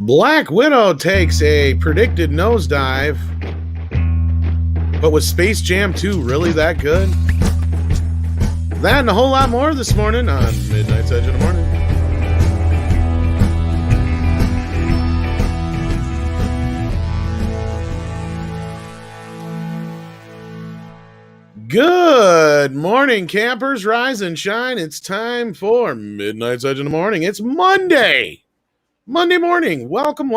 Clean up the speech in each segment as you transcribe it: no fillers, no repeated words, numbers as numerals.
Black Widow takes a predicted nosedive, but was Space Jam 2 really that good? That and a whole lot more this morning on Midnight's Edge of the Morning. Good morning, campers. Rise and shine. It's time for Midnight's Edge of the Morning. It's Monday morning. Welcome.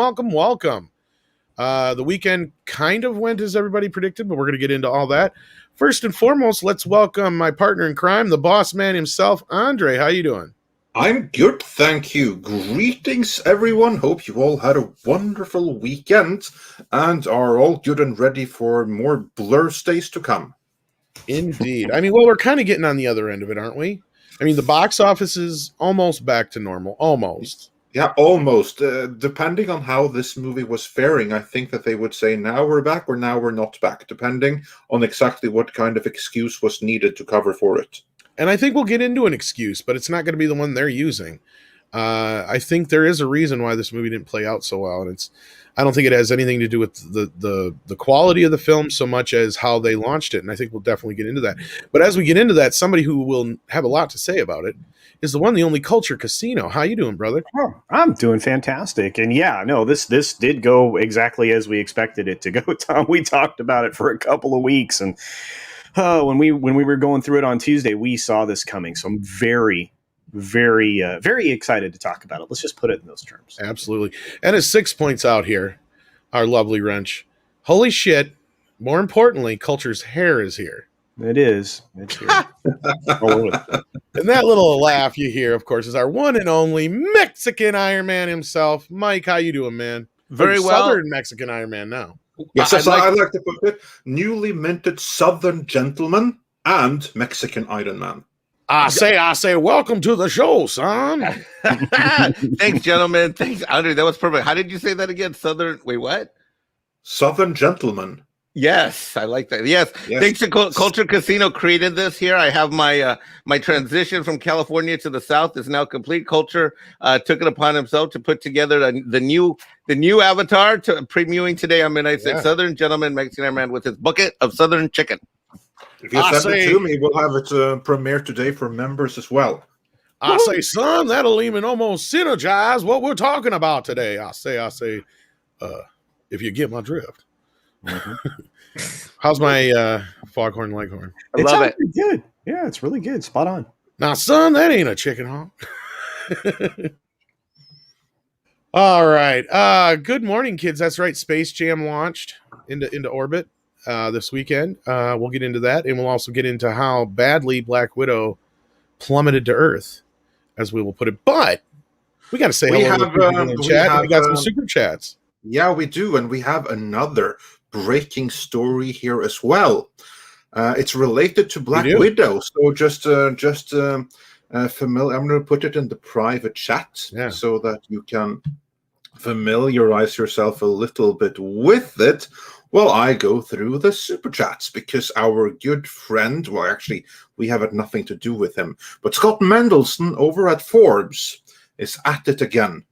The weekend kind of went as everybody predicted, but we're going to get into all that. First and foremost, let's welcome my partner in crime, the boss man himself, Andre. How you doing? I'm good, thank you. Greetings, everyone. Hope you all had a wonderful weekend and are all good and ready for more Blur's days to come. Indeed. I mean, well, we're kind of getting on the other end of it, aren't we? I mean, the box office is almost back to normal. Almost. Yeah, almost. Depending on how this movie was faring, I think that they would say now we're back or now we're not back, depending on exactly what kind of excuse was needed to cover for it. And I think we'll get into an excuse, but it's not going to be the one they're using. I think there is a reason why this movie didn't play out so well, and I don't think it has anything to do with the quality of the film so much as how they launched it, and I think we'll definitely get into that. But as we get into that, somebody who will have a lot to say about it is the one, the only Culture Casino. How you doing, brother? Oh, I'm doing fantastic. And yeah, no, this did go exactly as we expected it to go, Tom. We talked about it for a couple of weeks, and when we were going through it on Tuesday, we saw this coming. So I'm very excited to talk about it. Let's just put it in those terms. Absolutely. And as 6 points out here, our lovely wrench. Holy shit. More importantly, Culture's hair is here. It is. It's here. And that little laugh you hear, of course, is our one and only Mexican Ironman himself. Mike, how you doing, man? Very well. Southern Mexican Ironman now. Yes, I'd like to put it, newly minted Southern Gentleman and Mexican Ironman. I say, welcome to the show, son. Thanks, gentlemen. Thanks, Andre. That was perfect. How did you say that again? Southern, wait, what? Southern Gentleman. Yes, I like that. Yes. Thanks to Culture Casino created this here. I have my my transition from California to the South is now complete. Culture took it upon himself to put together the new avatar to previewing today on Midnight Said Southern Gentleman Mexican Man with his bucket of Southern chicken. If you send it to me, we'll have it premiere today for members as well. I say, son, that'll even almost synergize what we're talking about today. I say, if you get my drift. Mm-hmm. How's my foghorn leghorn? I love it. Good. Yeah, it's really good. Spot on. Now, son, that ain't a chicken hawk. All right. Good morning, kids. That's right. Space Jam launched into orbit this weekend. We'll get into that, and we'll also get into how badly Black Widow plummeted to Earth, as we will put it. But we got to say hello to people in the chat. We got some super chats. Yeah, we do, and we have another breaking story here as well. It's related to Black Widow, so just familiar. I'm going to put it in the private chat so that you can familiarize yourself a little bit with it while I go through the super chats, because our good friend, well, actually, we have had nothing to do with him, but Scott Mendelson over at Forbes is at it again,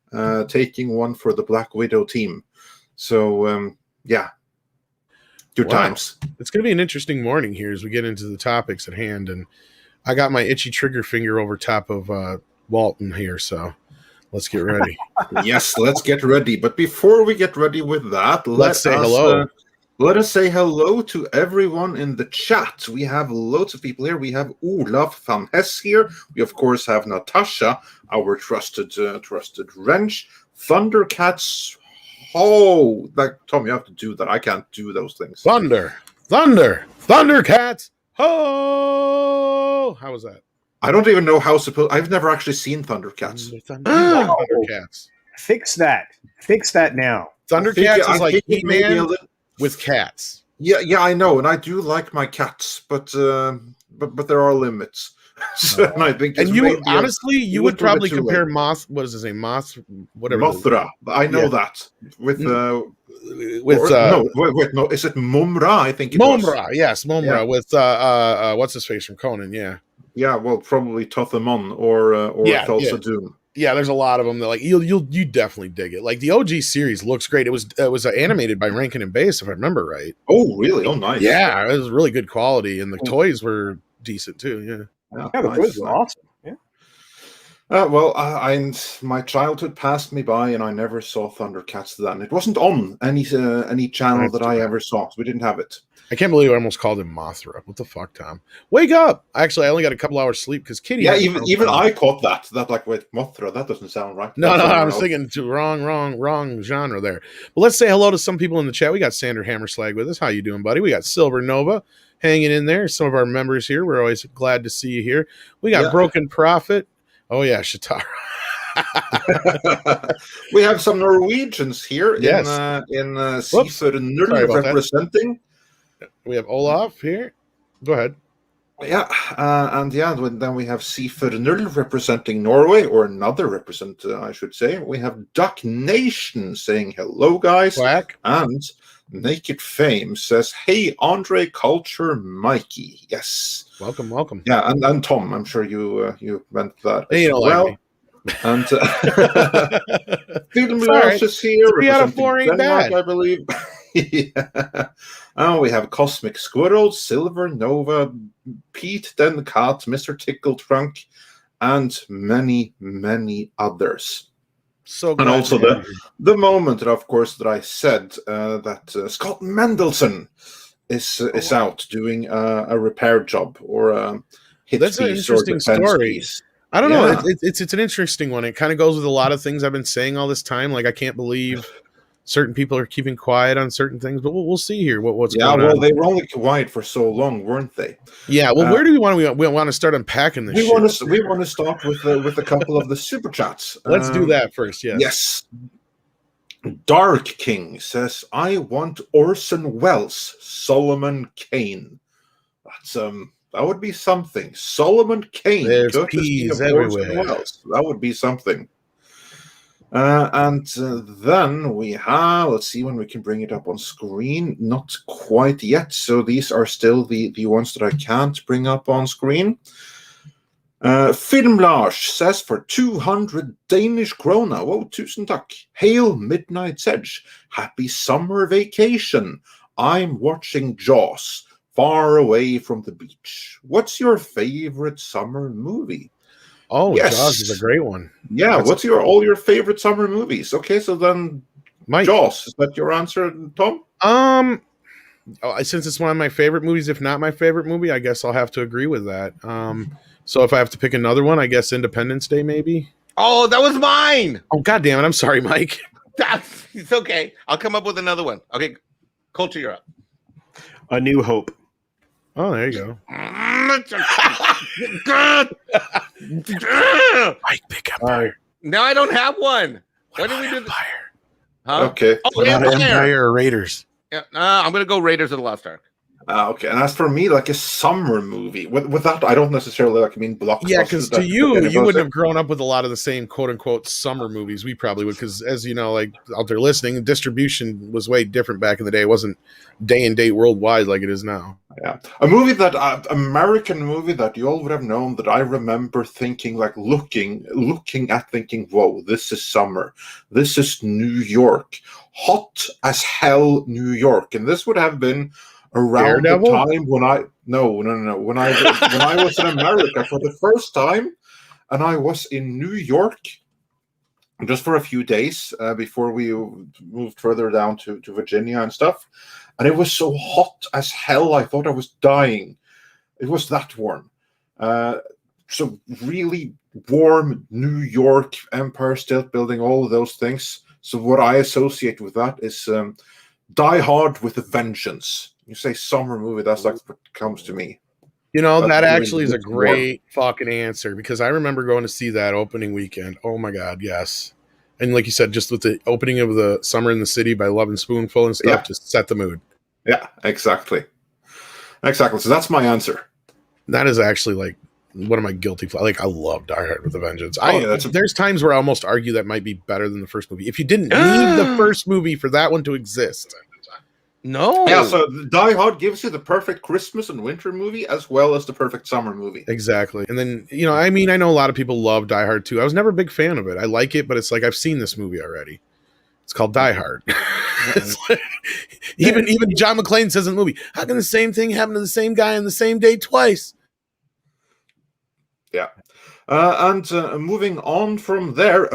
taking one for the Black Widow team. So, good times. It's going to be an interesting morning here as we get into the topics at hand, and I got my itchy trigger finger over top of Walton here, so let's get ready. Yes, let's get ready. But before we get ready with that, let's say hello. Let us say hello to everyone in the chat. We have loads of people here. We have Olaf van Hess here. We, of course, have Natasha, our trusted wrench. Thundercats. Oh, Tom, you have to do that. I can't do those things. Thundercats. Oh, how was that? I don't even know how I've never actually seen Thundercats. Thundercats. Fix that now. Thundercats is like He-Man with cats. Yeah, I know, and I do like my cats, but there are limits. So, and I think, and you honestly, you would probably compare Moth. What is his name? Whatever. Mothra. I know that with no. Is it Mumra? I think it Mumra. Yes, Mumra with what's his face from Conan? Yeah. Yeah, well, probably Tothamon or Thulsa Doom. Yeah, there's a lot of them that like you definitely dig it. Like the OG series looks great. It was animated by Rankin and Bass, if I remember right. Oh, really? Oh, nice. Yeah, it was really good quality, and the toys were decent too. Yeah, Yeah, the nice. toys were awesome. Yeah. Well, my childhood passed me by, and I never saw Thundercats then. It wasn't on any channel That's that I ever saw. So we didn't have it. I can't believe I almost called him Mothra. What the fuck, Tom? Wake up! Actually, I only got a couple hours sleep because Kitty. Yeah, even I caught that. That like with Mothra, that doesn't sound right. No, I was thinking wrong genre there. But let's say hello to some people in the chat. We got Sander Hammerslag with us. How you doing, buddy? We got Silver Nova hanging in there. Some of our members here. We're always glad to see you here. We got Broken Prophet. Oh yeah, Shatara. We have some Norwegians here in Seafood Null representing. We have Olaf here. Go ahead. Yeah, then we have Seafood Null representing Norway, or another represent, I should say. We have Duck Nation saying hello, guys. Quack. And Naked Fame says, hey, Andre, Culture, Mikey. Yes. Welcome. Yeah, and Tom, I'm sure you meant that as well. Like and Freedom Lounge is here. 3 out of 4 ain't bad, I believe. Yeah. Oh, we have Cosmic Squirrel, Silver Nova, Pete, Den Cat, Mr. Tickle Trunk, and many, many others. So and also the moment that, of course, that I said that Scott Mendelson is out doing a repair job or a hit That's an interesting story. Piece. I don't know. It's an interesting one. It kind of goes with a lot of things I've been saying all this time. Like I can't believe certain people are keeping quiet on certain things, but we'll see here what's going on. Yeah, well, they were only quiet for so long, weren't they? Yeah. Well, where do we want to start unpacking this? We want to start with a couple of the super chats. Let's do that first. Yes. Yes. Dark King says, "I want Orson Welles, Solomon Kane." That's that would be something. Solomon Kane. There's peas everywhere. That would be something. And then we have, let's see when we can bring it up on screen. Not quite yet. So these are still the ones that I can't bring up on screen. Filmlars says for 200 Danish krona. Whoa, tusen takk. Hail Midnight's Edge. Happy summer vacation. I'm watching Jaws. Far away from the beach. What's your favorite summer movie? Oh, yes. Jaws is a great one. Yeah, what's all your favorite summer movies? Okay, so then Jaws, is that your answer, Tom? Since it's one of my favorite movies, if not my favorite movie, I guess I'll have to agree with that. So if I have to pick another one, I guess Independence Day, maybe. Oh, that was mine. Oh, God damn it. I'm sorry, Mike. It's okay. I'll come up with another one. Okay, Culture, you're up. A New Hope. Oh, there you go. Mike, pick Empire. Now I don't have one. What did we do? Empire. Huh? Okay. Oh, Empire or Raiders? Yeah, I'm going to go Raiders of the Lost Ark. Okay, and as for me, like a summer movie, with that, I don't necessarily blockbusters. Yeah, because to you wouldn't have grown up with a lot of the same quote unquote summer movies we probably would, because as you know, like out there listening, distribution was way different back in the day. It wasn't day and date worldwide like it is now. Yeah, a movie that American movie that you all would have known that I remember thinking, like looking at thinking, whoa, this is summer, this is New York, hot as hell, New York, and this would have been around Daredevil? the time when when I was in America for the first time, and I was in New York just for a few days before we moved further down to Virginia and stuff, and it was so hot as hell I thought I was dying. It was that warm. So really warm New York, Empire State Building, all of those things. So what I associate with that is Die Hard with a Vengeance. You say summer movie, that's like what comes to me. You know, that actually is a great fucking answer, because I remember going to see that opening weekend. Oh my God, yes. And like you said, just with the opening of the Summer in the City by Love and Spoonful and stuff, just set the mood. Yeah, exactly. So that's my answer. That is actually like one of my guilty pleasures. Like, I love Die Hard with a Vengeance. There's times where I almost argue that might be better than the first movie. If you didn't need the first movie for that one to exist. No. Yeah, so Die Hard gives you the perfect Christmas and winter movie as well as the perfect summer movie. Exactly. And then, I know a lot of people love Die Hard too. I was never a big fan of it. I like it, but it's like I've seen this movie already. It's called Die Hard. Like, even John McClane says in the movie, how can the same thing happen to the same guy on the same day twice? Yeah. And moving on from there,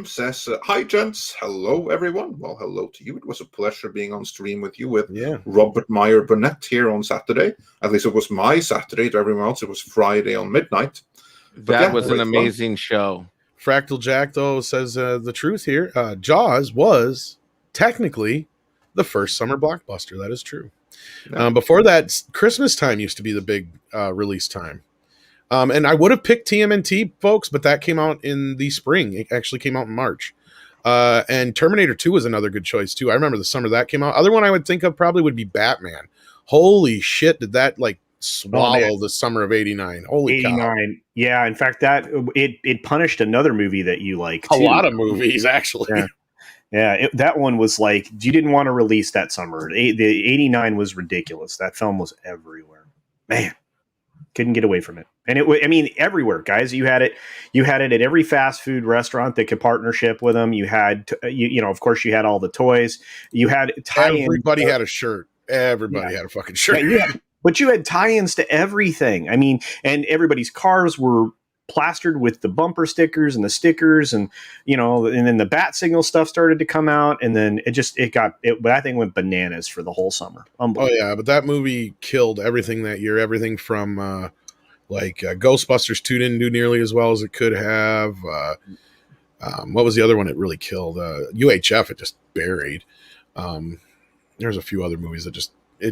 says, hi, gents. Hello, everyone. Well, hello to you. It was a pleasure being on stream with you with Robert Meyer Burnett here on Saturday. At least it was my Saturday. To everyone else, it was Friday on midnight. That was an amazing show. Fractal Jack, though, says the truth here. Jaws was technically the first summer blockbuster. That is true. Yeah. Before that, Christmas time used to be the big release time. And I would have picked TMNT, folks, but that came out in the spring. It actually came out in March. And Terminator 2 was another good choice, too. I remember the summer that came out. Other one I would think of probably would be Batman. Holy shit, did that, swallow the summer of 89. Holy 89. Cow. Yeah, in fact, that it punished another movie that you like, too. A lot of movies, actually. Yeah, that one was you didn't want to release that summer. The 89 was ridiculous. That film was everywhere. Man, couldn't get away from it. And everywhere, guys. You had it at every fast food restaurant that could partnership with them. You had, of course, you had all the toys. You had tie-ins. Everybody had a shirt. Everybody had a fucking shirt. But you had tie-ins to everything. And everybody's cars were plastered with the bumper stickers and the stickers, and and then the bat signal stuff started to come out, and then that thing went bananas for the whole summer. Oh yeah, but that movie killed everything that year. Everything from Ghostbusters 2 didn't do nearly as well as it could have. What was the other one it really killed? UHF, it just buried. There's a few other movies that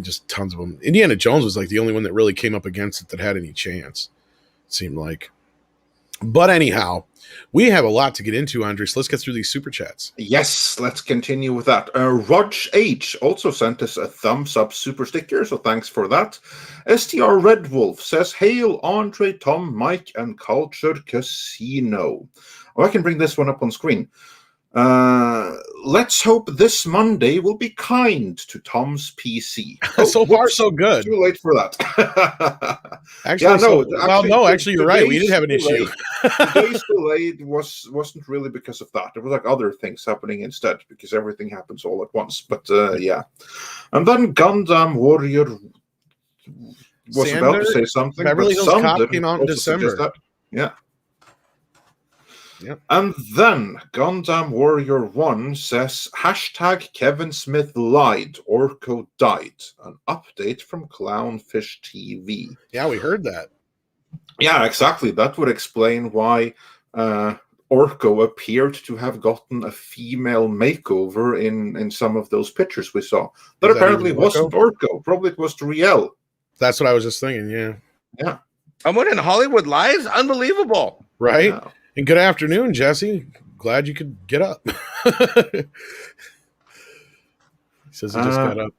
just tons of them. Indiana Jones was the only one that really came up against it that had any chance, it seemed like. But anyhow, we have a lot to get into, Andre, so let's get through these super chats. Yes, let's continue with that. Rog H also sent us a thumbs up super sticker, so thanks for that. STR Red Wolf says, hail Andre, Tom, Mike, and Cultured Casino. Oh, I can bring this one up on screen. Let's hope this Monday will be kind to Tom's PC. So far, so good. Too late for that. Actually, actually, you're right. We did have an issue. Today's delay wasn't really because of that. It was other things happening instead, because everything happens all at once. But yeah. And then Gundam Warrior was about to say something. Beverly Hills Cop came out in December. Yeah. Yep. And then Gundam Warrior 1 says, hashtag Kevin Smith lied, Orko died. An update from Clownfish TV. Yeah, we heard that. Yeah, exactly. That would explain why Orko appeared to have gotten a female makeover in some of those pictures we saw. That apparently wasn't Orko. Probably it was Riel. That's what I was just thinking, yeah. Yeah. Someone in Hollywood lies? Unbelievable. Right? Yeah. And good afternoon, Jesse. Glad you could get up. He says he just got up.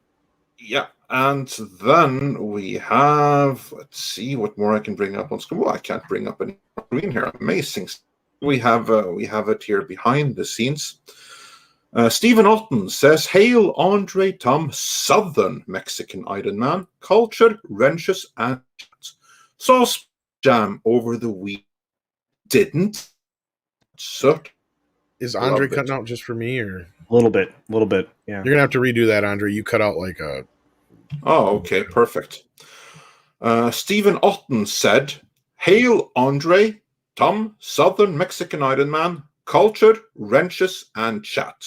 Yeah, and then we have, let's see what more I can bring up on screen. Well, I can't bring up any screen here. Amazing. We have it here behind the scenes. Stephen Otten says, hail Andre, Tom, Southern Mexican Ironman, culture, wrenches, and sauce jam over the week. Didn't. So is Andre cutting out just for me, or a little bit? Yeah. You're gonna have to redo that, Andre. You cut out like a. Oh, okay, perfect. Stephen Otten said, "Hail Andre, Tom, Southern Mexican Ironman, culture, wrenches, and chat.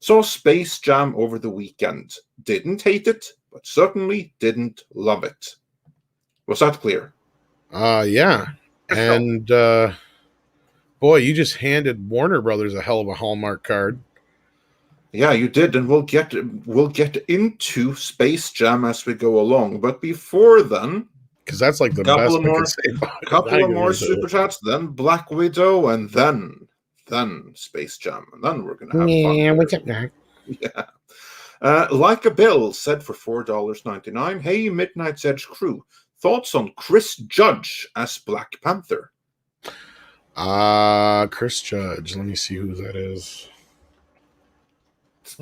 Saw Space Jam over the weekend. Didn't hate it, but certainly didn't love it." Was that clear? Yeah. And boy, you just handed Warner Brothers a hell of a Hallmark card. Yeah, you did, and we'll get into Space Jam as we go along. But before then, because that's like the best I can say about it. Couple of more super chats, then Black Widow, and then Space Jam, and then we're gonna have fun. Yeah, what's up, Doc? Yeah. Like a Bill said for $4.99. Hey, Midnight's Edge crew, thoughts on Chris Judge as Black Panther? Chris Judge. Let me see who that is.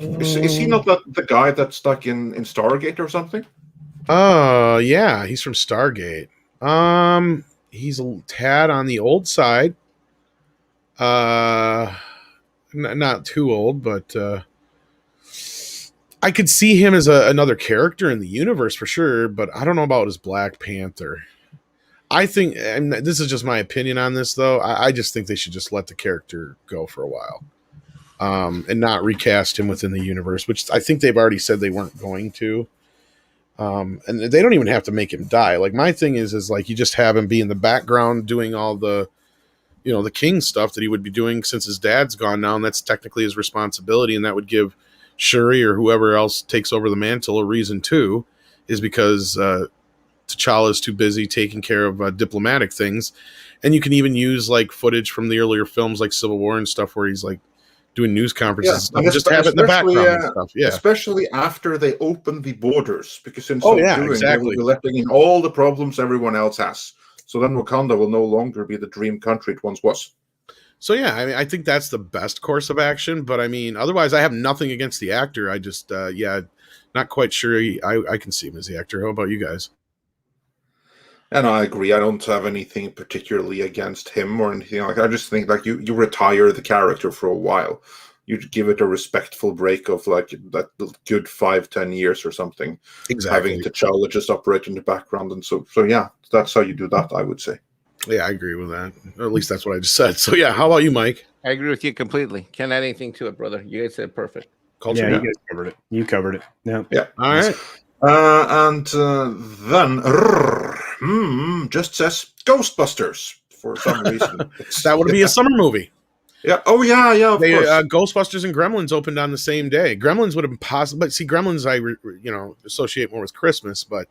Is he not the guy that's stuck in Stargate or something? Oh, yeah, he's from Stargate. He's a tad on the old side. Not too old, but I could see him as another character in the universe for sure, but I don't know about his Black Panther. I think, and this is just my opinion on this, though. I just think they should just let the character go for a while, and not recast him within the universe, which I think they've already said they weren't going to. And they don't even have to make him die. Like, my thing is like, you just have him be in the background doing all the, the King stuff that he would be doing since his dad's gone now, and that's technically his responsibility, and that would give Shuri or whoever else takes over the mantle a reason too, is because T'Challa is too busy taking care of diplomatic things. And you can even use like footage from the earlier films like Civil War and stuff where he's like doing news conferences and stuff. Just have it in the background and stuff. Yeah. Especially after they open the borders, because in exactly. they will be letting in all the problems everyone else has. So then Wakanda will no longer be the dream country it once was. So yeah, I mean, I think that's the best course of action. But I mean, otherwise, I have nothing against the actor. I just, not quite sure. I can see him as the actor. How about you guys? And I agree. I don't have anything particularly against him or anything like that. I just think like you retire the character for a while. You give it a respectful break of like that good 5-10 years or something. Exactly. Having T'Challa just operate in the background. And so yeah, that's how you do that, I would say. Yeah, I agree with that. Or at least that's what I just said. So yeah, how about you, Mike? I agree with you completely. Can't add anything to it, brother. You guys said perfect. Culture, you guys covered it. You covered it. Yeah. Yeah. All right. And then just says Ghostbusters for some reason. That would be a summer movie. Yeah. Oh yeah. Of course. Ghostbusters and Gremlins opened on the same day. Gremlins would have been possible, but see, Gremlins I associate more with Christmas, but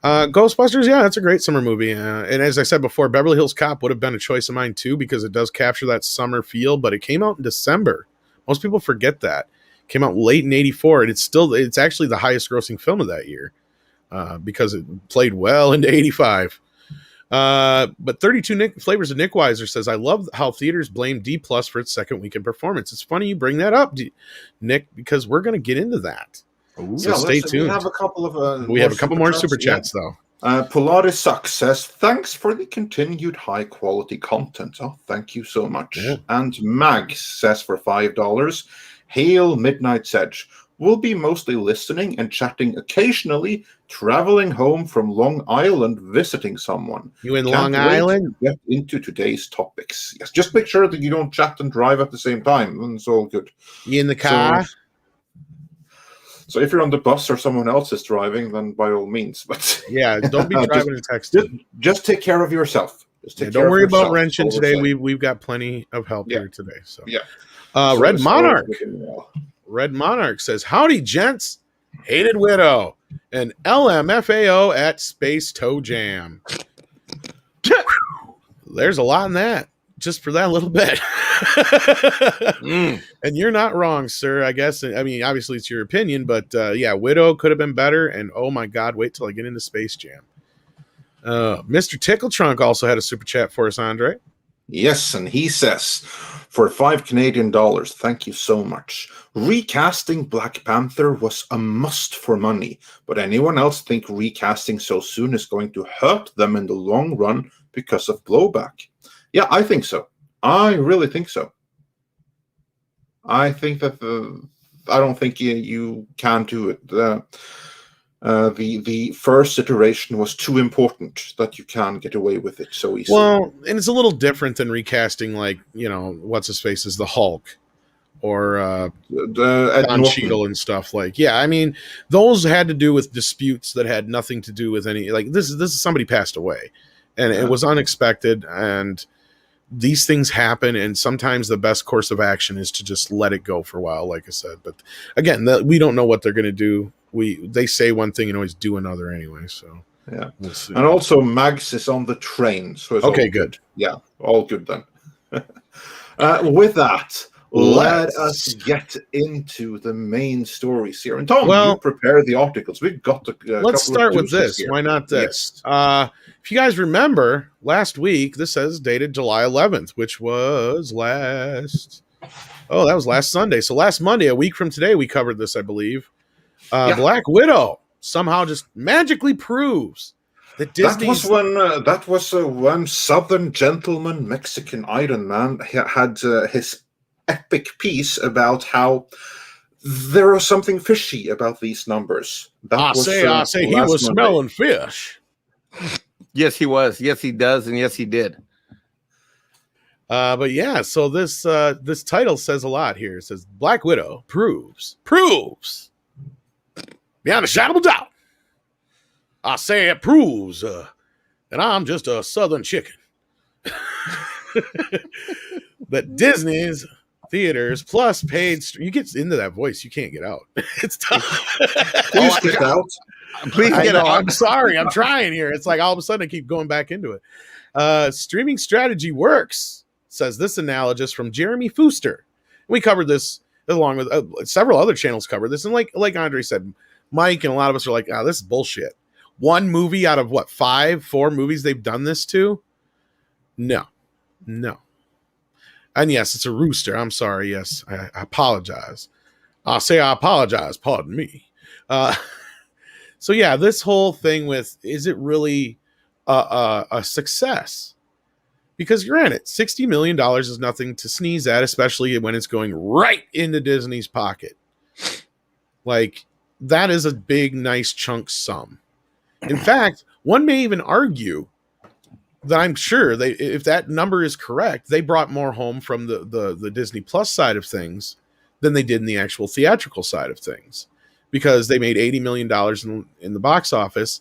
Ghostbusters, yeah, that's a great summer movie. And as I said before, Beverly Hills Cop would have been a choice of mine too because it does capture that summer feel. But it came out in December. Most people forget that. Came out late in '84, and it's actually the highest grossing film of that year because it played well into '85. But 32 Flavors of Nick Weiser says, I love how theaters blame D+ for its second weekend performance. It's funny you bring that up, Nick, because we're going to get into that. Ooh. So stay tuned. We have a couple of more super chats though. Polaris Sucks says, thanks for the continued high quality content. Oh, thank you so much. Yeah. And Mag says for $5, Hail Midnight's Edge. We'll be mostly listening and chatting occasionally, traveling home from Long Island, visiting someone. You in Long Island? Get into today's topics. Yes, just make sure that you don't chat and drive at the same time, and it's all good. You in the car? So if you're on the bus or someone else is driving, then by all means. But yeah, don't be driving and texting. Just take care of yourself. Don't worry about wrenching today. We've got plenty of help here today. So yeah. Red Monarch says, howdy, gents. Hated Widow and LMFAO at Space Toe Jam. There's a lot in that, just for that little bit. And you're not wrong, sir, I guess. I mean, obviously it's your opinion, but yeah, Widow could have been better. And oh my God, wait till I get into Space Jam. Mr. Tickle Trunk also had a super chat for us, Andre. Yes, and he says, for $5 Canadian, thank you so much. Recasting Black Panther was a must for money, but anyone else think recasting so soon is going to hurt them in the long run because of blowback? Yeah, I think so. I really think so. I think that I don't think you can do it. The first iteration was too important that you can get away with it so easily. Well, and it's a little different than recasting, like, what's his face is the Hulk or Don Cheadle and stuff. Like, yeah, I mean, those had to do with disputes that had nothing to do with any. Like, this is somebody passed away, and it was unexpected, and these things happen, and sometimes the best course of action is to just let it go for a while, like I said. But again, we don't know what they're going to do. They say one thing and always do another anyway. So yeah, we'll see. And also Mags is on the train, so it's okay. Good. Yeah, all good then. With that, let us get into the main stories here. And Tom, you prepare the articles. We've got to. Let's start with this. Here. Why not this? Yes. If you guys remember last week, this says dated July 11th, which was last Oh, that was last Sunday. So last Monday, a week from today, we covered this, I believe. Yeah. Black Widow somehow just magically proves that Disney. That was when Southern Gentleman Mexican Ironman had his epic piece about how there was something fishy about these numbers. I say, he was smelling fish. Yes, he was. Yes, he does, and yes, he did. But yeah, so this title says a lot here. It says Black Widow proves beyond a shadow of a doubt. I say it proves that I'm just a Southern chicken. That Disney's theaters plus paid. You get into that voice, you can't get out. It's tough. Please get out. Please get out. I'm sorry. I'm trying here. It's like all of a sudden I keep going back into it. Streaming strategy works, says this analogist from Jeremy Fooster. We covered this along with several other channels covered this. And like Andre said, Mike and a lot of us are like, this is bullshit. One movie out of what, 4 movies they've done this to? No. And yes, it's a rooster. I'm sorry. Yes, I apologize. I'll say I apologize. Pardon me. So yeah, this whole thing with, is it really a success? Because granted, $60 million is nothing to sneeze at, especially when it's going right into Disney's pocket. Like, that is a big, nice chunk sum. In fact, one may even argue that I'm sure if that number is correct, they brought more home from the Disney Plus side of things than they did in the actual theatrical side of things, because they made $80 million in the box office,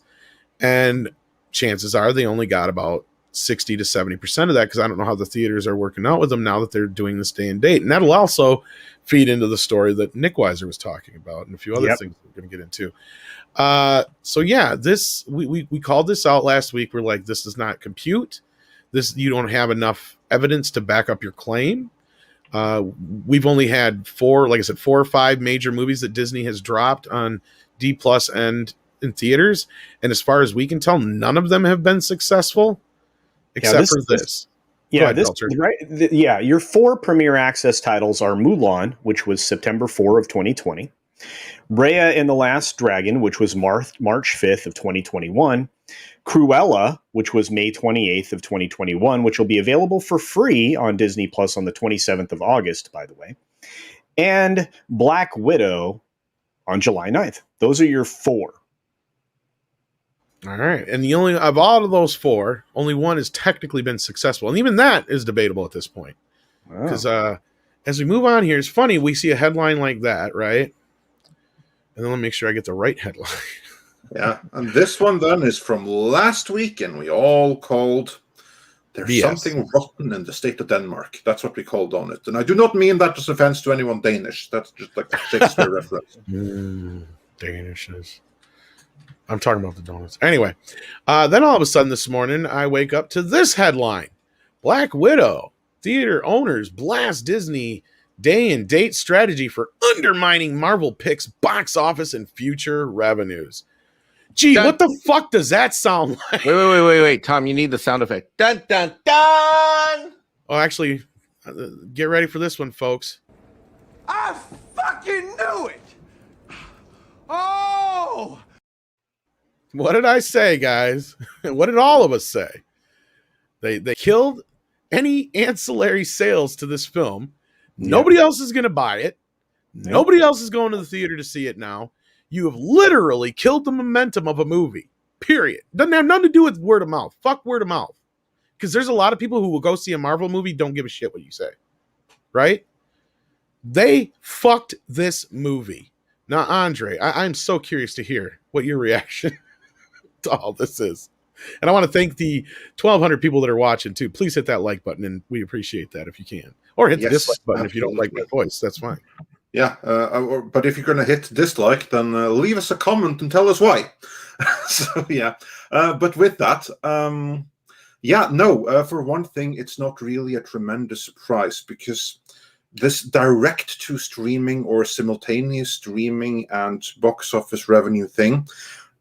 and chances are they only got about 60 to 70% of that, because I don't know how the theaters are working out with them now that they're doing this day and date. And that'll also feed into the story that Nick Weiser was talking about and a few other things we're going to get into. So yeah, this we called this out last week. We're like, this does not compute. You don't have enough evidence to back up your claim. We've only had 4 or 5 major movies that Disney has dropped on D Plus and in theaters, and as far as we can tell, none of them have been successful except for this. Yeah, right. Your 4 premiere access titles are Mulan, which was September 4 of 2020. Raya and the Last Dragon, which was March 5th of 2021. Cruella, which was May 28th of 2021, which will be available for free on Disney Plus on the 27th of August, by the way. And Black Widow on July 9th. Those are your 4. All right. And the only of all of those 4, only one has technically been successful. And even that is debatable at this point. Because as we move on here, it's funny, we see a headline like that, right? And then let me make sure I get the right headline. Yeah. And this one then is from last week, and we all called There's something rotten in the state of Denmark. That's what we called on it. And I do not mean that as offense to anyone Danish. That's just like a Shakespeare reference. Danishes. I'm talking about the donuts. Anyway, then all of a sudden this morning, I wake up to this headline. Black Widow. Theater owners blast Disney day and date strategy for undermining Marvel picks box office and future revenues. Gee, what the fuck does that sound like? Wait, Tom, you need the sound effect. Dun, dun, dun! Oh, actually, get ready for this one, folks. I fucking knew it! Oh! What did I say, guys? What did all of us say? They killed any ancillary sales to this film. Yeah. Nobody else is going to buy it. Nope. Nobody else is going to the theater to see it now. You have literally killed the momentum of a movie, period. Doesn't have nothing to do with word of mouth. Fuck word of mouth. Because there's a lot of people who will go see a Marvel movie, don't give a shit what you say. Right? They fucked this movie. Now, Andre, I'm so curious to hear what your reaction to all this is. And I want to thank the 1,200 people that are watching, too. Please hit that like button, and we appreciate that if you can. Or hit the dislike button if you don't like my voice. That's fine. Yeah, but if you're going to hit dislike, then leave us a comment and tell us why. So, yeah. But with that, for one thing, it's not really a tremendous surprise because this direct to streaming or simultaneous streaming and box office revenue thing,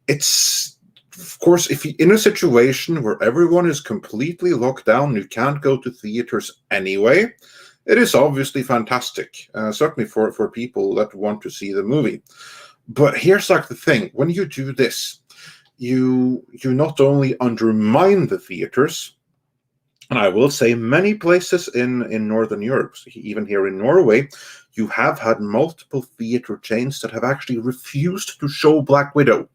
it's, of course, if you're in a situation where everyone is completely locked down, you can't go to theaters anyway, It is obviously fantastic, certainly for people that want to see the movie. But here's like the thing: when you do this, you not only undermine the theaters, and I will say many places in Northern Europe, even here in Norway, you have had multiple theater chains that have actually refused to show Black Widow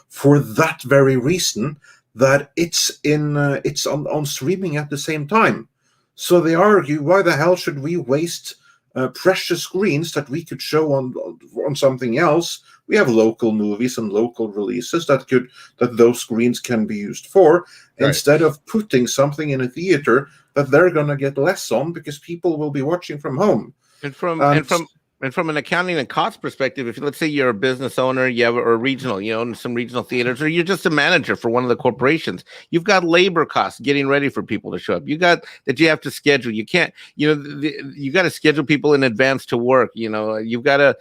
for that very reason, that it's on streaming at the same time. So they argue, why the hell should we waste precious screens that we could show on something else? We have local movies and local releases that those screens can be used for, Right. instead of putting something in a theater that they're going to get less on because people will be watching from home. And from an accounting and cost perspective, if let's say you're a business owner, you have or regional, you own some regional theaters, or you're just a manager for one of the corporations, you've got labor costs getting ready for people to show up. You got that you have to schedule. You can't, you got to schedule people in advance to work. You've got to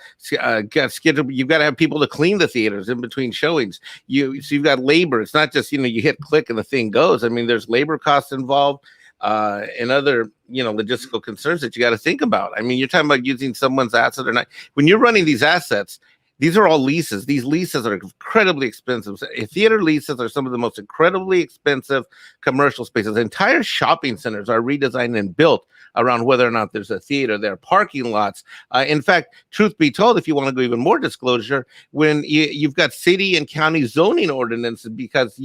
schedule. You've got to have people to clean the theaters in between showings. So you've got labor. It's not just you hit click and the thing goes. I mean, there's labor costs involved. And other, logistical concerns that you got to think about. I mean, you're talking about using someone's asset or not. When you're running these assets, these are all leases. These leases are incredibly expensive. Theater leases are some of the most incredibly expensive commercial spaces. Entire shopping centers are redesigned and built around whether or not there's a theater there, parking lots. In fact, truth be told, if you want to go even more disclosure, when you've got city and county zoning ordinances, because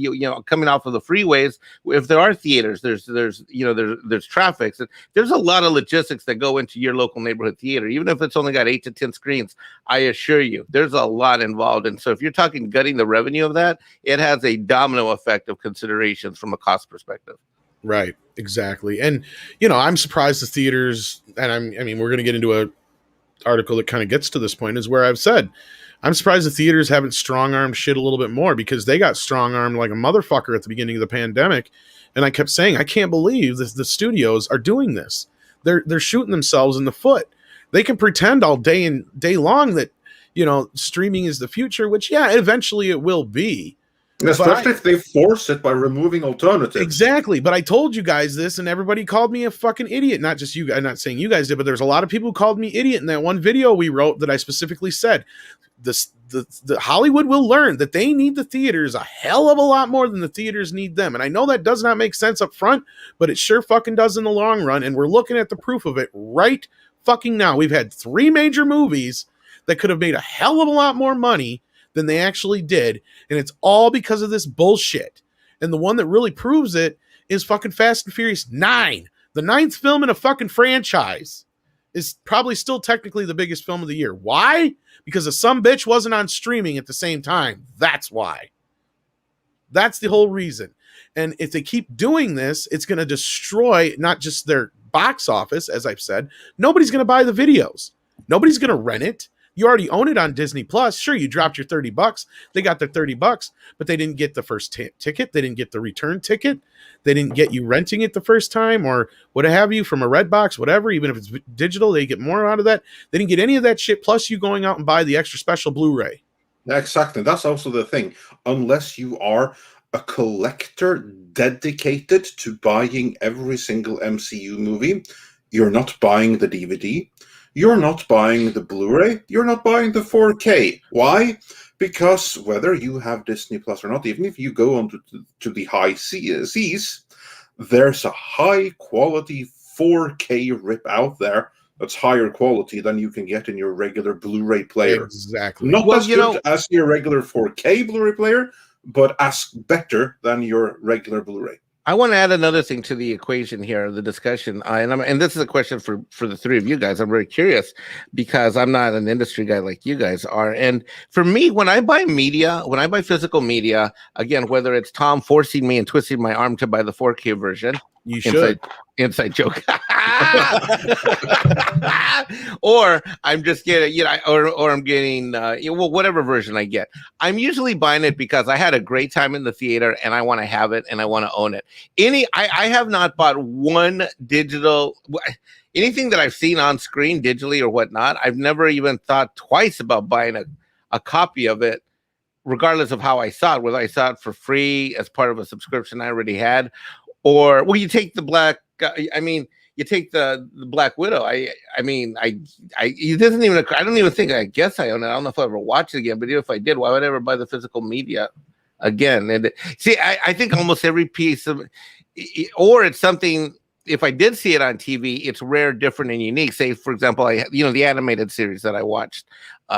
coming off of the freeways, if there are theaters, there's traffic. So there's a lot of logistics that go into your local neighborhood theater, even if it's only got 8 to 10 screens. I assure you, there's a lot involved. And so if you're talking gutting the revenue of that, it has a domino effect of considerations from a cost perspective. Right, exactly. And, I'm surprised the theaters, and we're going to get into a article that kind of gets to this point, is where I've said, I'm surprised the theaters haven't strong-armed shit a little bit more, because they got strong-armed like a motherfucker at the beginning of the pandemic. And I kept saying, I can't believe the studios are doing this. They're shooting themselves in the foot. They can pretend all day long that, streaming is the future, which, yeah, eventually it will be. Especially if they force it by removing alternatives. Exactly. But I told you guys this, and everybody called me a fucking idiot. Not just you guys. I'm not saying you guys did, but there's a lot of people who called me idiot in that one video we wrote that I specifically said, the Hollywood will learn that they need the theaters a hell of a lot more than the theaters need them. And I know that does not make sense up front, but it sure fucking does in the long run. And we're looking at the proof of it right fucking now. We've had 3 major movies that could have made a hell of a lot more money than they actually did, and it's all because of this bullshit. And the one that really proves it is fucking Fast and Furious 9. The 9th film in a fucking franchise is probably still technically the biggest film of the year. Why? Because a some bitch wasn't on streaming at the same time. That's why. That's the whole reason. And if they keep doing this, it's going to destroy not just their box office, as I've said. Nobody's going to buy the videos. Nobody's going to rent it. You already own it on Disney Plus. Sure, you dropped your $30. They got their $30, but they didn't get the first ticket. They didn't get the return ticket. They didn't get you renting it the first time or what have you from a Redbox, whatever. Even if it's digital, they get more out of that. They didn't get any of that shit. Plus, you going out and buy the extra special Blu-ray. Exactly. That's also the thing. Unless you are a collector dedicated to buying every single MCU movie, you're not buying the DVD. You're not buying the Blu-ray. You're not buying the 4K. Why? Because whether you have Disney Plus or not, even if you go on to the high seas, there's a high-quality 4K rip out there that's higher quality than you can get in your regular Blu-ray player. Exactly. Not as good as your regular 4K Blu-ray player, but as better than your regular Blu-ray. I want to add another thing to the equation here, the discussion, and this is a question for the 3 of you guys. I'm very curious because I'm not an industry guy like you guys are. And for me, when I buy media, when I buy physical media, again, whether it's Tom forcing me and twisting my arm to buy the 4K version, you should. Inside joke. Or I'm just getting, or I'm getting, whatever version I get. I'm usually buying it because I had a great time in the theater and I want to have it and I want to own it. I have not bought one digital, anything that I've seen on screen digitally or whatnot. I've never even thought twice about buying a copy of it, regardless of how I saw it, whether I saw it for free as part of a subscription I already had, or you take the black. I mean, you take the Black Widow. I mean, it doesn't even occur. I don't even think. I guess I own it. I don't know if I'll ever watch it again. But even if I did, why would I ever buy the physical media again? And see, I think almost every piece of, or it's something. If I did see it on TV, it's rare, different, and unique. Say, for example, the animated series that I watched,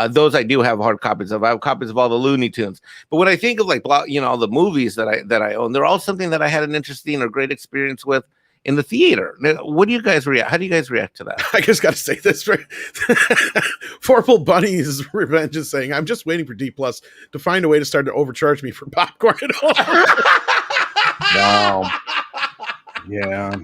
those I do have hard copies of. I have copies of all the Looney Tunes. But when I think of like, all the movies that I own, they're all something that I had an interesting or great experience with in the theater. What do you guys react? How do you guys react to that? I just got to say this right. Forple Bunny's Revenge is saying, "I'm just waiting for D Plus to find a way to start to overcharge me for popcorn at home." Wow. Yeah.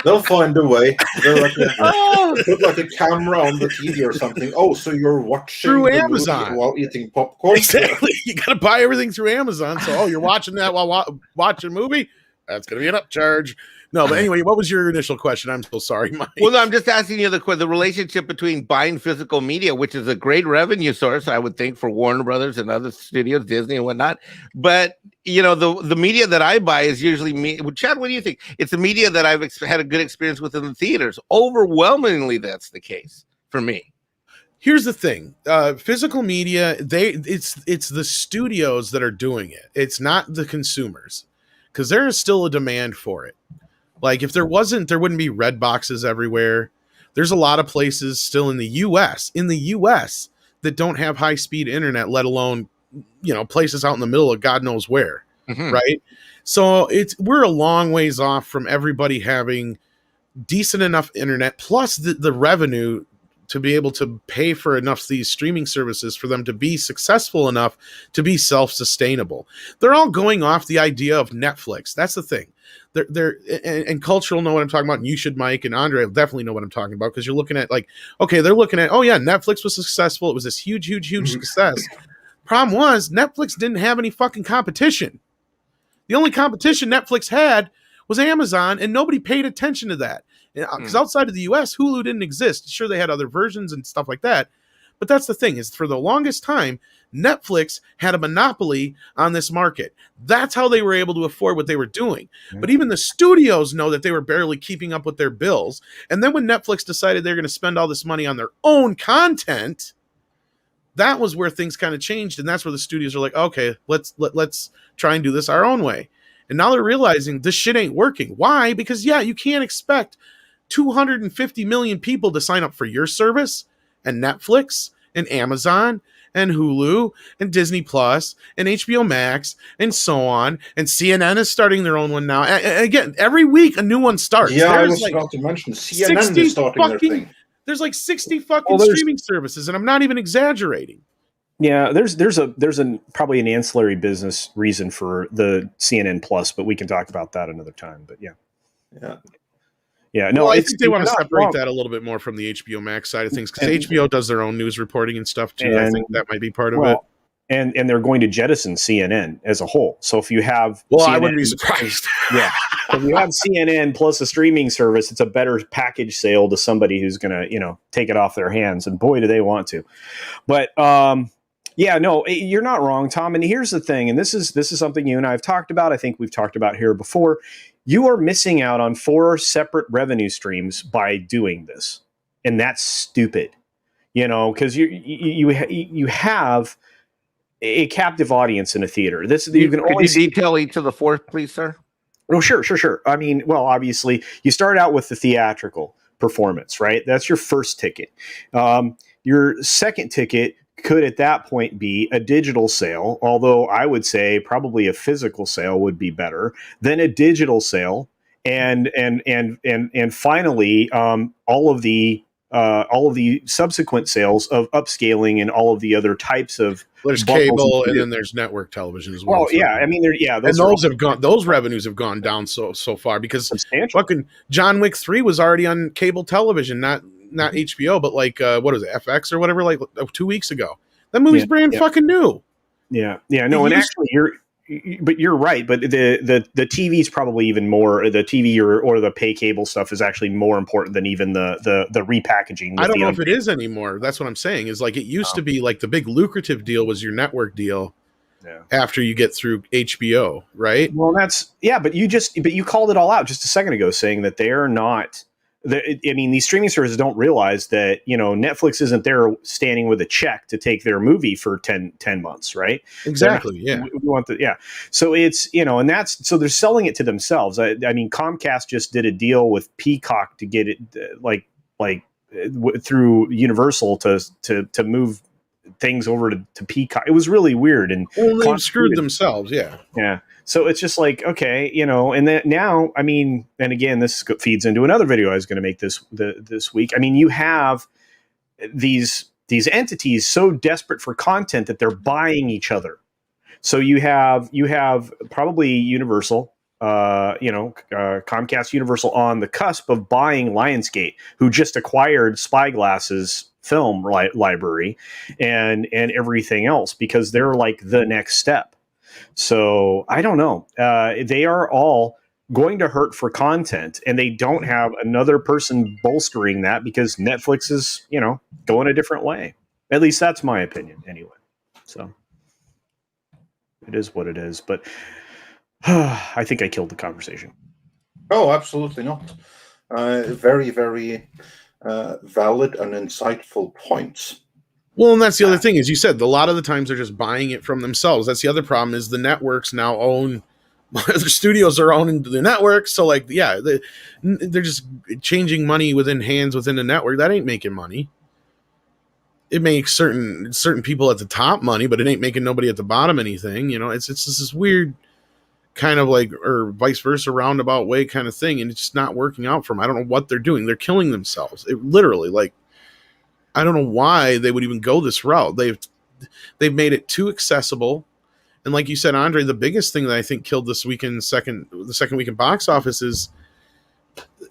They'll find a way. They'll put like a camera on the TV or something. Oh, so you're watching through the Amazon movie while eating popcorn? Exactly. You got to buy everything through Amazon. So, you're watching that while watching a movie? That's going to be an upcharge. No, but anyway, what was your initial question? I'm so sorry, Mike. Well, no, I'm just asking you the relationship between buying physical media, which is a great revenue source, I would think, for Warner Brothers and other studios, Disney and whatnot. But, the media that I buy is usually me. Well, Chad, what do you think? It's the media that I've had a good experience with in the theaters. Overwhelmingly, that's the case for me. Here's the thing. Physical media, it's the studios that are doing it. It's not the consumers, because there is still a demand for it. Like, if there wasn't, there wouldn't be red boxes everywhere. There's a lot of places still in the U.S. that don't have high-speed internet, let alone, places out in the middle of God knows where, right? So we're a long ways off from everybody having decent enough internet, plus the revenue to be able to pay for enough of these streaming services for them to be successful enough to be self-sustainable. They're all going off the idea of Netflix. That's the thing. And Cultural know what I'm talking about, and you should, Mike, and Andre will definitely know what I'm talking about, because you're looking at they're looking at, oh yeah, Netflix was successful. It was this huge success. Problem was, Netflix didn't have any fucking competition. The only competition Netflix had was Amazon, and nobody paid attention to that. Because outside of the US, Hulu didn't exist. Sure, they had other versions and stuff like that. But that's the thing, is for the longest time, Netflix had a monopoly on this market. That's how they were able to afford what they were doing. But even the studios know that they were barely keeping up with their bills. And then when Netflix decided they're going to spend all this money on their own content, that was where things kind of changed. And that's where the studios are like, okay, let's try and do this our own way. And now they're realizing this shit ain't working. Why? Because, you can't expect 250 million people to sign up for your service, and Netflix and Amazon and Hulu and Disney Plus and HBO Max and so on. And CNN is starting their own one now. And again, every week a new one starts. Yeah, I was about to mention CNN is starting their thing. There's like 60 fucking streaming services, and I'm not even exaggerating. Yeah, there's probably an ancillary business reason for the CNN Plus, but we can talk about that another time. But yeah. No, I think they want to separate that a little bit more from the HBO Max side of things, because HBO does their own news reporting and stuff too. I think that might be part of it. And they're going to jettison CNN as a whole. So if you have I wouldn't be surprised. Yeah. If you have CNN plus a streaming service, it's a better package sale to somebody who's going to, take it off their hands. And boy, do they want to. But you're not wrong, Tom. And here's the thing, and this is something you and I have talked about. I think we've talked about here before. You are missing out on 4 separate revenue streams by doing this, and that's stupid. Because you have a captive audience in a theater. Could you detail each of the 4, please, sir? Oh, sure. I mean, well, obviously, you start out with the theatrical performance, right? That's your first ticket. Your second ticket could at that point be a digital sale, although I would say probably a physical sale would be better than a digital sale, and finally all of the subsequent sales of upscaling and all of the other types of there's cable, and then there's network television as well. Well, yeah, I mean, those revenues have gone down so far because fucking John Wick 3 was already on cable television, not HBO, but what was it, FX or whatever, 2 weeks ago. That movie's brand fucking new. Yeah. No, and actually you're right. But the TV's probably even more, the TV or the pay cable stuff is actually more important than even the repackaging. I don't know if it is anymore. That's what I'm saying, is it used to be the big lucrative deal was your network deal. Yeah. After you get through HBO, right? Well, but you called it all out just a second ago, saying that they are not these streaming services don't realize that, Netflix isn't there standing with a check to take their movie for 10 months, right? Exactly. Yeah. We want So it's, so they're selling it to themselves. I mean, Comcast just did a deal with Peacock to get it through Universal to move things over to Peacock. It was really weird. And they screwed themselves. Yeah. Yeah. So it's just like, okay, and then now, I mean, and again, this feeds into another video I was going to make this week. I mean, you have these entities so desperate for content that they're buying each other. So you have probably Universal, Comcast Universal on the cusp of buying Lionsgate, who just acquired Spyglass's film library and everything else, because they're like the next step. So I don't know. They are all going to hurt for content, and they don't have another person bolstering that because Netflix is, going a different way. At least that's my opinion anyway. So it is what it is. But I think I killed the conversation. Oh, absolutely not. Very, very valid and insightful points. Well, and that's the other thing, as you said, a lot of the times they're just buying it from themselves. That's the other problem, is the networks now own, the studios are owning the networks. So like, yeah, they're just changing money within the network. That ain't making money. It makes certain people at the top money, but it ain't making nobody at the bottom anything. It's just this weird kind of like, or vice versa, roundabout way kind of thing. And it's just not working out for them. I don't know what they're doing. They're killing themselves. It literally, like, I don't know why they would even go this route. They've made it too accessible. And like you said, Andre, the biggest thing that I think killed this weekend, the second weekend box office, is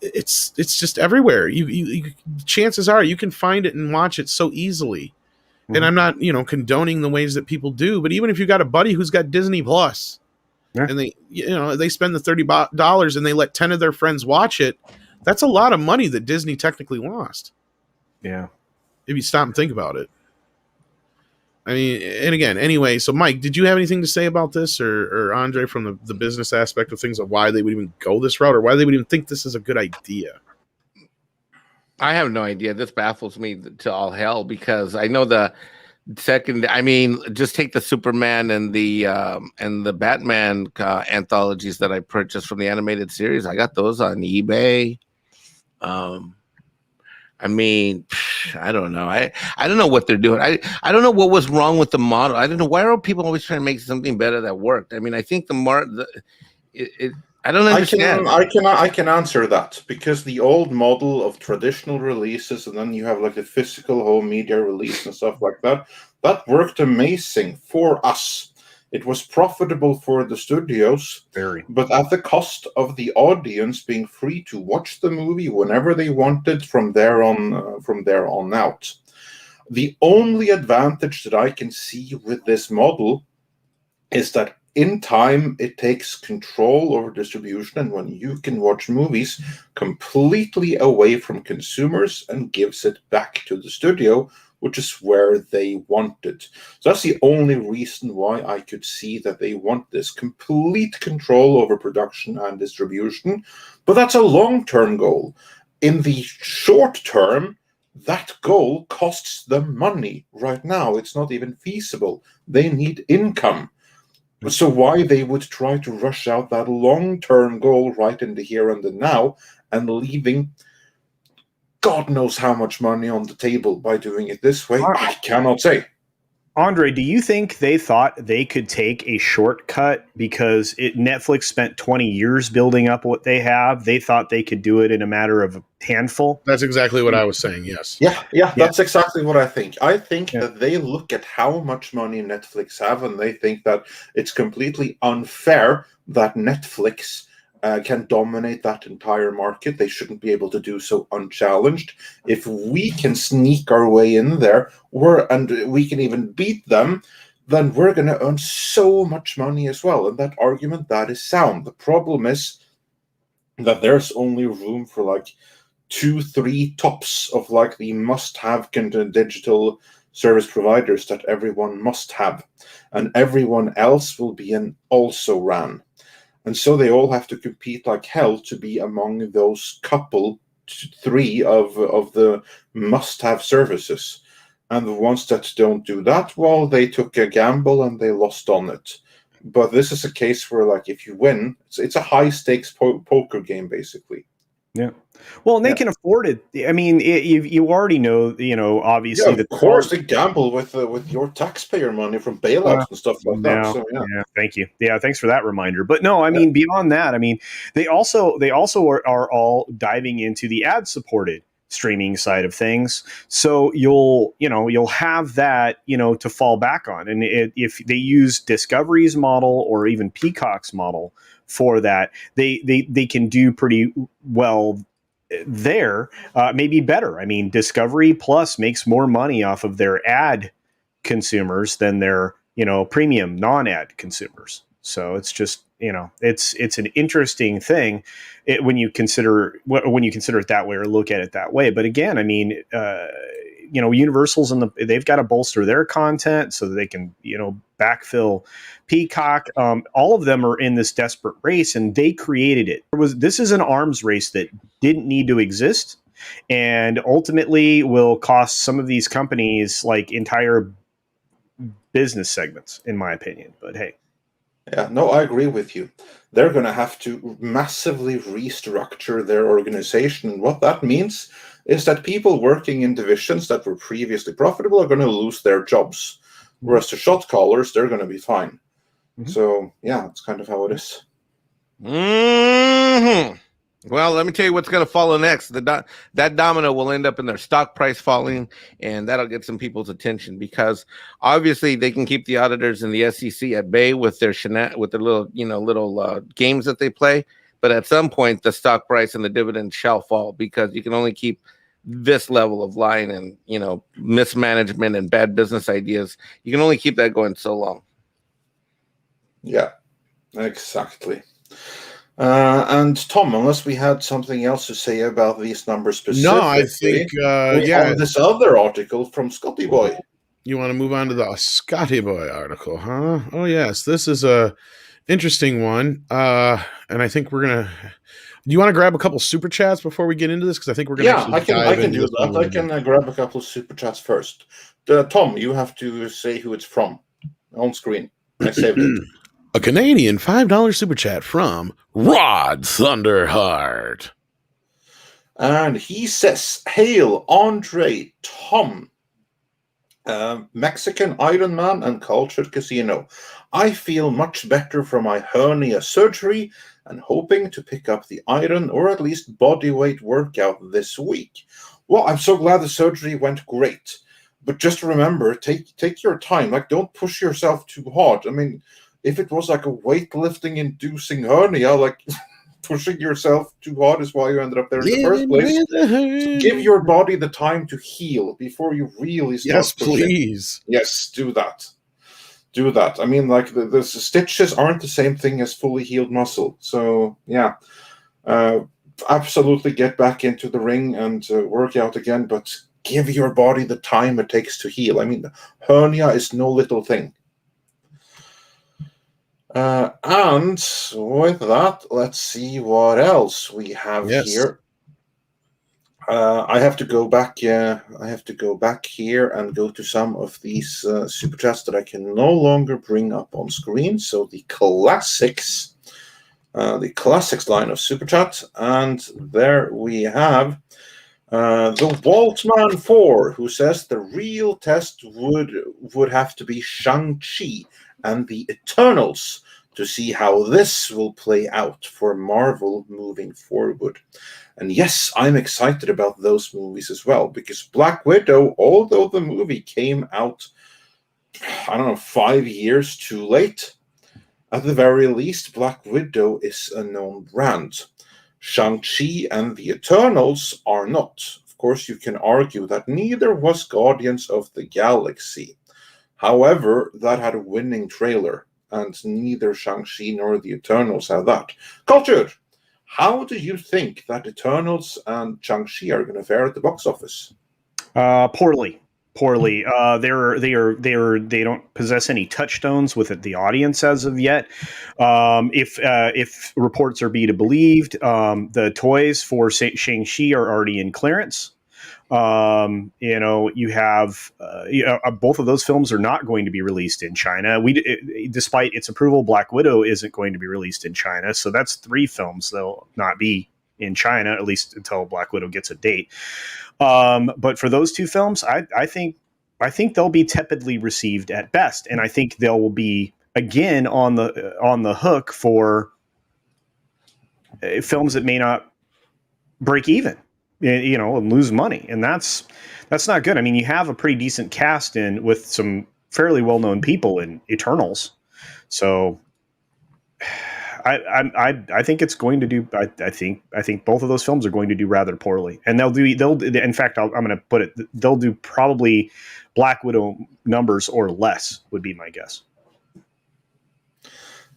it's just everywhere. You chances are you can find it and watch it so easily. Mm-hmm. And I'm not, condoning the ways that people do, but even if you got a buddy who's got Disney Plus, and they spend the $30 and they let 10 of their friends watch it, that's a lot of money that Disney technically lost. Yeah. If you stop and think about it. I mean, and again, anyway, so Mike, did you have anything to say about this, or Andre, from the business aspect of things, of why they would even go this route, or why they would even think this is a good idea? I have no idea. This baffles me to all hell, because I know the second, I mean, just take the Superman and the Batman anthologies that I purchased from the animated series. I got those on eBay. I mean, I don't know. I don't know what they're doing. I don't know what was wrong with the model. I don't know, why are people always trying to make something better that worked? I mean, I think I don't understand. I can answer that, because the old model of traditional releases, and then you have like the physical home media release and stuff like that, that worked amazing for us. It was profitable for the studios, but at the cost of the audience being free to watch the movie whenever they wanted from there on out. The only advantage that I can see with this model is that in time it takes control over distribution, and when you can watch movies completely away from consumers and gives it back to the studio, which is where they want it. So that's the only reason why I could see that they want this complete control over production and distribution. But that's a long-term goal. In the short term, that goal costs them money right now. It's not even feasible. They need income. So why they would try to rush out that long-term goal right in the here and the now, and leaving God knows how much money on the table by doing it this way, I cannot say. Andre, do you think they thought they could take a shortcut because Netflix spent 20 years building up what they have? They thought they could do it in a matter of a handful? That's exactly what I was saying, yes. Yeah, that's exactly what I think. I think that they look at how much money Netflix have, and they think that it's completely unfair that Netflix can dominate that entire market. They shouldn't be able to do so unchallenged. If we can sneak our way in there, and we can even beat them, then we're going to earn so much money as well. And that argument, that is sound. The problem is that there's only room for like 2-3 tops of like the must-have digital service providers that everyone must have. And everyone else will be an also-ran. And so they all have to compete like hell to be among those couple three of the must-have services. And the ones that don't do that, well, they took a gamble and they lost on it. But this is a case where, like, if you win, it's a high-stakes poker game, basically. Yeah. Well, and they can afford it. I mean, you already know, obviously. Yeah, of course, they gamble with your taxpayer money from bailouts and stuff like that. So, yeah, thank you. Yeah, thanks for that reminder. But no, I mean, beyond that, I mean, they also are all diving into the ad-supported streaming side of things. So you'll have that, to fall back on. And if they use Discovery's model or even Peacock's model for that, they can do pretty well there, maybe better. I mean, Discovery Plus makes more money off of their ad consumers than their, premium non-ad consumers. So it's just, it's an interesting thing when you consider it that way or look at it that way. But again, I mean, Universal's they've got to bolster their content so that they can, backfill Peacock. All of them are in this desperate race, and they created it. This is an arms race that didn't need to exist, and ultimately will cost some of these companies like entire business segments, in my opinion. But hey. Yeah, no, I agree with you. They're going to have to massively restructure their organization. And what that means is that people working in divisions that were previously profitable are going to lose their jobs. Whereas the shot callers, they're going to be fine. Mm-hmm. So, yeah, that's kind of how it is. Mm-hmm. Well, let me tell you what's going to follow next. That domino will end up in their stock price falling, and that'll get some people's attention because obviously they can keep the auditors and the SEC at bay with their little games that they play. But at some point, the stock price and the dividend shall fall because you can only keep this level of lying and mismanagement and bad business ideas. You can only keep that going so long. Yeah, exactly. And Tom, unless we had something else to say about these numbers specifically, no, I think this other article from Scotty Boy. You want to move on to the Scotty Boy article, huh? Oh yes, this is a interesting one, and I think we're gonna. Do you want to grab a couple super chats before we get into this? Because I think we're gonna. Yeah, I can do that. I can grab a couple of super chats first. Tom, you have to say who it's from on screen. I saved it. A Canadian $5 super chat from Rod Thunderheart. And he says, "Hail, Andre, Tom, Mexican Ironman and Cultured Casino. I feel much better from my hernia surgery and hoping to pick up the iron or at least body weight workout this week." Well, I'm so glad the surgery went great. But just remember, take your time. Like, don't push yourself too hard. I mean, if it was like a weightlifting-inducing hernia, like pushing yourself too hard is why you ended up there in the first place. So give your body the time to heal before you really start pushing. Please. Yes, do that. Do that. I mean, like the stitches aren't the same thing as fully healed muscle. So, yeah, absolutely get back into the ring and work out again, but give your body the time it takes to heal. I mean, hernia is no little thing. And with that, let's see what else we have here. I have to go back. I have to go back here and go to some of these super chats that I can no longer bring up on screen. So the classics line of super chat, and there we have the Waltman 4, who says the real test would have to be Shang-Chi and the Eternals to see how this will play out for Marvel moving forward. And yes, I'm excited about those movies as well, because Black Widow, although the movie came out, 5 years too late, at the very least, Black Widow is a known brand. Shang-Chi and the Eternals are not. Of course, you can argue that neither was Guardians of the Galaxy. However, that had a winning trailer, and neither Shang-Chi nor the Eternals have that. Culture, how do you think that Eternals and Shang-Chi are going to fare at the box office? Poorly. poorly. They don't possess any touchstones with the audience as of yet. If reports are to believed, the toys for Shang-Chi are already in clearance. You have both of those films are not going to be released in China. Despite its approval, Black Widow isn't going to be released in China. So that's 3 films that'll not be in China, at least until Black Widow gets a date. But for those 2 films, I think they'll be tepidly received at best, and I think they'll be again on the hook for films that may not break even, and lose money, and that's not good. I mean, you have a pretty decent cast with some fairly well-known people in Eternals, so I think it's going to do. I think both of those films are going to do rather poorly, and they'll. In fact, I'm going to put it. They'll do probably Black Widow numbers or less would be my guess.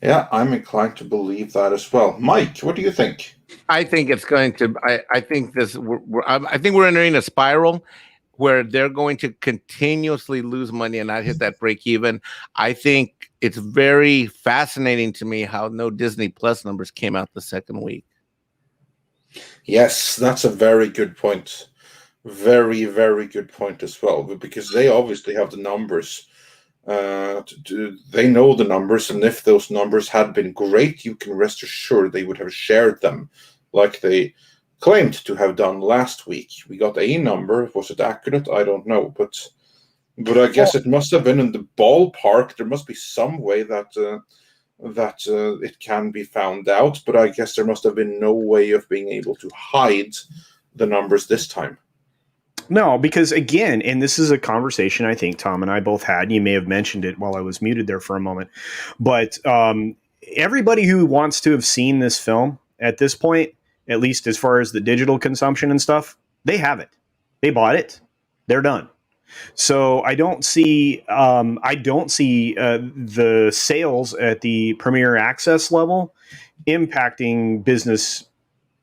Yeah, I'm inclined to believe that as well. Mike, what do you think? I think it's going to. I think we're entering a spiral where they're going to continuously lose money and not hit that break even. I think it's very fascinating to me how no Disney Plus numbers came out the second week. Yes, that's a very good point. Very, very good point as well, because they obviously have the numbers. They know the numbers, and if those numbers had been great, you can rest assured they would have shared them like they claimed to have done last week. We got a number. Was it accurate? I don't know, but I guess it must have been in the ballpark. There must be some way that it can be found out, but I guess there must have been no way of being able to hide the numbers this time. No, because again, and this is a conversation I think Tom and I both had. You may have mentioned it while I was muted there for a moment, but everybody who wants to have seen this film at this point, at least as far as the digital consumption and stuff, they have it. They bought it. They're done. So I don't see the sales at the Premier Access level impacting business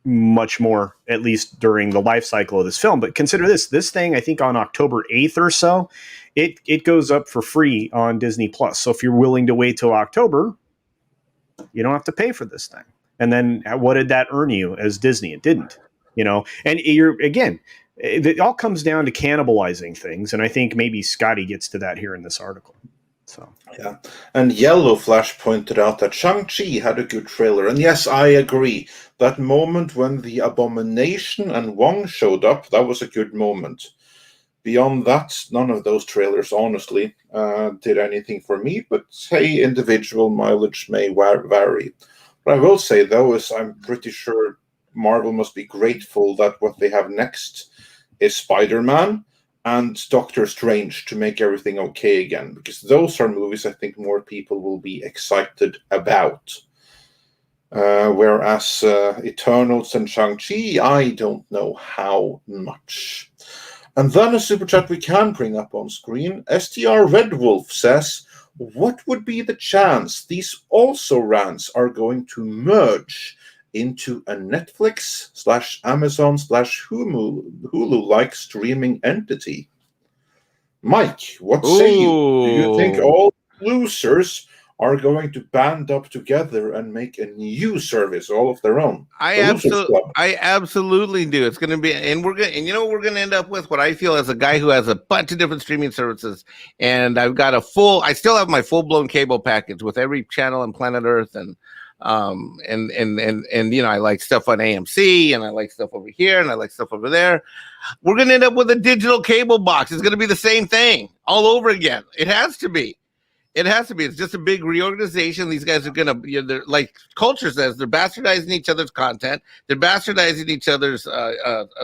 much more, at least during the life cycle of this film. But consider this thing, I think on October 8th or so, it goes up for free on Disney Plus. So if you're willing to wait till October, you don't have to pay for this thing. And then what did that earn you as Disney? It didn't, and it all comes down to cannibalizing things. And I think maybe Scotty gets to that here in this article. So yeah, and Yellow Flash pointed out that Shang-Chi had a good trailer, and yes, I agree. That moment when the Abomination and Wong showed up, that was a good moment. Beyond that, none of those trailers, honestly, did anything for me. But hey, individual mileage may vary. What I will say though is I'm pretty sure Marvel must be grateful that what they have next is Spider-Man and Doctor Strange to make everything okay again, because those are movies I think more people will be excited about. Whereas Eternals and Shang-Chi, I don't know how much. And then a super chat we can bring up on screen. STR Red Wolf says, what would be the chance these also rants are going to merge into a Netflix/Amazon/Hulu-like streaming entity? Mike, what say you? Do you think all losers are going to band up together and make a new service all of their own? I absolutely do. It's going to be, and we're going to end up with what I feel as a guy who has a bunch of different streaming services, and I've got I still have my full-blown cable package with every channel on planet Earth, and I like stuff on AMC, and I like stuff over here, and I like stuff over there. We're going to end up with a digital cable box. It's going to be the same thing all over again. It has to be. It has to be. It's just a big reorganization. These guys are going to, they're, like Culture says, they're bastardizing each other's content. They're bastardizing each other's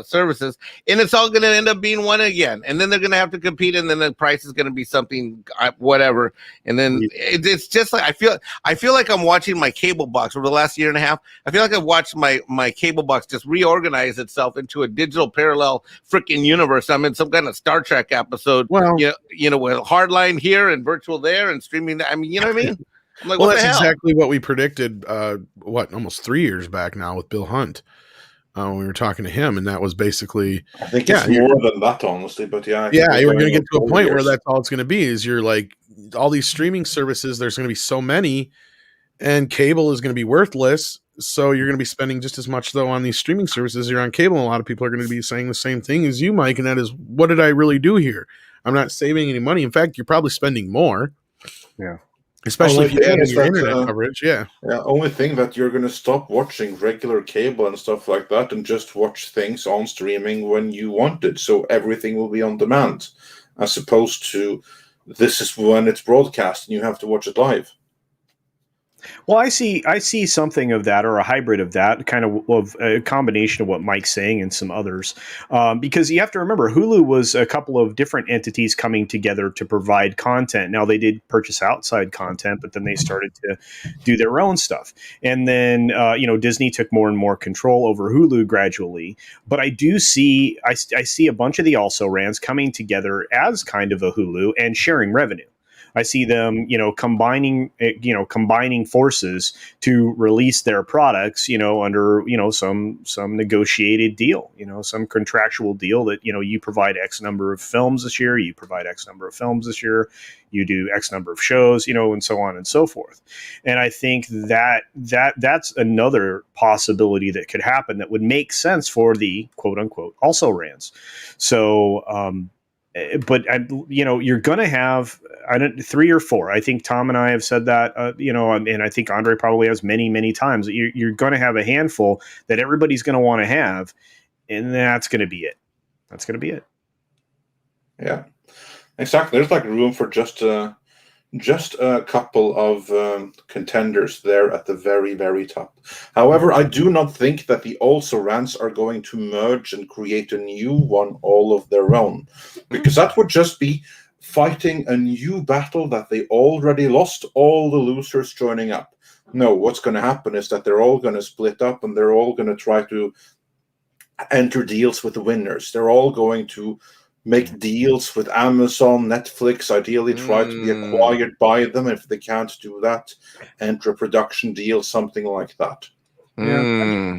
services. And it's all going to end up being one again. And then they're going to have to compete. And then the price is going to be something, whatever. And then it's just like, I feel like I'm watching my cable box over the last year and a half. I feel like I've watched my cable box just reorganize itself into a digital parallel freaking universe. I'm in some kind of Star Trek episode, with hardline here and virtual there. And streaming, I mean, you know what I mean? I'm like, well, that's exactly what we predicted. Almost 3 years back now with Bill Hunt. when we were talking to him, and that was basically, I think it's more than that, honestly. But yeah, you were going to get to a point where that's all it's going to be. Is you're like all these streaming services. There's going to be so many, and cable is going to be worthless. So you're going to be spending just as much though on these streaming services as you're on cable. And a lot of people are going to be saying the same thing as you, Mike, and that is, what did I really do here? I'm not saving any money. In fact, you're probably spending more. Yeah. Especially if you add in your internet coverage. Yeah. Only thing that you're going to stop watching regular cable and stuff like that and just watch things on streaming when you want it. So everything will be on demand, as opposed to this is when it's broadcast and you have to watch it live. Well, I see something of that, or a hybrid of that, kind of a combination of what Mike's saying and some others, because you have to remember Hulu was a couple of different entities coming together to provide content. Now they did purchase outside content, but then they started to do their own stuff, and then Disney took more and more control over Hulu gradually. But I do see I see a bunch of the also rans coming together as kind of a Hulu and sharing revenue. I see them, combining forces to release their products, under, some negotiated deal, some contractual deal that, you provide X number of films this year, you provide X number of films this year, you do X number of shows, and so on and so forth. And I think that's another possibility that could happen that would make sense for the quote unquote also rans. So, but you're going to have 3 or 4. I think Tom and I have said that, and I think Andre probably has many, many times. You're going to have a handful that everybody's going to want to have, and that's going to be it. That's going to be it. Yeah, exactly. There's like room for just a couple of contenders there at the very, very top. However, I do not think that the also rants are going to merge and create a new one all of their own, because that would just be fighting a new battle that they already lost, all the losers joining up. No, what's going to happen is that they're all going to split up and they're all going to try to enter deals with the winners. They're all going to make deals with Amazon, Netflix, ideally try to be acquired by them. If they can't do that, enter a production deal, something like that. Yeah,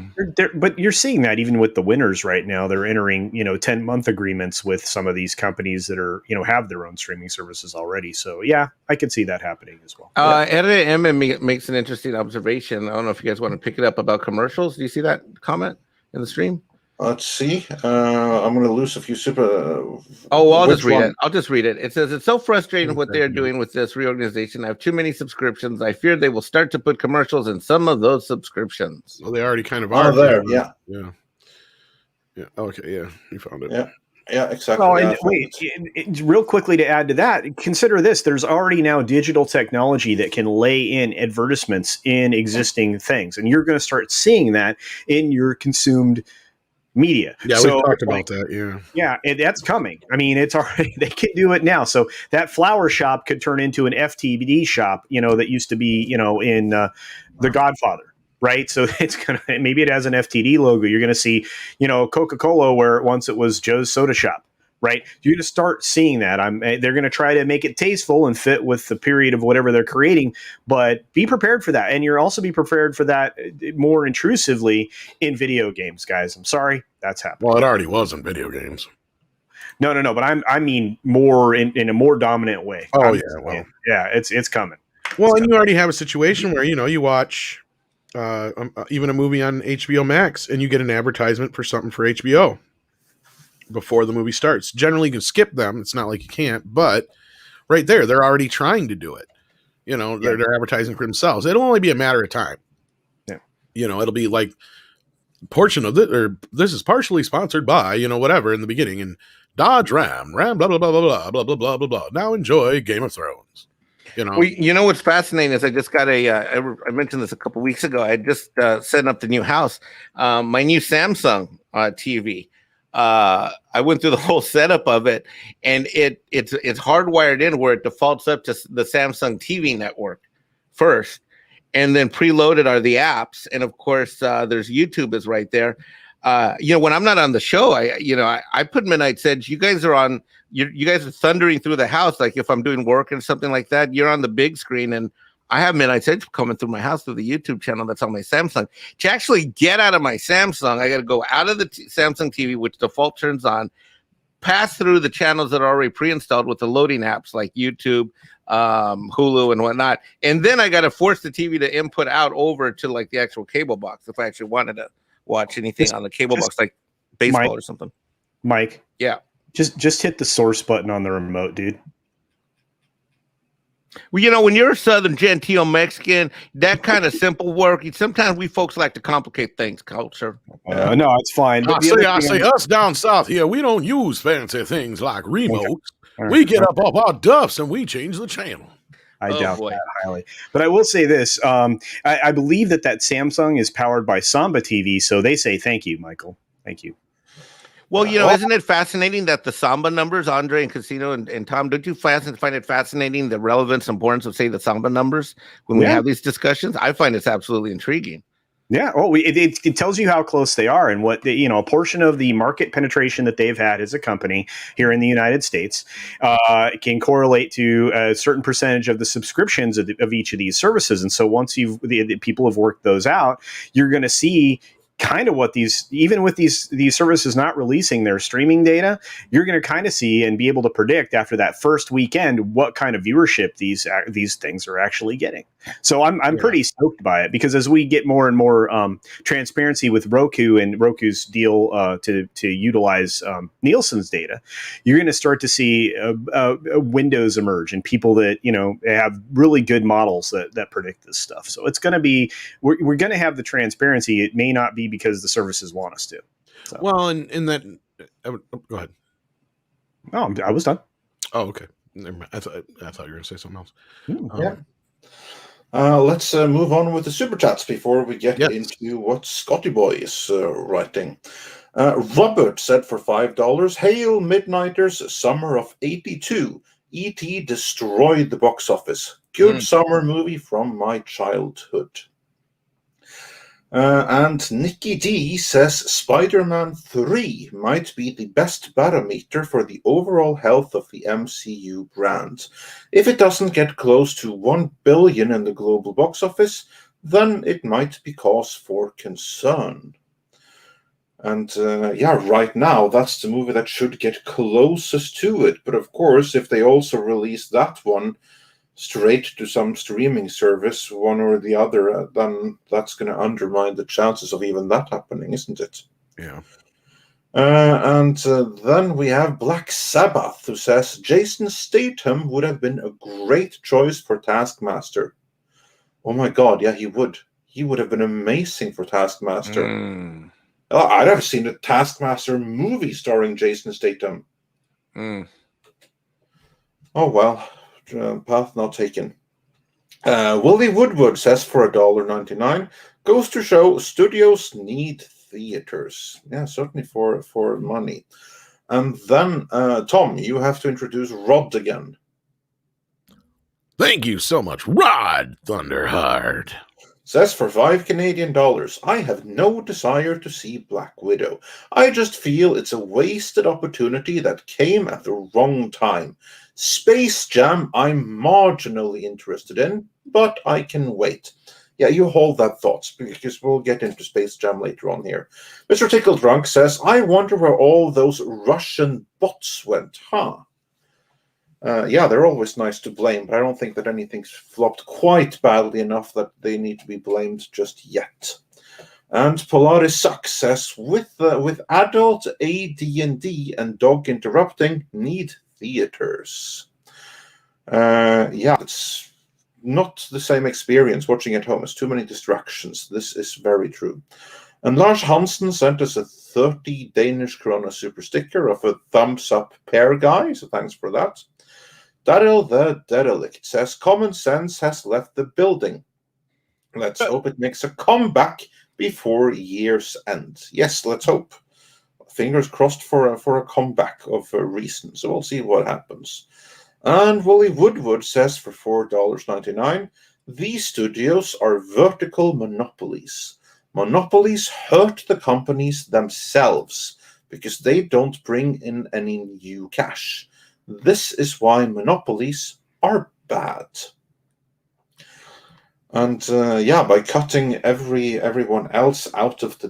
but you're seeing that even with the winners right now. They're entering, 10-month agreements with some of these companies that are, have their own streaming services already. So yeah, I could see that happening as well. MEitM makes an interesting observation. I don't know if you guys want to pick it up about commercials. Do you see that comment in the stream? Let's see. I'm going to lose a few super. I'll just read it. I'll just read it. It says, it's so frustrating what they're doing with this reorganization. I have too many subscriptions. I fear they will start to put commercials in some of those subscriptions. Well, they already kind of are. There. Yeah. Okay. Yeah. You found it. Yeah, exactly. Oh, and wait, real quickly to add to that, consider this. There's already now digital technology that can lay in advertisements in existing things. And you're going to start seeing that in your consumed media. Yeah, we talked about that. Yeah, that's coming. I mean, it's already, they can do it now. So that flower shop could turn into an FTD shop, that used to be, in The Godfather, right? So it's gonna, maybe it has an FTD logo. You're gonna see, Coca-Cola where once it was Joe's Soda Shop, right? You're gonna start seeing that. They're gonna try to make it tasteful and fit with the period of whatever they're creating, but be prepared for that. And you're also be prepared for that more intrusively in video games, guys. I'm sorry, that's happening. Well, it already was in video games. No, but I mean more in a more dominant way. Oh, it's coming. Well, and you already have a situation where you watch even a movie on HBO Max, and you get an advertisement for something for HBO before the movie starts. Generally, you can skip them. It's not like you can't, but right there, they're already trying to do it. They're advertising for themselves. It'll only be a matter of time. Yeah. It'll be like portion of it, or this is partially sponsored by, whatever in the beginning, and Dodge Ram, blah, blah, blah, blah, blah, blah, blah, blah, blah, blah. Now enjoy Game of Thrones. Well, what's fascinating is I just got I mentioned this a couple weeks ago. I just set up the new house, my new Samsung TV. I went through the whole setup of it, and it's hardwired in where it defaults up to the Samsung TV network first, and then preloaded are the apps, and of course there's YouTube is right there. When I'm not on the show, I put Midnight's Edge. You guys are on. You guys are thundering through the house. Like if I'm doing work and something like that, you're on the big screen, and I have Midnight Edge coming through my house through the YouTube channel that's on my Samsung. To actually get out of my Samsung, I got to go out of the Samsung TV, which default turns on, pass through the channels that are already pre-installed with the loading apps like YouTube, Hulu, and whatnot. And then I got to force the TV to input out over to like the actual cable box if I actually wanted to watch anything on the cable box, like baseball or something. Mike. Yeah. Just hit the source button on the remote, dude. Well, when you're a Southern genteel Mexican, that kind of simple work, sometimes we folks like to complicate things, culture. No, it's fine. I say us down south here, we don't use fancy things like remotes. Okay. We get up off our duffs and we change the channel. I doubt that highly. But I will say this. I believe that Samsung is powered by Samba TV, so they say thank you, Michael. Thank you. Well, isn't it fascinating that the Samba numbers, Andre and Casino and Tom, don't you find it fascinating the relevance and importance of, say, the Samba numbers when we have these discussions? I find it's absolutely intriguing. Yeah. Oh, it tells you how close they are and what a portion of the market penetration that they've had as a company here in the United States can correlate to a certain percentage of the subscriptions of each of these services. And so once the people have worked those out, you're going to see kind of what even with these services not releasing their streaming data, you're going to kind of see and be able to predict after that first weekend what kind of viewership these things are actually getting. So I'm pretty stoked by it, because as we get more and more transparency with Roku and Roku's deal to utilize Nielsen's data, you're going to start to see windows emerge and people that have really good models that predict this stuff. So it's going to be we're going to have the transparency. It may not be because the services want us to. So. Well, in that, go ahead. Oh, I was done. Oh, okay. Never mind. I thought you were going to say something else. Yeah. Let's move on with the super chats before we get into what Scotty Boy is writing. Robert said for $5, "Hail Midnighters, summer of '82. E.T. destroyed the box office. Good summer movie from my childhood." And Nikki D says Spider-Man 3 might be the best barometer for the overall health of the MCU brand. If it doesn't get close to $1 billion in the global box office, then it might be cause for concern. And right now, that's the movie that should get closest to it. But of course, if they also release that one straight to some streaming service, one or the other, then that's going to undermine the chances of even that happening, isn't it? Yeah. And then we have Black Sabbath, who says Jason Statham would have been a great choice for Taskmaster. Oh my God, yeah, he would. He would have been amazing for Taskmaster. I'd have seen a Taskmaster movie starring Jason Statham. Oh well. Path not taken. Willie Woodward says for $1.99, goes to show studios need theaters. Yeah, certainly for money. And then, Tom, you have to introduce Rod again. Thank you so much, Rod Thunderheart. Says for $5 Canadian, I have no desire to see Black Widow. I just feel it's a wasted opportunity that came at the wrong time. Space Jam, I'm marginally interested in, but I can wait. Yeah, you hold that thought, because we'll get into Space Jam later on here. Mr. Tickle Drunk says, I wonder where all those Russian bots went, huh? They're always nice to blame, but I don't think that anything's flopped quite badly enough that they need to be blamed just yet. And Polaris Sucks says, with adult AD&D and dog interrupting, need theaters. It's not the same experience watching at home. It's too many distractions. This is very true. And Lars Hansen sent us a 30 Danish krona super sticker of a thumbs up pear guy, so thanks for that. Daryl the Derelict says, common sense has left the building. Let's hope it makes a comeback before year's end. Yes, let's hope. Fingers crossed for a comeback of reason. So we'll see what happens. And Wally Woodward says for $4.99, these studios are vertical monopolies. Monopolies hurt the companies themselves because they don't bring in any new cash. This is why monopolies are bad. And by cutting everyone else out of the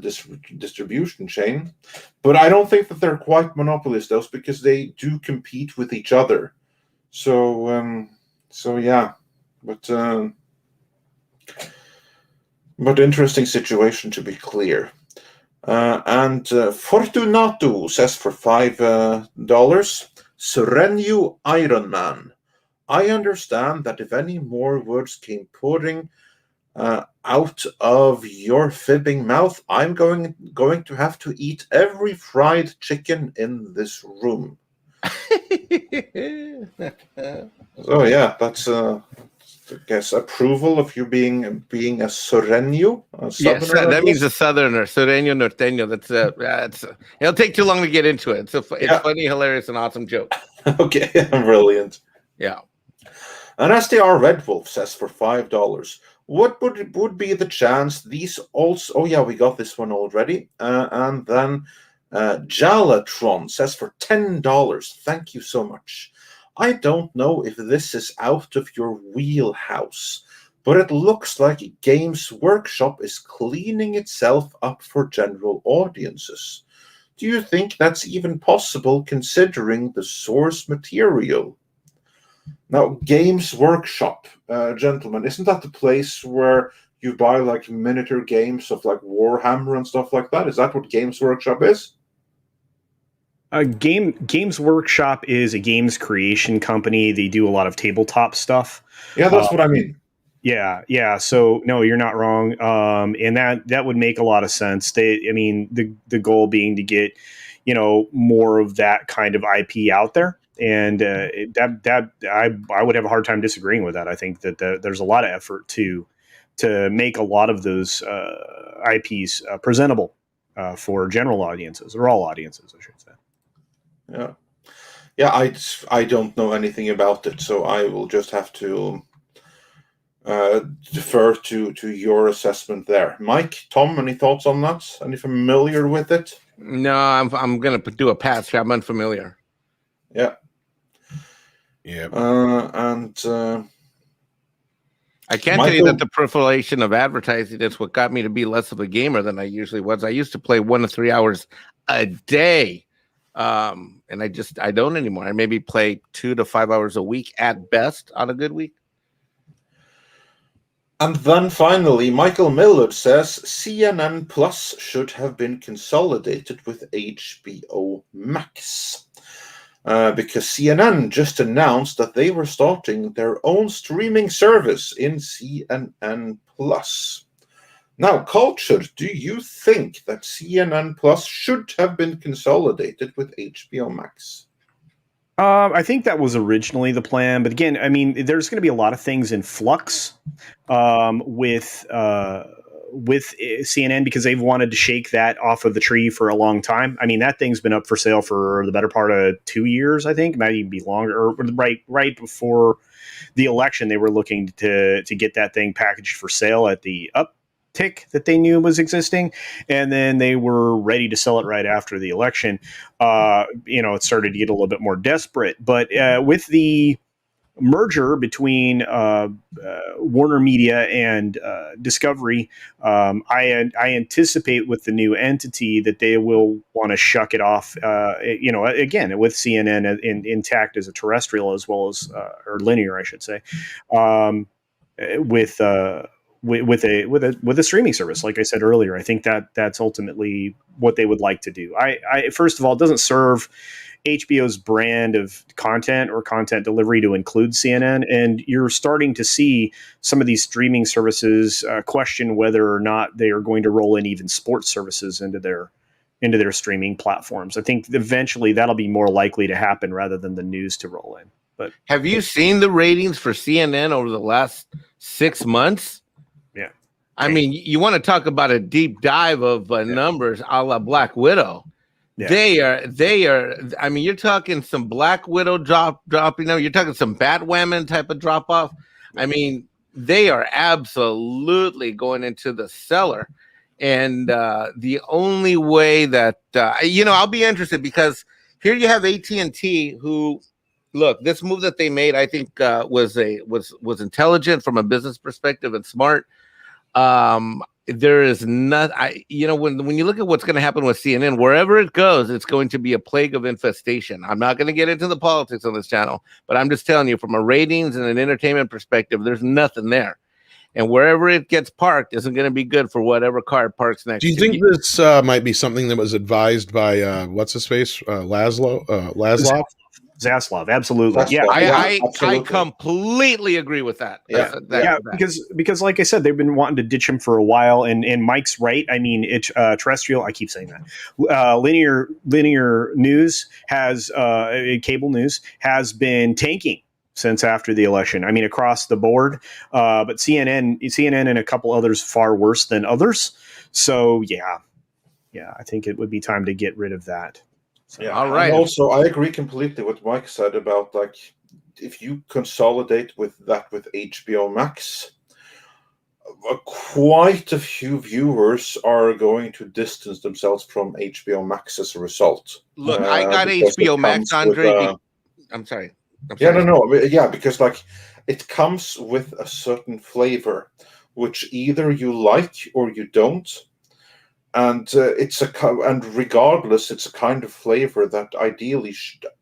distribution chain. But I don't think that they're quite monopolies, those, because they do compete with each other. So yeah, but interesting situation, to be clear. And Fortunato says for $5, Serenio Ironman. I understand that if any more words came pouring out of your fibbing mouth, I'm going to have to eat every fried chicken in this room. So yeah, that's I guess approval of you being a Sureño. Yes, that means a southerner, Sureño Norteño. That's it'll take too long to get into it. It's funny, hilarious, and awesome joke. Okay, brilliant. Yeah. And SDR Red Wolf says for $5, what would be the chance these also? Oh yeah, we got this one already. And then Jalatron says for $10. Thank you so much. I don't know if this is out of your wheelhouse, but it looks like Games Workshop is cleaning itself up for general audiences. Do you think that's even possible considering the source material? Now, Games Workshop, gentlemen, isn't that the place where you buy like miniature games of like Warhammer and stuff like that? Is that what Games Workshop is? Games Workshop is a games creation company. They do a lot of tabletop stuff. Yeah, that's what I mean. Yeah. So no, you're not wrong. And that would make a lot of sense. The goal being to get, more of that kind of IP out there. And I would have a hard time disagreeing with that. I think that there's a lot of effort to make a lot of those IPs presentable for general audiences, or all audiences, I should say. Yeah. I don't know anything about it, so I will just have to defer to your assessment there. Mike, Tom, any thoughts on that? Any familiar with it? No, I'm gonna do a pass. I'm unfamiliar. Yeah. I can't tell you that the proliferation of advertising is what got me to be less of a gamer than I usually was. I used to play 1 to 3 hours a day, and I don't anymore. I maybe play 2 to 5 hours a week at best on a good week. And then finally, Michael Millard says CNN Plus should have been consolidated with HBO Max. Because CNN just announced that they were starting their own streaming service in CNN Plus. Now, Culture, do you think that CNN Plus should have been consolidated with HBO Max? I think that was originally the plan, but again, I mean, there's going to be a lot of things in flux with CNN, because they've wanted to shake that off of the tree for a long time. I mean, that thing's been up for sale for the better part of 2 years, I think. Might even be longer. Or right before the election, they were looking to get that thing packaged for sale at the uptick that they knew was existing, and then they were ready to sell it right after the election. It started to get a little bit more desperate, but with the merger between Warner Media and Discovery, I anticipate with the new entity that they will want to shuck it off. Again, with CNN intact as a terrestrial as well as or linear, I should say, with a streaming service. Like I said earlier, I think that's ultimately what they would like to do. I first of all, it doesn't serve HBO's brand of content or content delivery to include CNN, and you're starting to see some of these streaming services question whether or not they are going to roll in even sports services into their streaming platforms. I think eventually that'll be more likely to happen rather than the news to roll in. But have you seen the ratings for CNN over the last 6 months? Yeah, I mean, you want to talk about a deep dive of numbers a la Black Widow. Yeah. They are. I mean, you're talking some Black Widow drop. You're talking some Batwoman type of drop off. I mean, they are absolutely going into the cellar, and the only way that I'll be interested, because here you have AT&T, who Look, this move that they made, I think, was intelligent from a business perspective and smart. There is not, when you look at what's going to happen with CNN, wherever it goes, it's going to be a plague of infestation. I'm not going to get into the politics on this channel, but I'm just telling you from a ratings and an entertainment perspective, there's nothing there. And wherever it gets parked isn't going to be good for whatever car it parks next to. Do you think this might be something that was advised by what's his face, Laszlo? Zaslav, absolutely. Zaslav. Yeah, I absolutely. completely agree with that. Yeah. because like I said, they've been wanting to ditch him for a while, and Mike's right. I mean, it's terrestrial. I keep saying that. Linear news has cable news has been tanking since after the election. I mean, across the board. But CNN, and a couple others far worse than others. So yeah, I think it would be time to get rid of that. So, Yeah. All right. And also, I agree completely with Mike said about like if you consolidate with HBO Max, quite a few viewers are going to distance themselves from HBO Max as a result. Look, I got because HBO it Max, comes with, Andre. I'm sorry. Because like it comes with a certain flavor, which either you like or you don't. And and regardless, it's a kind of flavor that ideally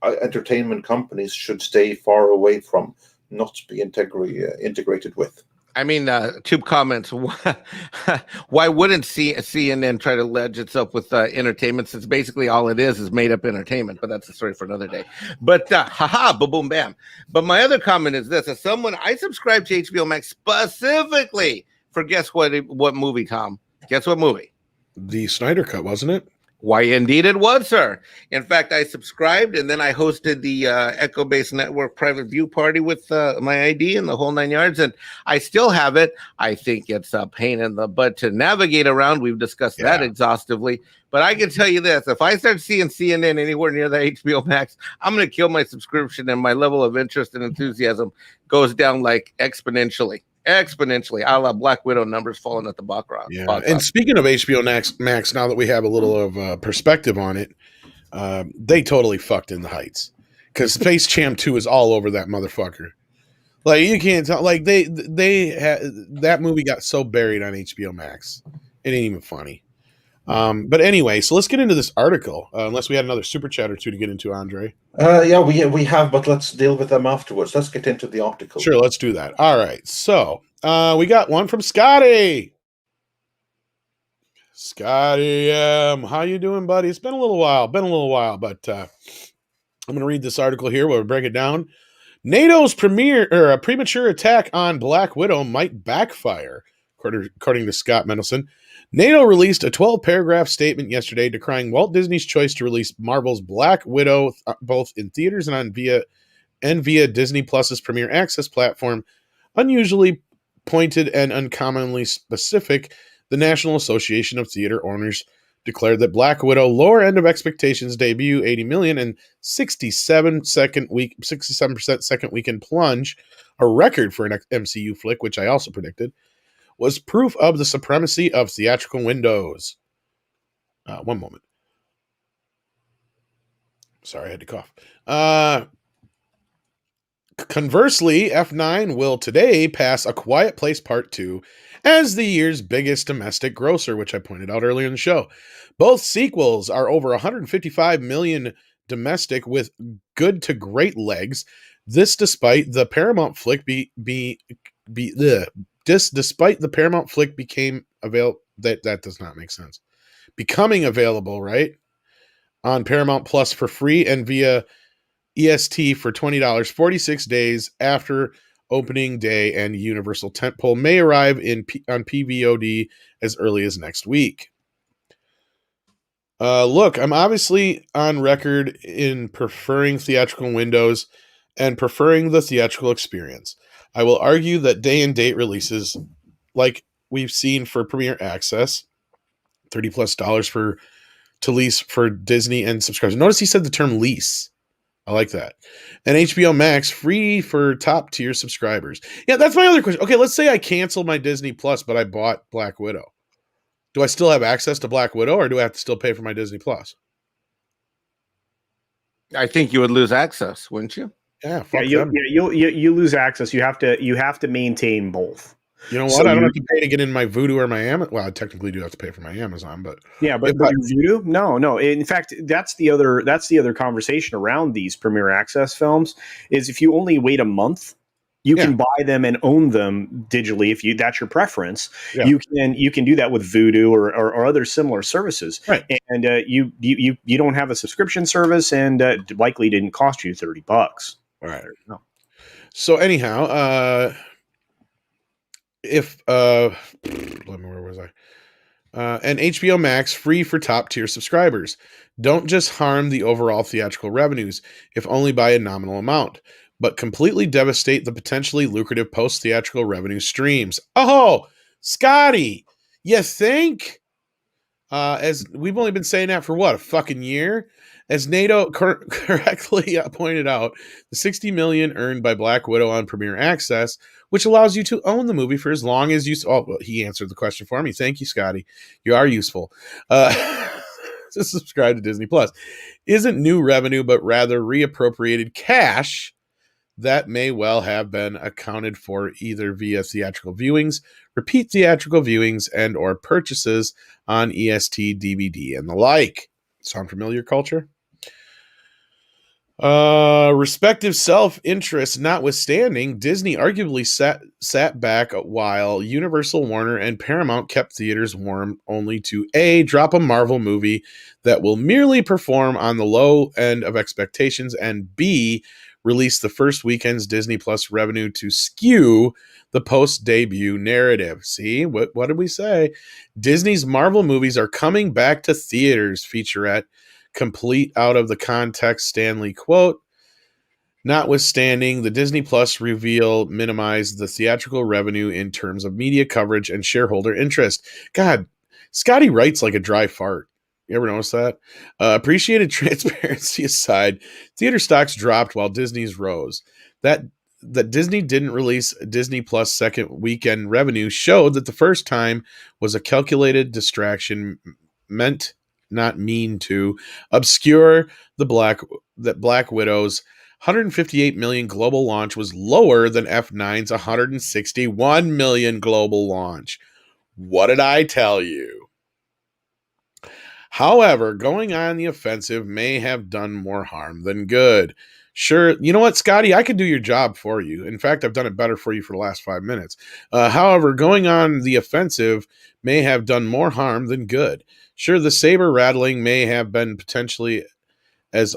entertainment companies should stay far away from, not be integrated with. I mean, two comments. Why wouldn't CNN try to ledge itself with entertainment? Since basically all it is made up entertainment. But that's a story for another day. But boom, bam. But my other comment is this: as someone, I subscribe to HBO Max specifically for guess what movie, Tom? Guess what movie? The Snyder Cut, wasn't it? Why, indeed it was, sir. In fact, I subscribed, and then I hosted the Echo Base Network private view party with my ID and the whole 9 yards, and I still have it. I think it's a pain in the butt to navigate around. We've discussed that exhaustively. But I can tell you this. If I start seeing CNN anywhere near the HBO Max, I'm going to kill my subscription, and my level of interest and enthusiasm goes down like exponentially, a la Black Widow numbers falling at the box rock. Yeah, and speaking of HBO Max, now that we have a little of perspective on it, they totally fucked in the heights because Space Jam 2 is all over that motherfucker. Like you can't tell. Like they had that movie got so buried on HBO Max, it ain't even funny. But anyway, so let's get into this article. Unless we had another super chat or two to get into, Andre. We have, but let's deal with them afterwards. Let's get into the article. Sure, let's do that. All right, so we got one from Scotty. Scotty, how you doing, buddy? It's been a little while. But I'm going to read this article here. We'll break it down. NATO's premature attack on Black Widow might backfire, according to Scott Mendelson. NATO released a 12-paragraph statement yesterday decrying Walt Disney's choice to release Marvel's Black Widow both in theaters and via Disney Plus's Premier Access platform. Unusually pointed and uncommonly specific, the National Association of Theater Owners declared that Black Widow lower end of expectations debut 80 million and 67% second weekend plunge, a record for an MCU flick, which I also predicted, was proof of the supremacy of theatrical windows. One moment. Sorry, I had to cough. Conversely, F9 will today pass A Quiet Place Part 2 as the year's biggest domestic grosser, which I pointed out earlier in the show. Both sequels are over 155 million domestic with good to great legs. This despite the Paramount flick despite the Paramount flick became available. That does not make sense. Becoming available, right? On Paramount Plus for free and via EST for $20 46 days after opening day, and Universal Tentpole may arrive on PVOD as early as next week. Look, I'm obviously on record in preferring theatrical windows and preferring the theatrical experience. I will argue that day and date releases, like we've seen for Premier Access, $30+ to lease for Disney and subscribers. Notice he said the term lease. I like that. And HBO Max free for top tier subscribers. Yeah, that's my other question. Okay, let's say I canceled my Disney Plus, but I bought Black Widow. Do I still have access to Black Widow, or do I have to still pay for my Disney Plus? I think you would lose access, wouldn't you? Yeah, Yeah, fuck them. you lose access. You have to maintain both. You know what? So I don't have to pay to get in my Vudu or my Amazon. Well, I technically do have to pay for my Amazon, but yeah, but Voodoo? No. In fact, that's the other conversation around these Premier Access films is if you only wait a month, you can buy them and own them digitally if that's your preference. Yeah. You can do that with Voodoo or other similar services, right? And you don't have a subscription service, and likely didn't cost you $30. All right. No. So anyhow, if where was I? And HBO Max free for top tier subscribers. Don't just harm the overall theatrical revenues, if only by a nominal amount, but completely devastate the potentially lucrative post theatrical revenue streams. Oh, Scotty, you think? As we've only been saying that for what, a fucking year? As NATO correctly pointed out, the $60 million earned by Black Widow on Premier Access, which allows you to own the movie for as long as you. Oh, well, he answered the question for me. Thank you, Scotty. You are useful. To subscribe to Disney Plus isn't new revenue, but rather reappropriated cash that may well have been accounted for either via theatrical viewings, repeat theatrical viewings, and or purchases on EST, DVD, and the like. Sound familiar, culture? Respective self-interest notwithstanding, Disney arguably sat back while Universal, Warner, and Paramount kept theaters warm only to A, drop a Marvel movie that will merely perform on the low end of expectations, and B, release the first weekend's Disney Plus revenue to skew the post-debut narrative. See, what did we say? Disney's Marvel movies are coming back to theaters, featurette complete out of the context Stanley quote. Notwithstanding, the Disney Plus reveal minimized the theatrical revenue in terms of media coverage and shareholder interest. God, Scotty writes like a dry fart. You ever notice that? Appreciated transparency aside, theater stocks dropped while Disney's rose. That Disney didn't release Disney Plus second weekend revenue showed that the first time was a calculated distraction meant not mean to obscure that Black Widow's 158 million global launch was lower than F9's 161 million global launch. What did I tell you? However, going on the offensive may have done more harm than good. Sure, you know what, Scotty? I could do your job for you. In fact, I've done it better for you for the last 5 minutes. However, going on the offensive may have done more harm than good. Sure, the saber rattling may have been potentially as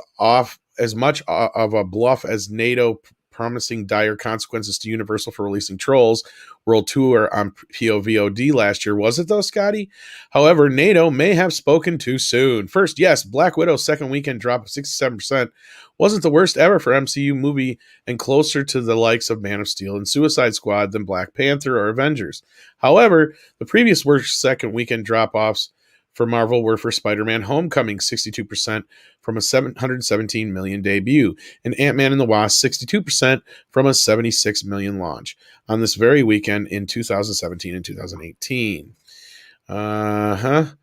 much of a bluff as NATO promising dire consequences to Universal for releasing Trolls World Tour on POVOD last year. Was it though, Scotty? However, NATO may have spoken too soon. First, yes, Black Widow's second weekend drop of 67% wasn't the worst ever for MCU movie and closer to the likes of Man of Steel and Suicide Squad than Black Panther or Avengers. However, the previous worst second weekend drop-offs for Marvel were for Spider-Man Homecoming, 62% from a $717 million debut, and Ant-Man and the Wasp, 62% from a $76 million launch on this very weekend in 2017 and 2018. The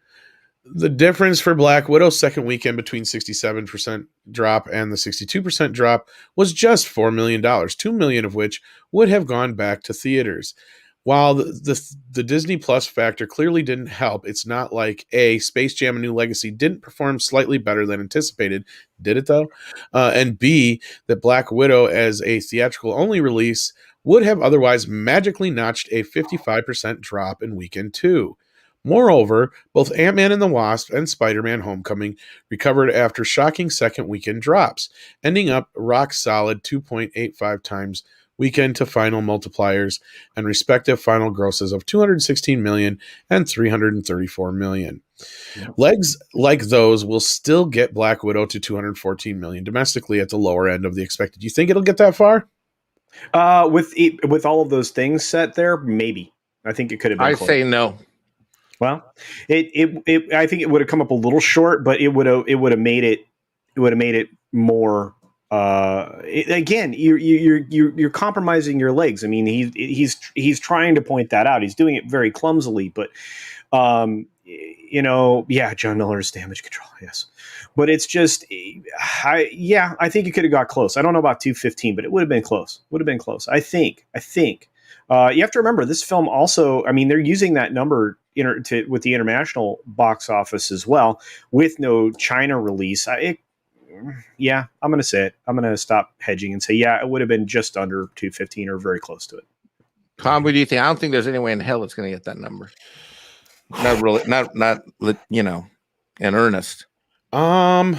difference for Black Widow's second weekend between 67% drop and the 62% drop was just $4 million, $2 million of which would have gone back to theaters. While the Disney Plus factor clearly didn't help, it's not like A, Space Jam: A New Legacy didn't perform slightly better than anticipated. Did it though? And B, that Black Widow as a theatrical only release would have otherwise magically notched a 55% drop in weekend 2. Moreover, both Ant-Man and the Wasp and Spider-Man Homecoming recovered after shocking second weekend drops, ending up rock solid 2.85 times weekend to final multipliers and respective final grosses of 216 million and 334 million. Legs like those will still get Black Widow to 214 million domestically at the lower end of the expected. Do you think it'll get that far? With all of those things set there, maybe. I think it could have been I close. say no. Well, I think it would have come up a little short, but it would have made it more. Again, you're compromising your legs. I mean, he's trying to point that out. He's doing it very clumsily, but John Miller's Damage Control, yes. But it's just, I think it could have got close. I don't know about 215, but it would have been close. I think. You have to remember, this film also, I mean, they're using that number with the international box office as well, with no China release. I'm going to say it. I'm going to stop hedging and say, it would have been just under 215 or very close to it. Tom, what do you think? I don't think there's any way in hell it's going to get that number. Not really, not in earnest. I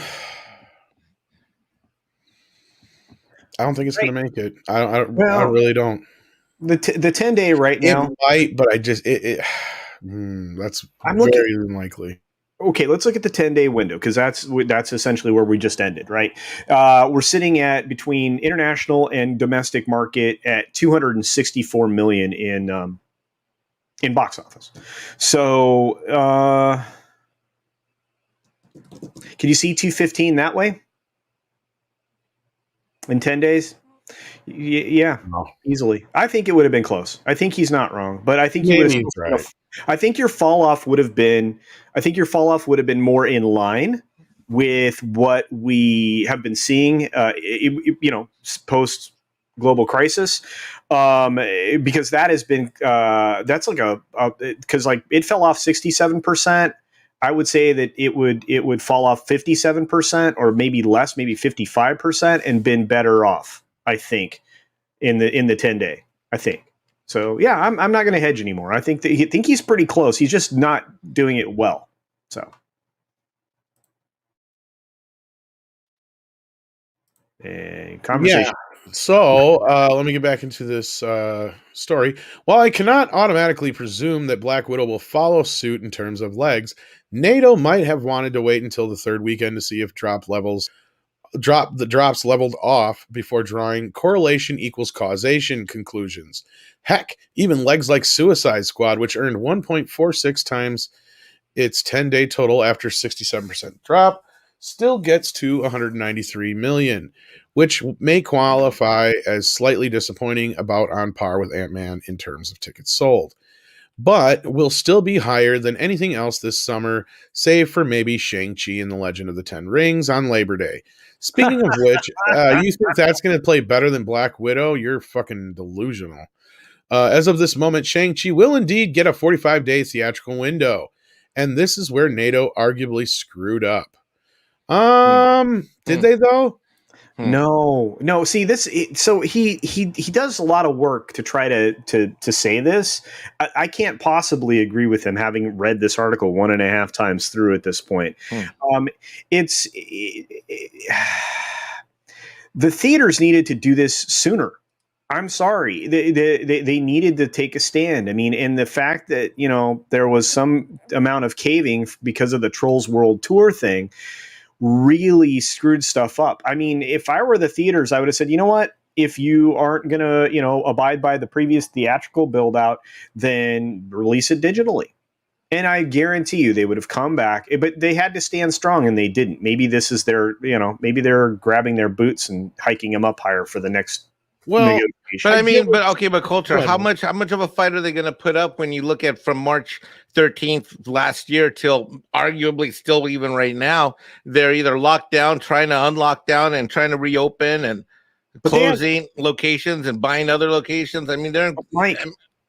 don't think it's going to make it. I really don't. The 10-day right now, it might, but that's very unlikely. Okay, let's look at the 10-day window, because that's essentially where we just ended, right? We're sitting at, between international and domestic market, at $264 million in box office. So, can you see 215 that way in 10 days? Yeah, no. Easily. I think it would have been close. I think he's not wrong, but I think he would have. Right. I think your fall off would have been. I think your fall off would have been more in line with what we have been seeing. Post global crisis, because that has been that's like because like it fell off 67%. I would say that it would fall off 57% or maybe less, maybe 55%, and been better off, I think, in the 10-day. I think so. Yeah, I'm not going to hedge anymore. I think he's pretty close. He's just not doing it well. So, conversation. Yeah. So let me get back into this story. While I cannot automatically presume that Black Widow will follow suit in terms of legs, NATO might have wanted to wait until the third weekend to see if the drops leveled off before drawing correlation equals causation conclusions. Heck, even legs like Suicide Squad, which earned 1.46 times its 10-day total after 67% drop, still gets to 193 million, which may qualify as slightly disappointing, about on par with Ant-Man in terms of tickets sold, but will still be higher than anything else this summer, save for maybe Shang-Chi and the Legend of the Ten Rings on Labor Day. Speaking of which, you think that's going to play better than Black Widow? You're fucking delusional. As of this moment, Shang-Chi will indeed get a 45-day theatrical window, and this is where NATO arguably screwed up. Did they though? No. See this. So he does a lot of work to try to say this. I can't possibly agree with him, having read this article 1.5 times through at this point. The theaters needed to do this sooner. I'm sorry. They needed to take a stand. I mean, and the fact that, there was some amount of caving because of the Trolls World Tour thing really screwed stuff up. I mean, if I were the theaters, I would have said, you know what? If you aren't going to, abide by the previous theatrical build out, then release it digitally. And I guarantee you they would have come back, but they had to stand strong and they didn't. Maybe this is their, maybe they're grabbing their boots and hiking them up higher for the next. But Culture, how much of a fight are they going to put up when you look at from March 13th last year till arguably still even right now? They're either locked down, trying to unlock down, and trying to reopen, and closing locations and buying other locations. I mean, they're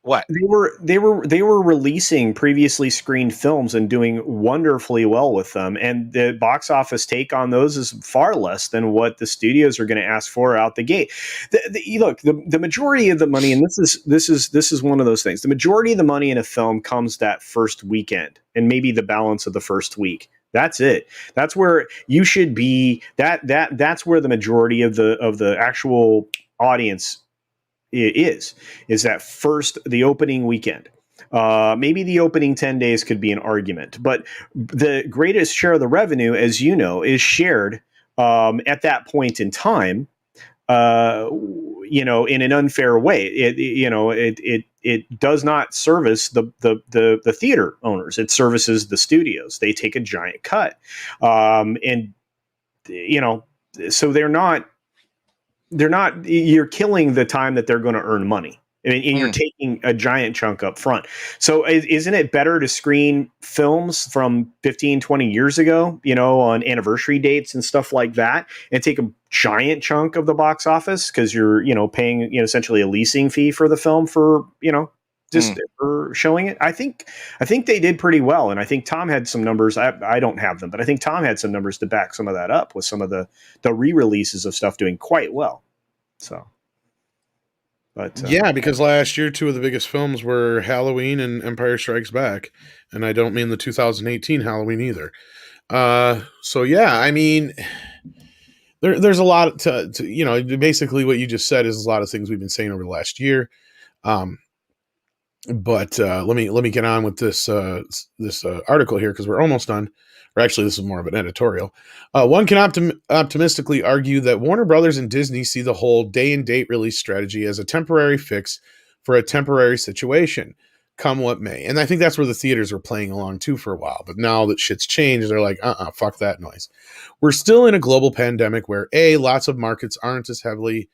what they were releasing previously screened films and doing wonderfully well with them, and the box office take on those is far less than what the studios are going to ask for out the gate. The majority of the money, and this is one of those things. The majority of the money in a film comes that first weekend, and maybe the balance of the first week. That's it. That's where you should be. That's where the majority of the actual audience is that the opening weekend. Maybe the opening 10 days could be an argument, but the greatest share of the revenue, as you know, is shared at that point in time, in an unfair way. It does not service the theater owners. It services the studios. They take a giant cut. So you're killing the time that they're going to earn money. And you're taking a giant chunk up front. So isn't it better to screen films from 15, 20 years ago, on anniversary dates and stuff like that, and take a giant chunk of the box office because you're, paying, essentially a leasing fee for the film for, just for showing it? I think they did pretty well. And I think Tom had some numbers. I don't have them, but I think Tom had some numbers to back some of that up with some of the re-releases of stuff doing quite well. So. But, yeah, because last year 2 of the biggest films were Halloween and Empire Strikes Back, and I don't mean the 2018 Halloween either. So yeah, I mean, there's a lot to basically what you just said is a lot of things we've been saying over the last year. But let me get on with this article here because we're almost done. Or actually, this is more of an editorial. One can optimistically argue that Warner Brothers and Disney see the whole day-and-date release strategy as a temporary fix for a temporary situation, come what may. And I think that's where the theaters were playing along too for a while. But now that shit's changed, they're like, fuck that noise. We're still in a global pandemic where A, lots of markets aren't as heavily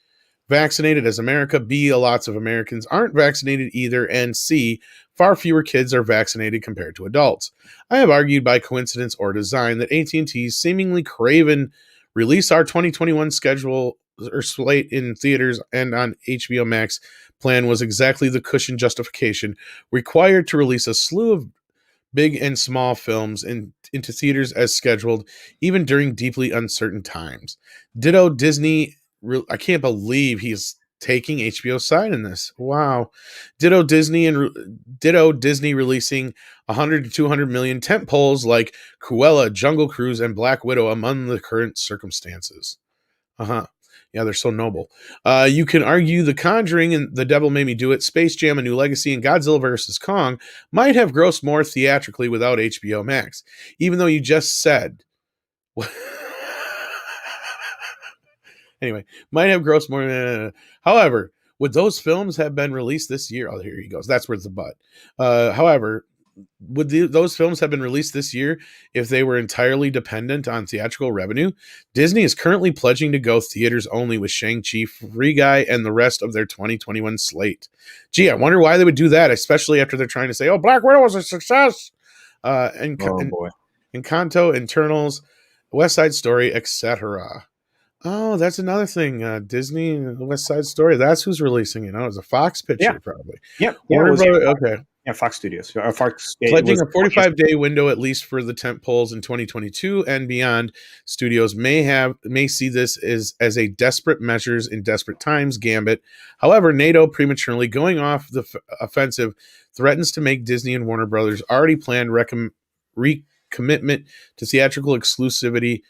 vaccinated as America, B, lots of Americans aren't vaccinated either, and C, far fewer kids are vaccinated compared to adults. I have argued by coincidence or design that AT&T's seemingly craven release our 2021 schedule or slate in theaters and on HBO Max plan was exactly the cushion justification required to release a slew of big and small films into theaters as scheduled, even during deeply uncertain times. Ditto Disney. I can't believe he's taking HBO's side in this. Wow. Ditto Disney releasing 100 to 200 million tent poles like Cruella, Jungle Cruise, and Black Widow among the current circumstances. Yeah, they're so noble. You can argue The Conjuring and The Devil Made Me Do It, Space Jam: A New Legacy, and Godzilla vs. Kong might have grossed more theatrically without HBO Max, even though you just said... Anyway, might have grossed more. However, would those films have been released this year? Oh, here he goes. That's where it's the but. However, would those films have been released this year if they were entirely dependent on theatrical revenue? Disney is currently pledging to go theaters only with Shang-Chi, Free Guy, and the rest of their 2021 slate. Gee, I wonder why they would do that, especially after they're trying to say, Black Widow was a success. Encanto, Internals, West Side Story, etc. Oh, that's another thing. Disney and the West Side Story. That's who's releasing it. Oh, it's a Fox picture, probably. Yep. Okay. Yeah, Fox Studios. Pledging a 45-day window at least for the tent poles in 2022 and beyond. Studios may see this as a desperate measures in desperate times gambit. However, NATO prematurely going off the offensive threatens to make Disney and Warner Brothers' already planned recommitment to theatrical exclusivity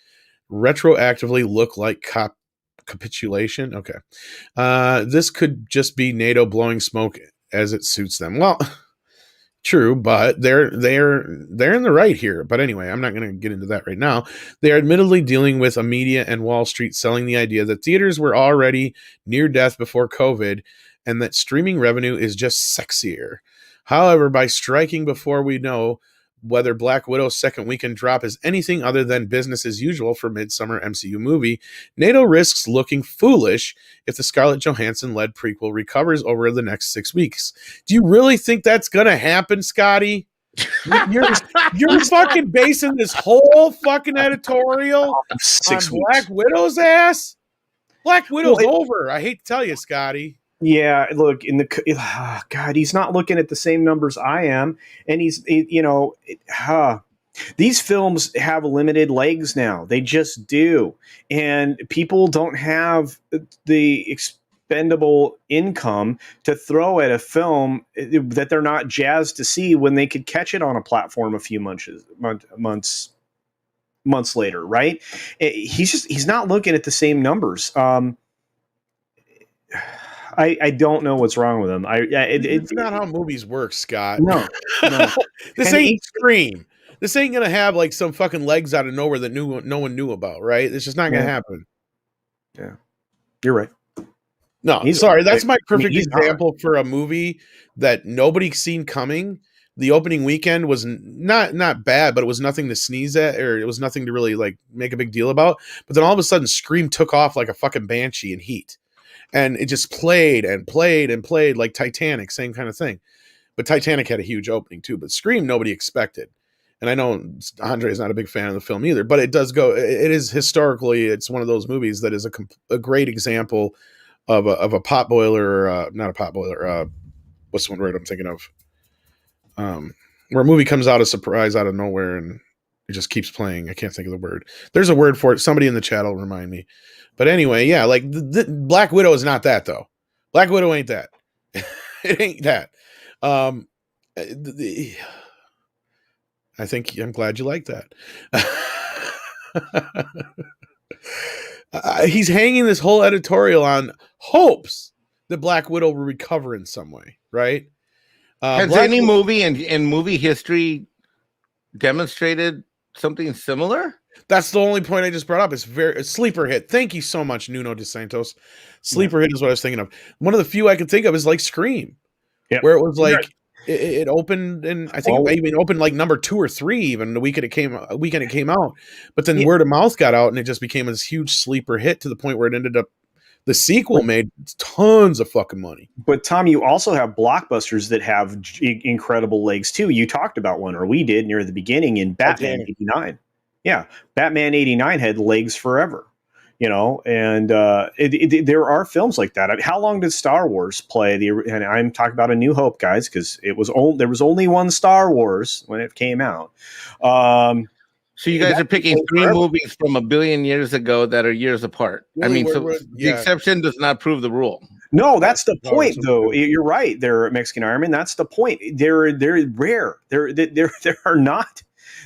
retroactively look like capitulation. Okay. This could just be NATO blowing smoke as it suits them. Well, true, but they're in the right here. But anyway, I'm not going to get into that right now. They are admittedly dealing with a media and Wall Street selling the idea that theaters were already near death before COVID and that streaming revenue is just sexier. However, by striking before we know whether Black Widow's second weekend drop is anything other than business as usual for midsummer MCU movie, NATO risks looking foolish if the Scarlett Johansson-led prequel recovers over the next 6 weeks. Do you really think that's going to happen, Scotty? You're fucking basing this whole fucking editorial on Black Widow's ass? Black Widow's over. I hate to tell you, Scotty. Yeah, look, God, he's not looking at the same numbers I am, and these films have limited legs now. They just do, and people don't have the expendable income to throw at a film that they're not jazzed to see when they could catch it on a platform a few months later, right? He's not looking at the same numbers. I don't know what's wrong with him. It's not how movies work, Scott. No. This ain't Scream. This ain't gonna have like some fucking legs out of nowhere that no one knew about, right? It's just not gonna happen. Yeah, you're right. No, sorry, that's my perfect example for a movie that nobody's seen coming. The opening weekend was not bad, but it was nothing to sneeze at, or it was nothing to really like make a big deal about. But then all of a sudden, Scream took off like a fucking banshee in Heat. and it just played and played and played like Titanic, same kind of thing. But Titanic had a huge opening too. But Scream, nobody expected. And I know Andre is not a big fan of the film either, but it does go. It is historically, it's one of those movies that is a great example of a potboiler, not a potboiler. What's the one word I'm thinking of? Where a movie comes out of surprise out of nowhere and it just keeps playing. I can't think of the word. There's a word for it. Somebody in the chat will remind me. But anyway, yeah, like the Black Widow is not that though. Black Widow ain't that. It ain't that. I think I'm glad you like that. He's hanging this whole editorial on hopes that Black Widow will recover in some way, right? Has any movie in movie history demonstrated something similar? That's the only point I just brought up. It's a sleeper hit. Thank you so much, Nuno De Santos. Sleeper hit is what I was thinking of. One of the few I could think of is like Scream, where it was like it opened, and I think it even opened like number 2 or 3 even the weekend it came out. But then word of mouth got out, and it just became this huge sleeper hit to the point where it ended up. The sequel made tons of fucking money. But Tom, you also have blockbusters that have incredible legs too. You talked about one, or we did near the beginning in Batman '89. Yeah, Batman '89 had legs forever, and there are films like that. I mean, how long did Star Wars play? And I'm talking about A New Hope, guys, because there was only one Star Wars when it came out. So you guys are picking 3 movies from 1 billion years ago that are years apart. Really, I mean, the exception does not prove the rule. No, that's the point, though. You're right. They're Mexican Ironman. That's the point. They're rare. There are not.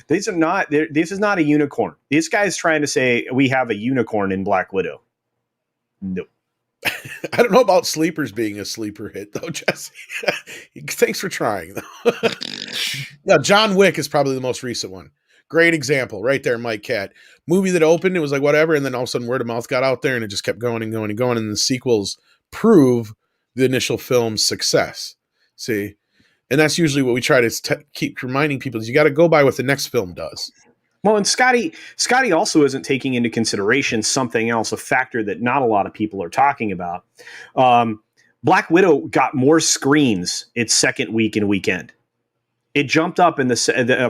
These are not. This is not a unicorn. This guy's trying to say we have a unicorn in Black Widow. No. I don't know about sleepers being a sleeper hit though, Jesse. Thanks for trying though. Yeah, John Wick is probably the most recent one. Great example right there, Mike Cat. Movie that opened, it was like whatever, and then all of a sudden word of mouth got out there and it just kept going and going and going, and the sequels prove the initial film's success. See? And that's usually what we try to keep reminding people is you got to go by what the next film does. Well, and Scotty also isn't taking into consideration something else, a factor that not a lot of people are talking about. Black Widow got more screens its second week and weekend. It jumped up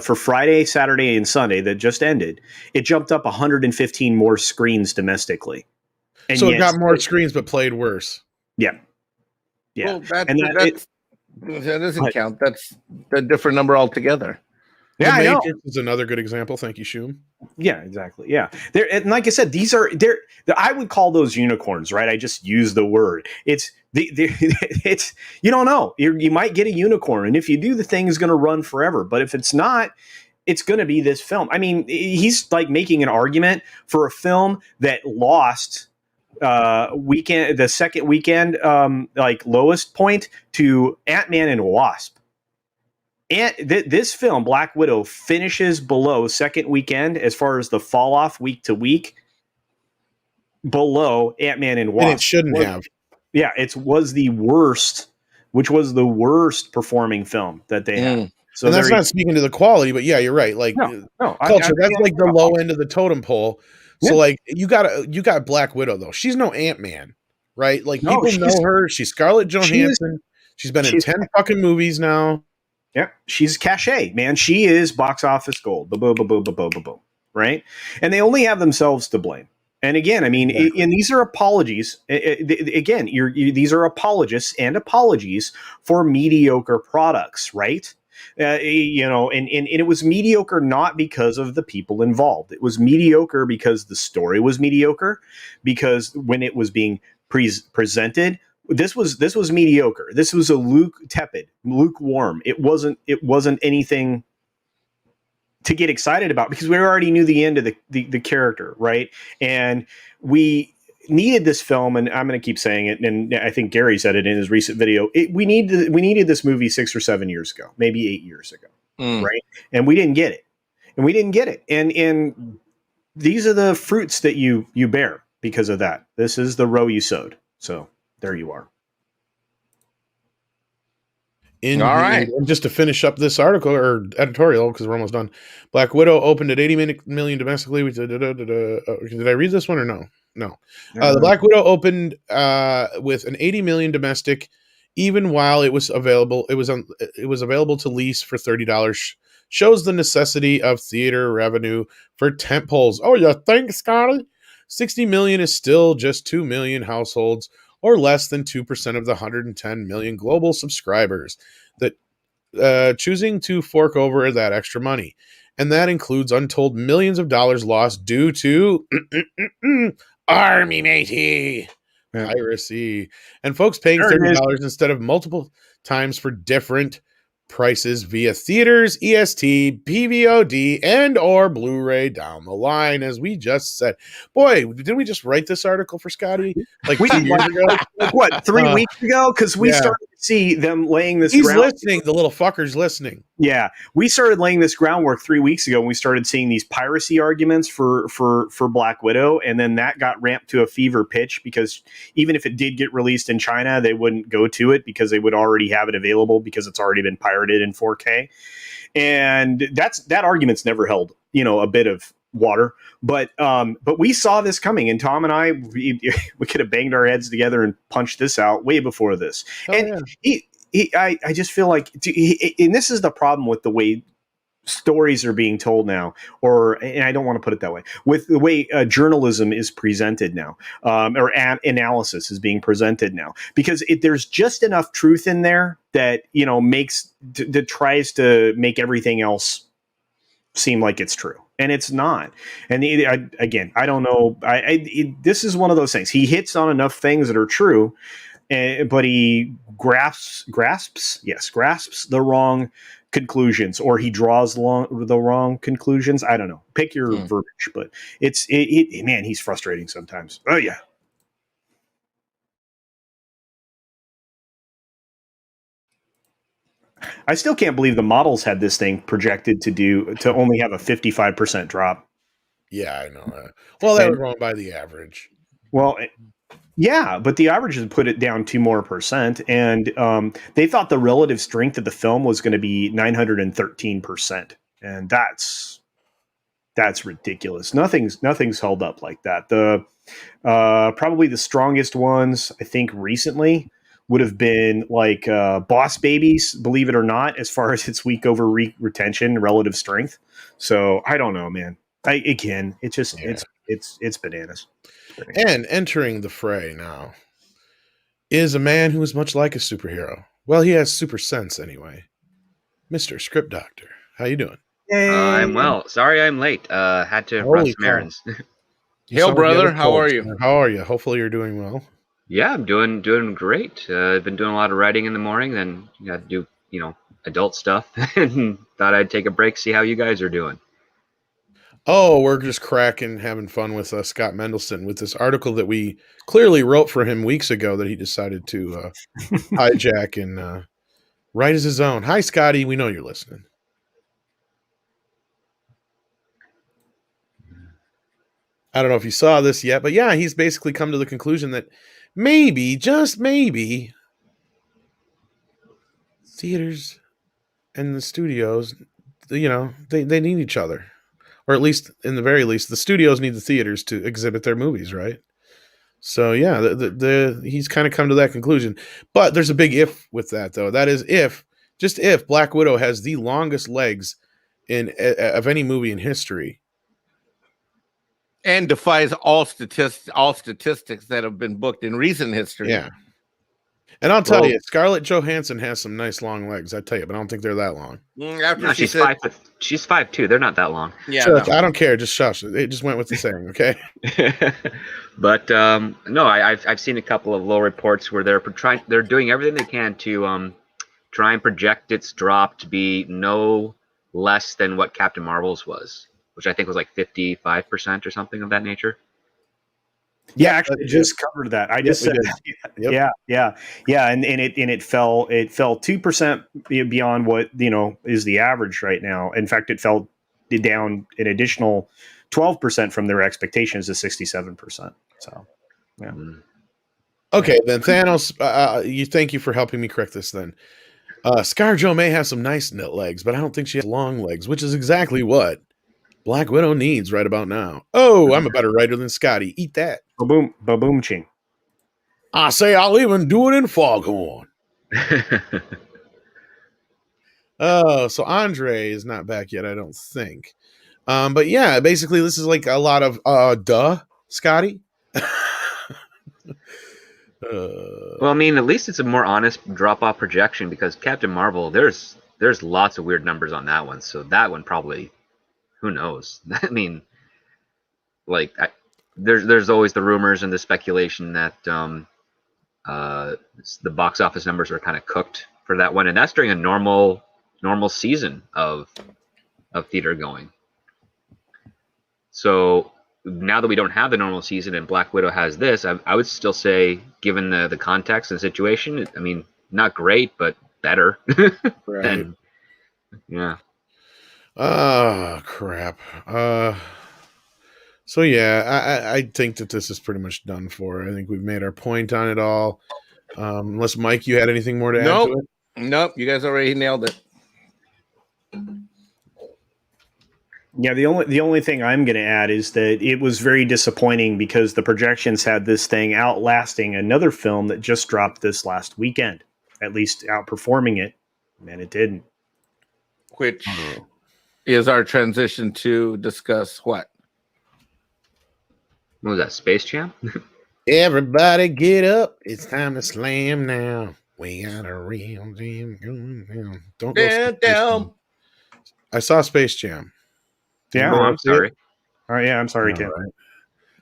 for Friday, Saturday, and Sunday that just ended. It jumped up 115 more screens domestically. And so it got more screens, but played worse. Yeah. Well, that doesn't count. That's a different number altogether. Yeah, The Matrix is another good example. Thank you, Shum. Yeah, exactly. Yeah, and like I said, I would call those unicorns, right? I just use the word. It's you don't know. You might get a unicorn, and if you do, the thing is going to run forever. But if it's not, it's going to be this film. I mean, he's like making an argument for a film that lost the second weekend, like lowest point to Ant-Man and Wasp. And this film, Black Widow, finishes below second weekend as far as the fall off week to week, below Ant-Man and Wasp. And it shouldn't have. Yeah, it was the worst, which was the worst performing film that they had. So and that's not speaking to the quality, but yeah, you're right. Like culture, that's like the low end of the totem pole. So like you got Black Widow though. She's no Ant-Man, right? Like people know her. She's Scarlett Johansson. She's been in 10 fucking movies now. Yeah, she's cachet, man. She is box office gold. Boom, boom, boom, boom, boom, boom, boom. Right? And they only have themselves to blame. And again, I mean, and these are apologies. Again, these are apologists and apologies for mediocre products, right? And it was mediocre not because of the people involved. It was mediocre because the story was mediocre, because when it was being presented, this was mediocre. This was lukewarm. It wasn't anything to get excited about because we already knew the end of the character, right? And we needed this film, and I'm going to keep saying it, and I think Gary said it in his recent video. We needed this movie 6 or 7 years ago, maybe 8 years ago, right? And we didn't get it. And these are the fruits that you bear because of that. This is the row you sowed. So there you are. All right. And just to finish up this article or editorial, because we're almost done. Black Widow opened at 80 million domestically. Did I read this one or no? No. The Black Widow opened with an 80 million domestic, even while it was available. It was available to lease for $30. Shows the necessity of theater revenue for tentpoles. Oh, you think, Scotty? 60 million is still just 2 million households, or less than 2% of the 110 million global subscribers that choosing to fork over that extra money. And that includes untold millions of dollars lost due to Army matey piracy, and folks paying $30 instead of multiple times for different prices via theaters, EST, PVOD, and or Blu-ray down the line. As we just said, boy, didn't we just write this article for Scotty like 2 years ago? Like what, 3 weeks ago? Because we started to see them laying this. He's listening. The little fucker's listening. Yeah, we started laying this groundwork 3 weeks ago, and we started seeing these piracy arguments for Black Widow, and then that got ramped to a fever pitch because even if it did get released in China, they wouldn't go to it because they would already have it available because it's already been pirated in 4K, and that argument's never held a bit of water. But we saw this coming, and Tom and I we could have banged our heads together and punched this out way before this. I just feel like, and this is the problem with the way stories are being told now, and I don't want to put it that way, with the way journalism is presented now, or analysis is being presented now, because there's just enough truth in there that that tries to make everything else seem like it's true, and it's not. And I don't know. This is one of those things. He hits on enough things that are true. But he grasps the wrong conclusions, or he draws the wrong conclusions. I don't know. Pick your verbiage, but man, he's frustrating sometimes. Oh yeah. I still can't believe the models had this thing projected to only have a 55% drop. Yeah, I know. Well, that was wrong by the average. Well. Yeah, but the averages put it down 2 more percent, and they thought the relative strength of the film was going to be 913%, and that's ridiculous. Nothing's held up like that. The probably the strongest ones I think recently would have been like Boss Babies, believe it or not, as far as its week over week retention, relative strength. So I don't know, man. It's bananas. And entering the fray now is a man who is much like a superhero. Well, he has super sense anyway. Mr. Script Doctor, how you doing? I'm well. Sorry I'm late. Had to run some errands. Hail, brother. How are you? How are you? Hopefully you're doing well. Yeah, I'm doing great. I've been doing a lot of writing in the morning, then you got to do, adult stuff, and thought I'd take a break, see how you guys are doing. Oh, we're just cracking, having fun with Scott Mendelson with this article that we clearly wrote for him weeks ago that he decided to hijack and write as his own. Hi, Scotty. We know you're listening. I don't know if you saw this yet, but yeah, he's basically come to the conclusion that maybe, just maybe, theaters and the studios, they need each other. Or at least, in the very least, the studios need the theaters to exhibit their movies, right? So yeah, he's kind of come to that conclusion. But there's a big if with that, though. That is if Black Widow has the longest legs of any movie in history, and defies all statistics that have been booked in recent history. Yeah. And I'll tell you, Scarlett Johansson has some nice long legs. I tell you, but I don't think they're that long. She's 5'2". They're not that long. Yeah, shush, I don't care. Just shush. It just went with the saying, okay? But no, I've seen a couple of low reports where they're doing everything they can to try and project its drop to be no less than what Captain Marvel's was, which I think was like 55% or something of that nature. Yeah, actually, just covered that. I just said, yep. yeah, and it fell 2% beyond what is the average right now. In fact, it fell down an additional 12% from their expectations to 67%. So, yeah. Okay, then Thanos, thank you for helping me correct this. Then, ScarJo may have some nice legs, but I don't think she has long legs, which is exactly what Black Widow needs right about now. Oh, I'm a better writer than Scotty. Eat that. Ba-boom ching. I say I'll even do it in foghorn. Oh, so Andre is not back yet, I don't think. But yeah, basically this is like a lot of Scotty. Well, I mean, at least it's a more honest drop-off projection because Captain Marvel, there's lots of weird numbers on that one. So that one probably, who knows? I mean, like, there's always the rumors and the speculation that the box office numbers are kind of cooked for that one, and that's during a normal season of theater going. So now that we don't have the normal season and Black Widow has this, I would still say, given the context and situation, I mean, not great, but better. Right. And, yeah. Oh, crap. So yeah, I think that this is pretty much done for. I think we've made our point on it all. Unless Mike, you had anything more to add to it? Nope, you guys already nailed it. Yeah, the only thing I'm going to add is that it was very disappointing because the projections had this thing outlasting another film that just dropped this last weekend, at least outperforming it, and it didn't. Which is our transition to discuss what? What was that, Space Jam? Everybody get up. It's time to slam now. We got a real jam going down. Don't go down. I saw Space Jam. Yeah, I'm sorry. All right, yeah, I'm sorry, Tim. Right.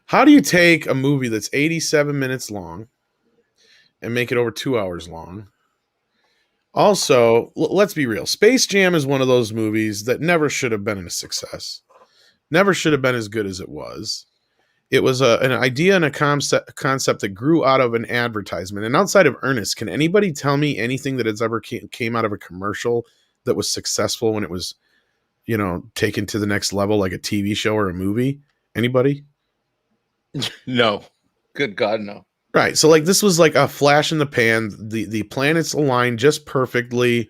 How do you take a movie that's 87 minutes long and make it over 2 hours long? Also, let's be real. Space Jam is one of those movies that never should have been a success. Never should have been as good as it was. It was an idea and a concept that grew out of an advertisement. And outside of Ernest, can anybody tell me anything that has ever came out of a commercial that was successful when it was, taken to the next level, like a TV show or a movie? Anybody? No. Good God, no. Right. So like this was like a flash in the pan. The planets aligned just perfectly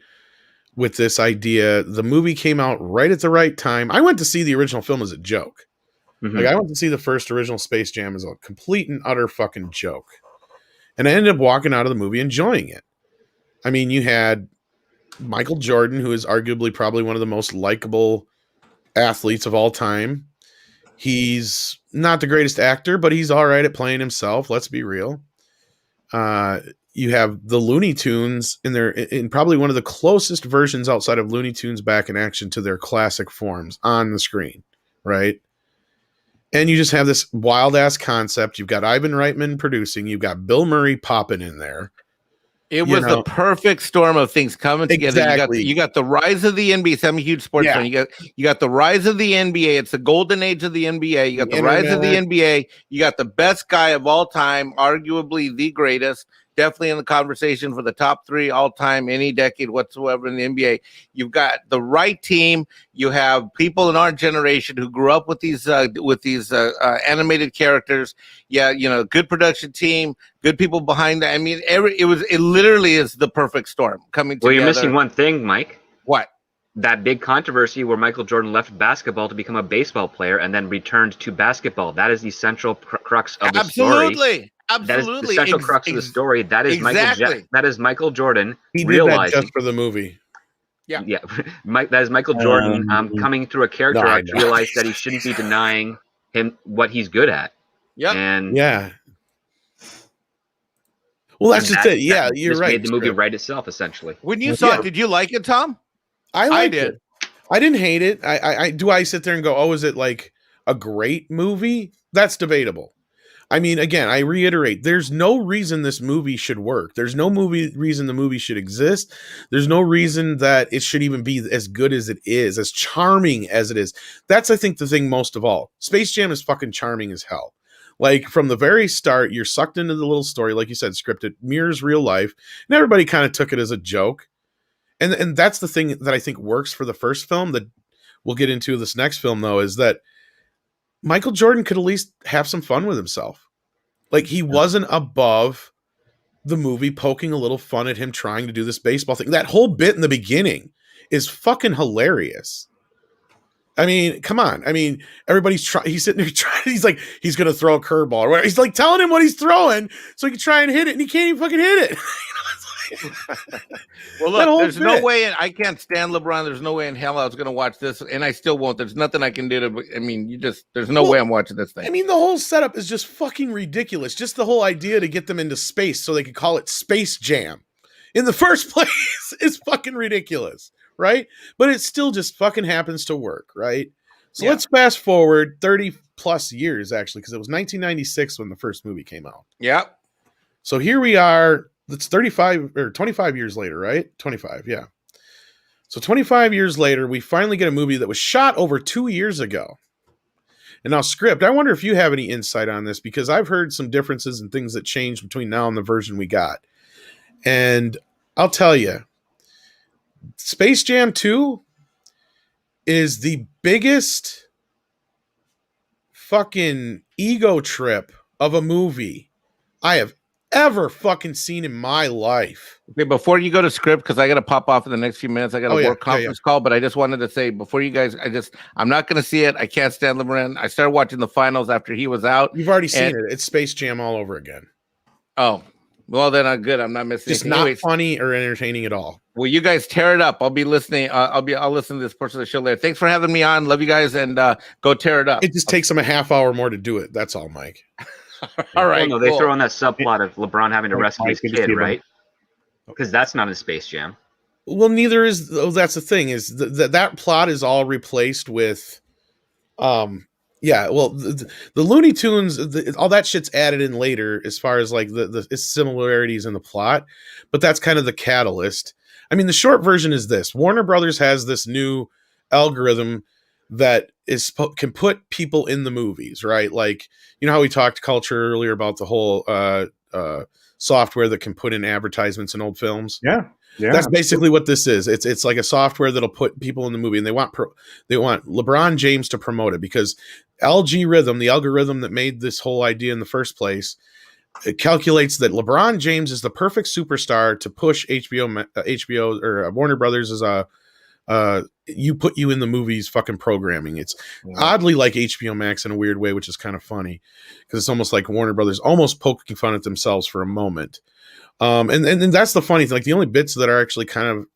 with this idea. The movie came out right at the right time. I went to see the original film as a joke. Mm-hmm. Like I went to see the first original Space Jam as a complete and utter fucking joke. And I ended up walking out of the movie enjoying it. I mean, you had Michael Jordan, who is arguably probably one of the most likable athletes of all time. He's not the greatest actor, but he's all right at playing himself. Let's be real. You have the Looney Tunes in probably one of the closest versions outside of Looney Tunes back in action to their classic forms on the screen, right? And you just have this wild ass concept. You've got Ivan Reitman producing. You've got Bill Murray popping in there. It was the perfect storm of things coming together. Exactly. You got the rise of the NBA. So I'm a huge sports fan. You got the rise of the NBA. It's the golden age of the NBA. You got the rise of the NBA. You got the best guy of all time, arguably the greatest. Definitely in the conversation for the top 3 all time, any decade whatsoever in the NBA. You've got the right team. You have people in our generation who grew up with these animated characters. Yeah, good production team, good people behind that. I mean, it literally is the perfect storm coming together. Well, you're missing one thing, Mike. What? That big controversy where Michael Jordan left basketball to become a baseball player and then returned to basketball. That is the central crux of the story. That is the central crux of the story. That is Michael Jordan. He did that just for the movie. Yeah. That is Michael Jordan coming through a character arc to realize that he shouldn't be denying him what he's good at. Yeah. And yeah. Well, that's just it. Yeah, you're right. Made the movie right itself, essentially. When you saw it, did you like it, Tom? I did. It. I didn't hate it. I sit there and go, oh, is it like a great movie? That's debatable. I mean, again, I reiterate, there's no reason this movie should work. There's no reason the movie should exist. There's no reason that it should even be as good as it is, as charming as it is. That's, I think, the thing most of all. Space Jam is fucking charming as hell. Like, from the very start, you're sucked into the little story, like you said, scripted, mirrors real life, and everybody kind of took it as a joke. And that's the thing that I think works for the first film that we'll get into this next film, though, is that Michael Jordan could at least have some fun with himself. Like, he wasn't above the movie poking a little fun at him trying to do this baseball thing. That whole bit in the beginning is fucking hilarious. I mean, come on. I mean, everybody's trying. He's sitting there trying. He's like, he's gonna throw a curveball. Or whatever. He's like telling him what he's throwing so he can try and hit it, and he can't even fucking hit it. Well, look, there's no way I can't stand LeBron. There's no way in hell I was going to watch this, and I still won't. There's nothing I can do to. I mean, there's no way I'm watching this thing. I mean, the whole setup is just fucking ridiculous. Just the whole idea to get them into space so they could call it Space Jam in the first place is fucking ridiculous, right? But it still just fucking happens to work, right? So let's fast forward 30 plus years, actually, because it was 1996 when the first movie came out. Yeah. So here we are. It's 35 or 25 years later, right? 25, yeah. So 25 years later, we finally get a movie that was shot over 2 years ago. And now, Script, I wonder if you have any insight on this, because I've heard some differences and things that changed between now and the version we got. And I'll tell you, Space Jam 2 is the biggest fucking ego trip of a movie I have ever fucking seen in my life. Okay, before you go to Script, because I got to pop off in the next few minutes. I got a work conference call, but I just wanted to say before you guys, I'm not going to see it. I can't stand LeBron. I started watching the finals after he was out. You've already seen it. It's Space Jam all over again. Oh, well, then I'm good. I'm not missing Just anything. Not funny or entertaining at all. Well, you guys tear it up. I'll be listening. I'll listen to this portion of the show later. Thanks for having me on. Love you guys, and go tear it up. It just takes them a half hour more to do it. That's all, Mike. All right. Well, no, they throw in that subplot of LeBron having to rescue his kid, right? Because that's not in Space Jam. Well, neither is. Oh, that's the thing, is that plot is all replaced with, yeah. Well, the Looney Tunes, all that shit's added in later as far as like the similarities in the plot, but that's kind of the catalyst. I mean, the short version is this: Warner Brothers has this new algorithm that can put people in the movies, right? Like, you know how we talked culture earlier about the whole software that can put in advertisements in old films. Yeah. That's basically what this is. It's like a software that'll put people in the movie, and they want LeBron James to promote it, because algorithm, the algorithm that made this whole idea in the first place, it calculates that LeBron James is the perfect superstar to push HBO or Warner Brothers as a put you in the movie's fucking programming. It's oddly like HBO Max in a weird way, which is kind of funny, because it's almost like Warner Brothers almost poking fun at themselves for a moment. And that's the funny thing. Like, the only bits that are actually kind of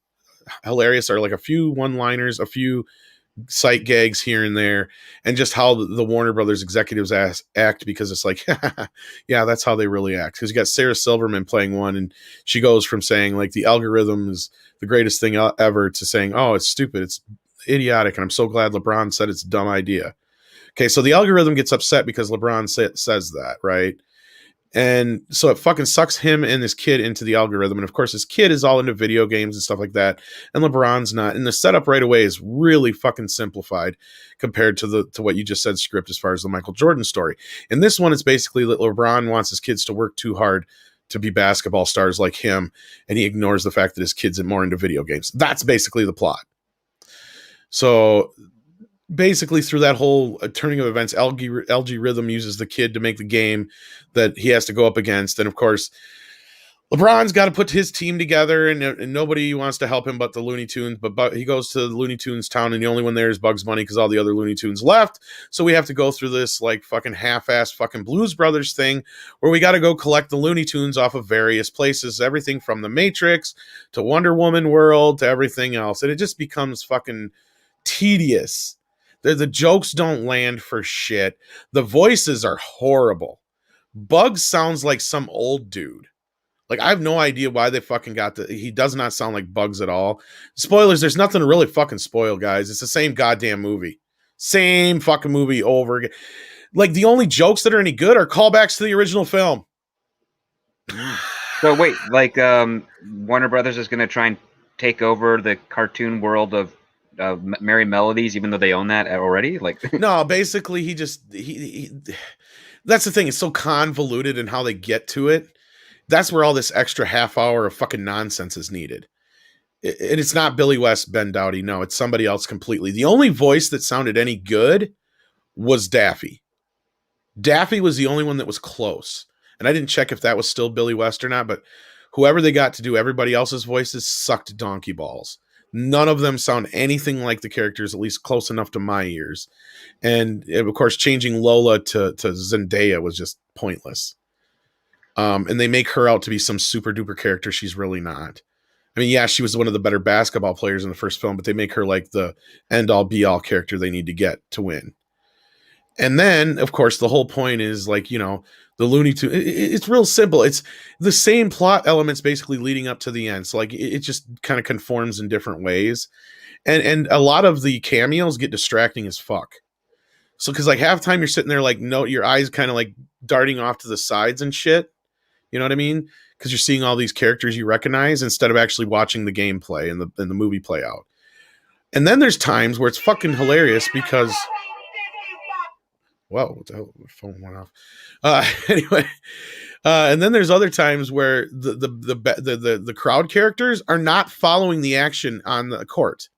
hilarious are like a few one-liners, a few sight gags here and there, and just how the Warner Brothers executives act, because it's like, yeah, that's how they really act. Because you got Sarah Silverman playing one, and she goes from saying like the algorithm is the greatest thing ever to saying, oh, it's stupid, it's idiotic, and I'm so glad LeBron said it's a dumb idea. Okay, so the algorithm gets upset because LeBron says that, right? And so it fucking sucks him and his kid into the algorithm. And of course, his kid is all into video games and stuff like that, and LeBron's not. And the setup right away is really fucking simplified compared to what you just said, Script, as far as the Michael Jordan story. In this one, it's basically that LeBron wants his kids to work too hard to be basketball stars like him, and he ignores the fact that his kids are more into video games. That's basically the plot. So basically, through that whole turning of events, LG Rhythm uses the kid to make the game that he has to go up against. And of course, LeBron's got to put his team together, and nobody wants to help him but the Looney Tunes. But he goes to the Looney Tunes town, and the only one there is Bugs Bunny, because all the other Looney Tunes left. So we have to go through this like fucking half-ass fucking Blues Brothers thing, where we got to go collect the Looney Tunes off of various places, everything from the Matrix to Wonder Woman world to everything else. And it just becomes fucking tedious. The jokes don't land for shit. The voices are horrible. Bugs sounds like some old dude. Like, I have no idea why they fucking he does not sound like Bugs at all. Spoilers, there's nothing to really fucking spoil, guys. It's the same goddamn movie. Same fucking movie over again. Like, the only jokes that are any good are callbacks to the original film. So wait, like Warner Brothers is going to try and take over the cartoon world of Merry Melodies, even though they own that already? Like, no, basically he that's the thing. It's so convoluted in how they get to it. That's where all this extra half hour of fucking nonsense is needed. And it's not Billy West, Ben Dowdy. No, it's somebody else completely. The only voice that sounded any good was Daffy. Daffy was the only one that was close. And I didn't check if that was still Billy West or not, but whoever they got to do everybody else's voices sucked donkey balls. None of them sound anything like the characters, at least close enough to my ears. And of course, changing Lola to Zendaya was just pointless. And they make her out to be some super duper character she's really not. I mean, yeah, she was one of the better basketball players in the first film, but they make her like the end all be all character they need to get to win. And then, of course, the whole point is like, you know, the Looney Tunes. It's real simple. It's the same plot elements basically leading up to the end. So like, it just kind of conforms in different ways. And a lot of the cameos get distracting as fuck. So, because like half the time you're sitting there, like, no, your eyes kind of like darting off to the sides and shit. You know what I mean? Because you're seeing all these characters you recognize instead of actually watching the gameplay and the movie play out. And then there's times where it's fucking hilarious because, whoa, what the hell? My phone went off. Anyway, and then there's other times where the crowd characters are not following the action on the court,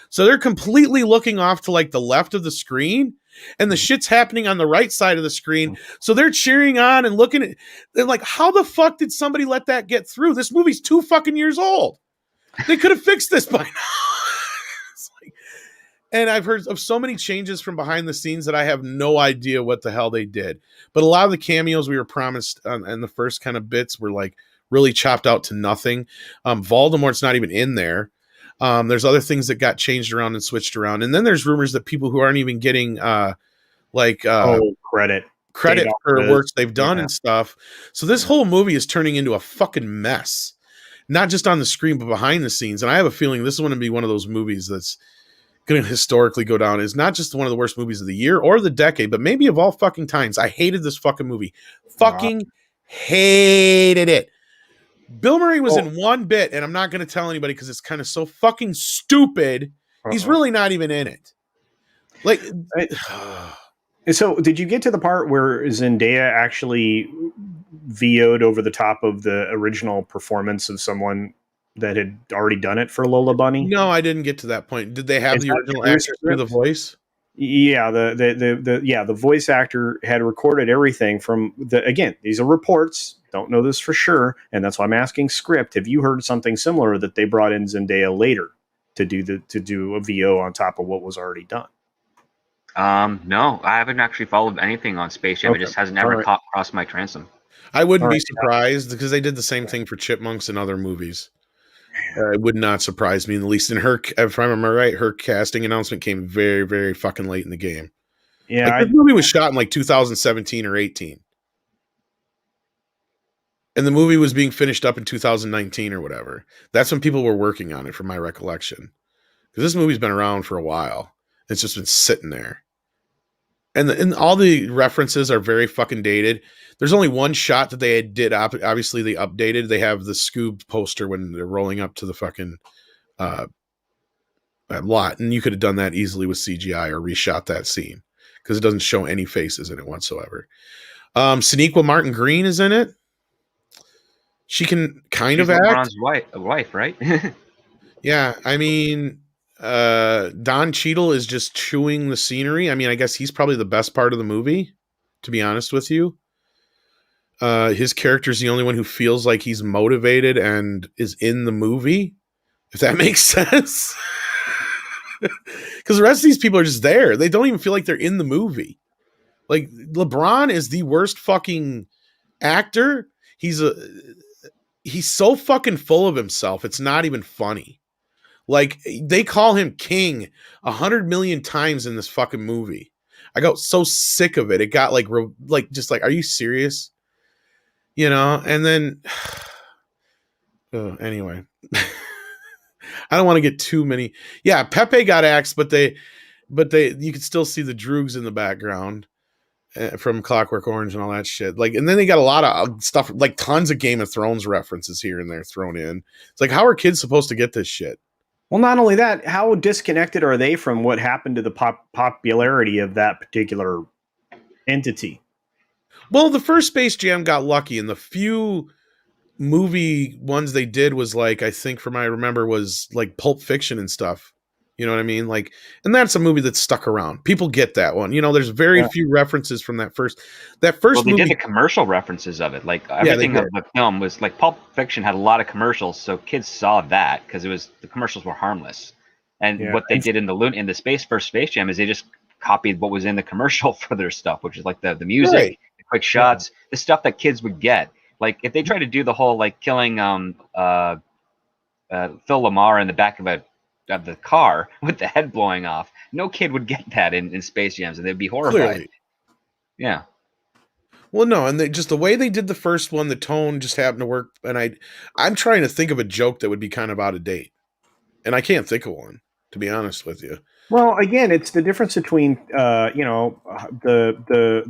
so they're completely looking off to like the left of the screen. And the shit's happening on the right side of the screen. So they're cheering on and looking at, they're like, how the fuck did somebody let that get through? This movie's 2 fucking years old. They could have fixed this by now. Like, and I've heard of so many changes from behind the scenes that I have no idea what the hell they did. But a lot of the cameos we were promised in the first kind of bits were like really chopped out to nothing. Voldemort's not even in there. There's other things that got changed around and switched around. And then there's rumors that people who aren't even getting credit for works they've done and stuff. So this whole movie is turning into a fucking mess, not just on the screen, but behind the scenes. And I have a feeling this is going to be one of those movies that's going to historically go down. It's not just one of the worst movies of the year or the decade, but maybe of all fucking times. I hated this fucking movie. Fucking hated it. Bill Murray was in one bit, and I'm not going to tell anybody because it's kind of so fucking stupid. He's really not even in it. Like, so did you get to the part where Zendaya actually VO'd over the top of the original performance of someone that had already done it for Lola Bunny? No, I didn't get to that point. Did they have the original actor do the voice? Yeah, the voice actor had recorded everything from again, these are reports. Don't know this for sure, and that's why I'm asking Script. Have you heard something similar that they brought in Zendaya later to do a VO on top of what was already done? No, I haven't actually followed anything on Space Jam. Okay. It just hasn't ever crossed my transom. I wouldn't be surprised because they did the same thing for Chipmunks and other movies. It would not surprise me in the least. And her, if I remember right, her casting announcement came very, very fucking late in the game. Yeah, like, the movie was shot in like 2017 or 18. And the movie was being finished up in 2019 or whatever. That's when people were working on it, from my recollection. Because this movie's been around for a while. It's just been sitting there. And all the references are very fucking dated. There's only one shot that they did. Obviously, they updated. They have the Scoob poster when they're rolling up to the fucking lot. And you could have done that easily with CGI or reshot that scene. Because it doesn't show any faces in it whatsoever. Sonequa Martin Green is in it. She can kind of act. LeBron's wife, right? Yeah, I mean, Don Cheadle is just chewing the scenery. I mean, I guess he's probably the best part of the movie, to be honest with you. His character's the only one who feels like he's motivated and is in the movie, if that makes sense. Because the rest of these people are just there. They don't even feel like they're in the movie. Like, LeBron is the worst fucking actor. He's so fucking full of himself. It's not even funny. Like, they call him king 100 million times in this fucking movie. I got so sick of it. It got like just like, are you serious? You know? And then, anyway, I don't want to get too many. Yeah, Pepe got axed, but you could still see the Droogs in the background. From Clockwork Orange and all that shit. Like, and then they got a lot of stuff, like tons of Game of Thrones references here and there thrown in. It's like, how are kids supposed to get this shit? Well, not only that, how disconnected are they from what happened to the popularity of that particular entity? Well, the first Space Jam got lucky, and the few movie ones they did was like, I think from I remember was like Pulp Fiction and stuff. You know what I mean? Like, and that's a movie that's stuck around. People get that one. You know, there's very few references from that first Well, they movie. did the commercial references of it. Like they everything did. of the film was like Pulp Fiction had a lot of commercials, so kids saw that because the commercials were harmless. And what they did in the first Space Jam is they just copied what was in the commercial for their stuff, which is like the music, Right. the quick shots, the stuff that kids would get. Like if they tried to do the whole like killing Phil Lamar in the back of the car with the head blowing off, no kid would get that in Space Jams, and they'd be horrified. Clearly. Yeah. Well, no, and just the way they did the first one, the tone just happened to work. And I'm trying to think of a joke that would be kind of out of date, and I can't think of one, to be honest with you. Well, again, it's the difference between the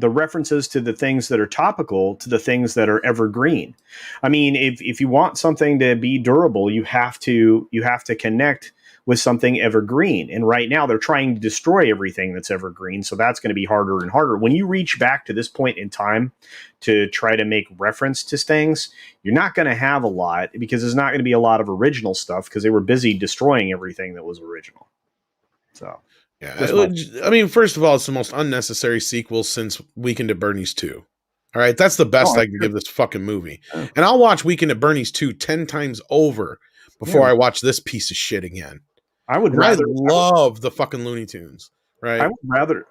references to the things that are topical to the things that are evergreen. I mean, if you want something to be durable, you have to connect with something evergreen. And right now they're trying to destroy everything that's evergreen. So that's going to be harder and harder. When you reach back to this point in time to try to make reference to things, you're not going to have a lot because there's not going to be a lot of original stuff because they were busy destroying everything that was original. So, yeah, I mean, first of all, it's the most unnecessary sequel since Weekend at Bernie's 2. All right, that's the best I can give this fucking movie. Oh. And I'll watch Weekend at Bernie's 2 10 times over before I watch this piece of shit again. I love the fucking Looney Tunes, right?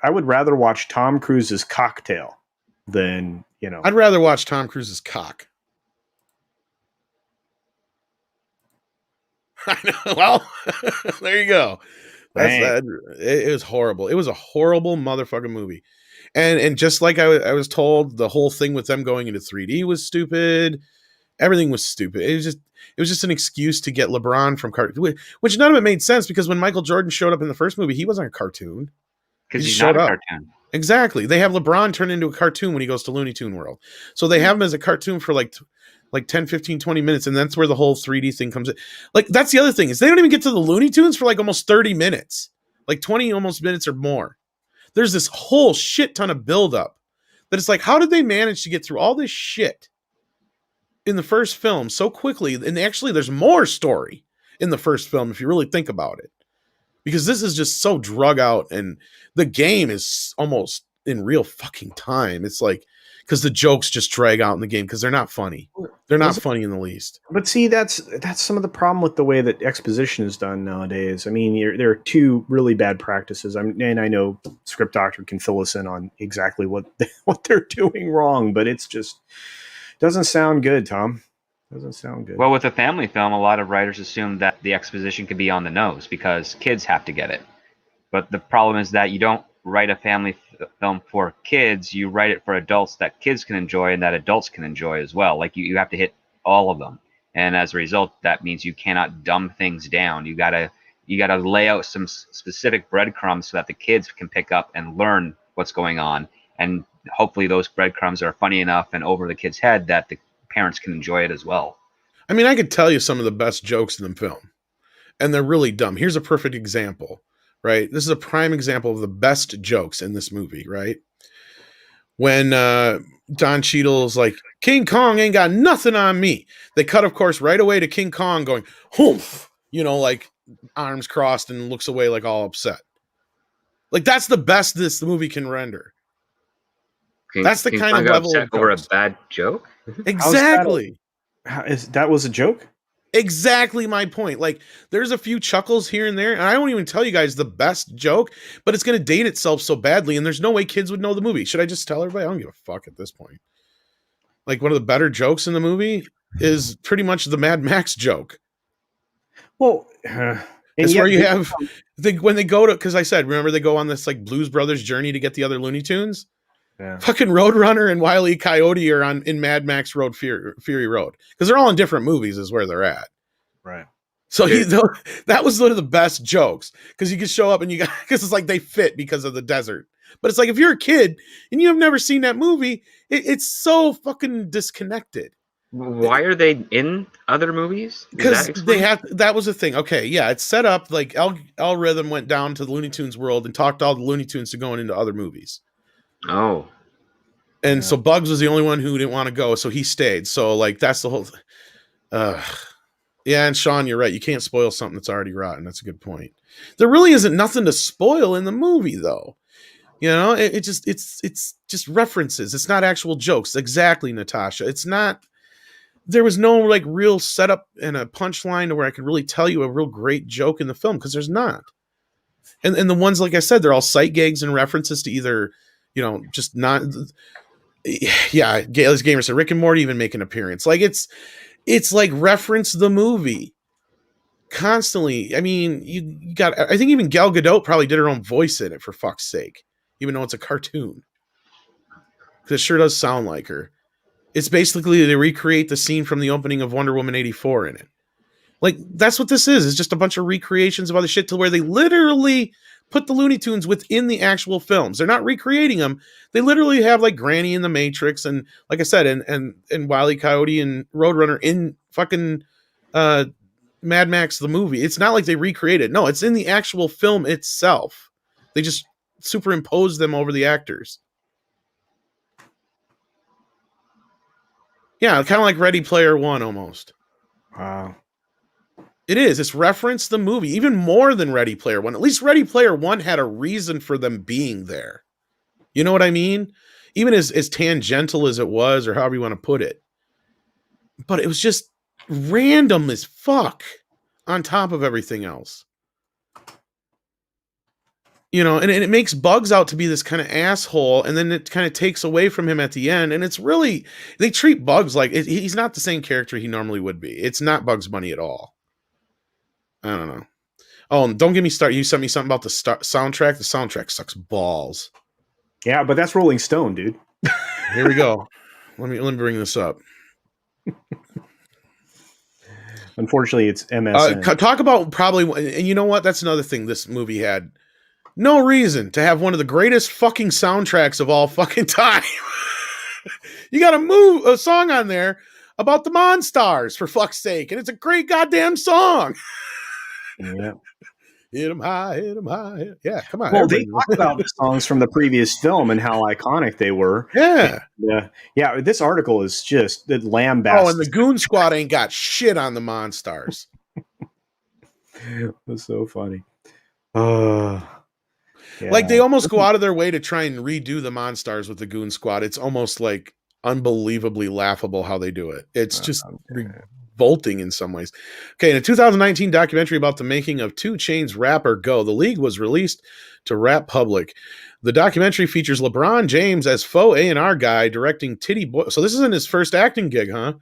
I would rather watch Tom Cruise's Cocktail than, I'd rather watch Tom Cruise's cock. I know. Well, there you go. It was horrible. It was a horrible motherfucking movie. And just like I was told, the whole thing with them going into 3D was stupid. Everything was stupid. It was just an excuse to get LeBron from cartoon, which none of it made sense because when Michael Jordan showed up in the first movie, he wasn't a cartoon. Because he's not a cartoon. Exactly. They have LeBron turn into a cartoon when he goes to Looney Tune World. So they have him as a cartoon for like 10, 15, 20 minutes, and that's where the whole 3D thing comes in. Like, that's the other thing, is they don't even get to the Looney Tunes for like almost 30 minutes. Like 20 almost minutes or more. There's this whole shit ton of buildup that it's like, how did they manage to get through all this shit in the first film so quickly? And actually, there's more story in the first film if you really think about it. Because this is just so drug out, and the game is almost in real fucking time. It's like, because the jokes just drag out in the game because they're not funny. They're not funny in the least. But see, that's some of the problem with the way that exposition is done nowadays. I mean, there are two really bad practices. And I know Script Doctor can fill us in on exactly what they're doing wrong, but it's just doesn't sound good, Tom. Doesn't sound good. Well, with a family film, a lot of writers assume that the exposition can be on the nose because kids have to get it. But the problem is that you don't write a family film for kids. You write it for adults that kids can enjoy and that adults can enjoy as well. Like you have to hit all of them. And as a result, that means you cannot dumb things down. You gotta lay out some specific breadcrumbs so that the kids can pick up and learn what's going on. And hopefully those breadcrumbs are funny enough and over the kid's head that the parents can enjoy it as well. I mean, I could tell you some of the best jokes in the film, and they're really dumb. Here's a perfect example, right? This is a prime example of the best jokes in this movie, right? When Don Cheadle's like, King Kong ain't got nothing on me. They cut, of course, right away to King Kong going, humph, like arms crossed and looks away like all upset. Like, that's the best the movie can render. That's the kind of level of over a bad joke. Exactly. That was a joke? Exactly my point. Like, there's a few chuckles here and there, and I won't even tell you guys the best joke, but it's going to date itself so badly, and there's no way kids would know the movie. Should I just tell everybody? I don't give a fuck at this point. Like, one of the better jokes in the movie is pretty much the Mad Max joke. Well, it's where you have when they go to, because I said, remember they go on this like Blues Brothers journey to get the other Looney Tunes? Yeah. Fucking Roadrunner and Wile E. Coyote are in Mad Max Road Fury Road, because they're all in different movies is where they're at. Right. So that was one of the best jokes, because you can show up and because it's like they fit because of the desert. But it's like, if you're a kid and you have never seen that movie, it's so fucking disconnected. Why are they in other movies? Because that was the thing. Okay, yeah, it's set up like L Rhythm went down to the Looney Tunes world and talked all the Looney Tunes to going into other movies. Oh. And so Bugs was the only one who didn't want to go, so he stayed. So like that's the whole Yeah, and Sean, you're right. You can't spoil something that's already rotten. That's a good point. There really isn't nothing to spoil in the movie, though. It's just references. It's not actual jokes. Exactly, Natasha. It's not. There was no like real setup and a punchline to where I could really tell you a real great joke in the film, because there's not. And the ones, like I said, they're all sight gags and references to either, just not. Yeah, Gail's Gamer said Rick and Morty even make an appearance. Like it's like reference the movie constantly. I mean, you got. I think even Gal Gadot probably did her own voice in it, for fuck's sake, even though it's a cartoon. Because it sure does sound like her. It's basically they recreate the scene from the opening of Wonder Woman 84 in it. Like, that's what this is. It's just a bunch of recreations of other shit to where they literally put the Looney Tunes within the actual films. They're not recreating them. They literally have like Granny in the Matrix and, like I said, and Wile E. Coyote and Roadrunner in fucking Mad Max the movie. It's not like they recreated. No, it's in the actual film itself. They just superimpose them over the actors. Yeah, kind of like Ready Player One almost. Wow. It is. It's referenced the movie, even more than Ready Player One. At least Ready Player One had a reason for them being there. You know what I mean? Even as tangential as it was, or however you want to put it. But it was just random as fuck on top of everything else. And it makes Bugs out to be this kind of asshole, and then it kind of takes away from him at the end. And it's really, they treat Bugs like he's not the same character he normally would be. It's not Bugs Bunny at all. I don't know. Oh, and don't get me started. You sent me something about the soundtrack. The soundtrack sucks balls. Yeah, but that's Rolling Stone, dude. Here we go. Let me bring this up. Unfortunately, it's MSN. Talk about probably, and you know what? That's another thing this movie had. No reason to have one of the greatest fucking soundtracks of all fucking time. You got a song on there about the Monstars, for fuck's sake, and it's a great goddamn song. Yeah. Hit 'em high, hit 'em high. Yeah, come on. Well, they talk about the songs from the previous film and how iconic they were. Yeah. And, yeah, this article is just the lambast. Oh, and the Goon Squad ain't got shit on the Monstars. That's so funny. Yeah. Like, they almost go out of their way to try and redo the Monstars with the Goon Squad. It's almost like unbelievably laughable how they do it. It's just revolting in some ways. Okay, in a 2019 documentary about the making of 2 Chainz rapper Go, The League was released to Rap Public. The documentary features LeBron James as faux A&R guy directing Titty Boy. So this isn't his first acting gig, huh?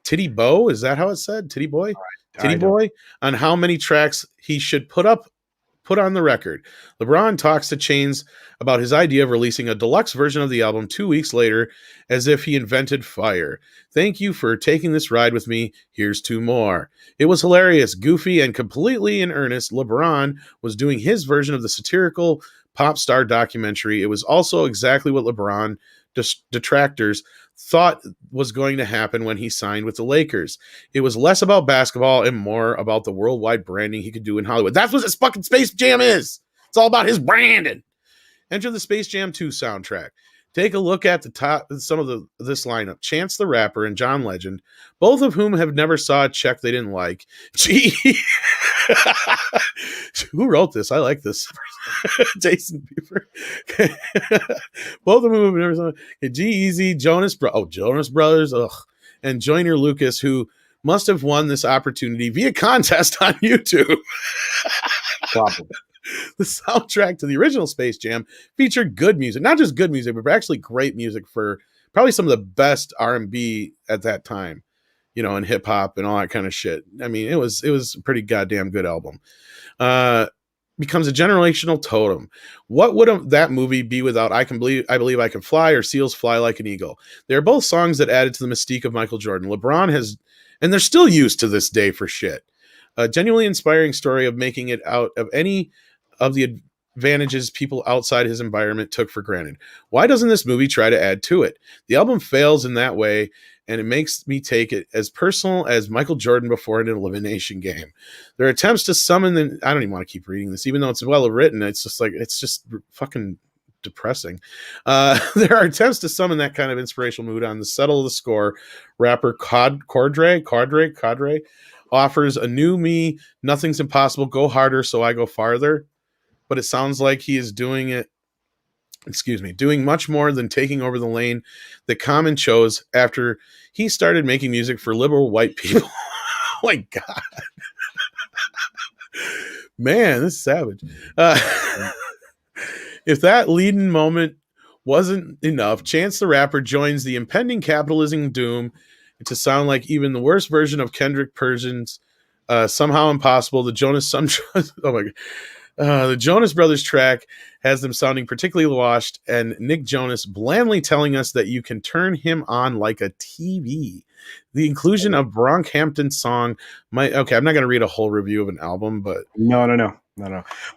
Titty Bo? Is that how it's said? Titty Boy? Titty Boy? On how many tracks he should put on the record. LeBron talks to Chainz about his idea of releasing a deluxe version of the album 2 weeks later, as if he invented fire. Thank you for taking this ride with me. Here's 2 more. It was hilarious, goofy, and completely in earnest. LeBron was doing his version of the satirical pop star documentary. It was also exactly what LeBron detractors thought was going to happen when he signed with the Lakers. It was less about basketball and more about the worldwide branding he could do in Hollywood. That's what this fucking Space Jam is. It's all about his branding. Enter the Space Jam 2 soundtrack. Take a look at some of this lineup. Chance the Rapper and John Legend, both of whom have never saw a check they didn't like. Gee. Who wrote this? I like this. Jason Bieber. Both of whom have never saw G-Eazy, Jonas Brothers, and Joyner Lucas, who must have won this opportunity via contest on YouTube. Probably. The soundtrack to the original Space Jam featured good music, not just good music, but actually great music for probably some of the best R&B at that time, and hip hop and all that kind of shit. I mean, it was a pretty goddamn good album. Becomes a generational totem. What would that movie be without I Believe I Can Fly or Seals Fly Like an Eagle? They're both songs that added to the mystique of Michael Jordan. LeBron has, and they're still used to this day for shit. A genuinely inspiring story of making it out of any of the advantages people outside his environment took for granted. Why doesn't this movie try to add to it? The album fails in that way, and it makes me take it as personal as Michael Jordan before an elimination game. Their attempts to summon I don't even want to keep reading this, even though it's well written. It's just fucking depressing. There are attempts to summon that kind of inspirational mood on the settle of the score. Rapper Cordray offers a new me, nothing's impossible, go harder so I go farther. But it sounds like he is doing much more than taking over the lane that Common chose after he started making music for liberal white people. Oh my God. Man, this is savage. If that leading moment wasn't enough, Chance the Rapper joins the impending capitalism doom to sound like even the worst version of Kendrick Persian's Somehow Impossible. The Jonas Brothers track has them sounding particularly washed, and Nick Jonas blandly telling us that you can turn him on like a TV. The inclusion of Brockhampton's song might... Okay, I'm not going to read a whole review of an album, but... No.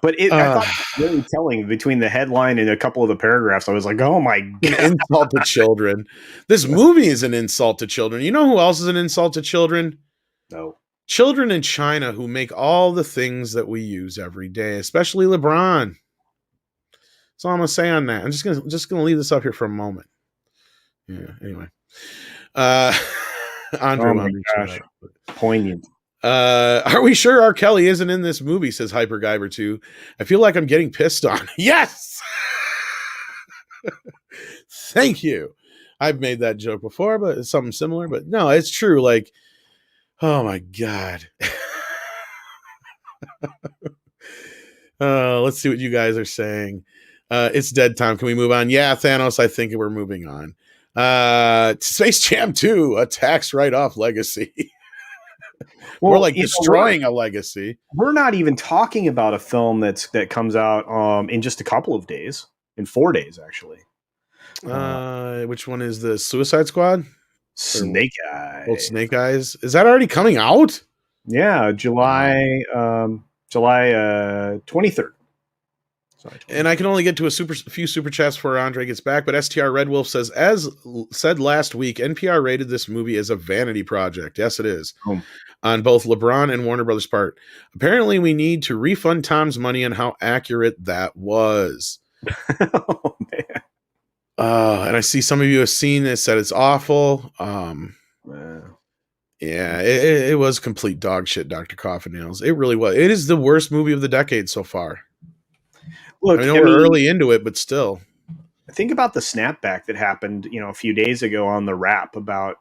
But I thought it was really telling between the headline and a couple of the paragraphs. I was like, oh my God. Insult to children. This movie is an insult to children. You know who else is an insult to children? No. Children in China who make all the things that we use every day, especially LeBron. That's all I'm going to say on that. I'm just gonna leave this up here for a moment. Yeah, anyway. Andre, oh my gosh. Poignant. Are we sure R. Kelly isn't in this movie, says Hyper Guyver 2. I feel like I'm getting pissed on. Yes! Thank you. I've made that joke before, but it's something similar. But no, it's true. Like, oh my God. Let's see what you guys are saying. It's dead time. Can we move on? Yeah, Thanos, I think we're moving on. Space Jam 2, a tax write-off legacy. Well, we're like destroying a legacy. We're not even talking about a film that comes out in just a couple of days, in 4 days, actually. Which one is the Suicide Squad? Snake Eyes. Old Snake Eyes. Is that already coming out? Yeah, July 23rd. And I can only get to a few super chats before Andre gets back, but STR Red Wolf says, as said last week, NPR rated this movie as a vanity project. Yes, it is. On both LeBron and Warner Brothers' part. Apparently, we need to refund Tom's money on how accurate that was. Oh, man. And I see some of you have seen this, said it's awful. Yeah, it was complete dog shit, Dr. Coffin Nails. It really was. It is the worst movie of the decade so far. Look, I know we're early into it, but still. Think about the snapback that happened, a few days ago on the Wrap about,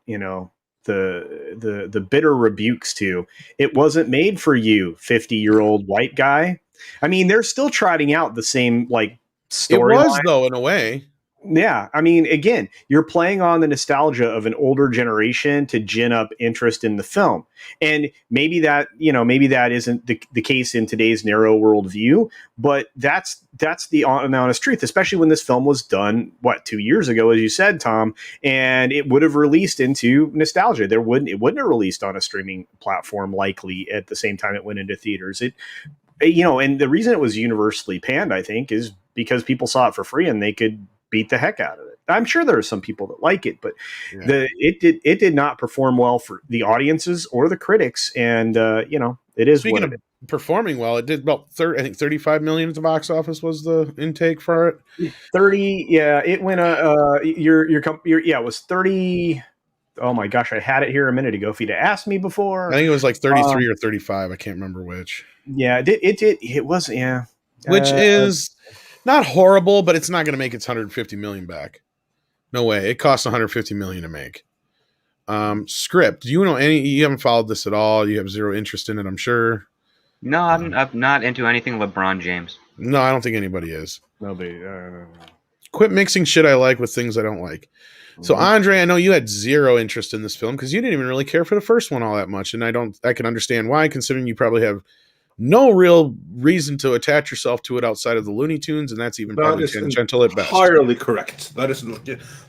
the bitter rebukes to it wasn't made for you, 50-year-old white guy. I mean, they're still trotting out the same story. It was though, in a way. Yeah, I mean, again, you're playing on the nostalgia of an older generation to gin up interest in the film, and maybe that isn't the case in today's narrow worldview, but that's the honest truth. Especially when this film was done 2 years ago, as you said, Tom, and it would have released into nostalgia. It wouldn't have released on a streaming platform likely at the same time it went into theaters. And the reason it was universally panned, I think, is because people saw it for free and they could beat the heck out of it. I'm sure there are some people that like it, but it did not perform well for the audiences or the critics, and it is. Speaking of performing well, it did about 35 million at the box office was the intake for it. 30, yeah, it went. It was 30. Oh my gosh, I had it here a minute ago. If you'd asked me before, I think it was like 33 or 35. I can't remember which. Yeah, it was. Yeah, which is not horrible, but it's not going to make its 150 million back. No way. It costs 150 million to make. Script. Do you know you haven't followed this at all? You have zero interest in it, I'm sure. No, I'm not into anything LeBron James. No, I don't think anybody is. Nobody. Quit mixing shit I like with things I don't like. So Andre, I know you had zero interest in this film because you didn't even really care for the first one all that much, and I can understand why, considering you probably have no real reason to attach yourself to it outside of the Looney Tunes, and that's even probably tangential at best. Entirely correct. That is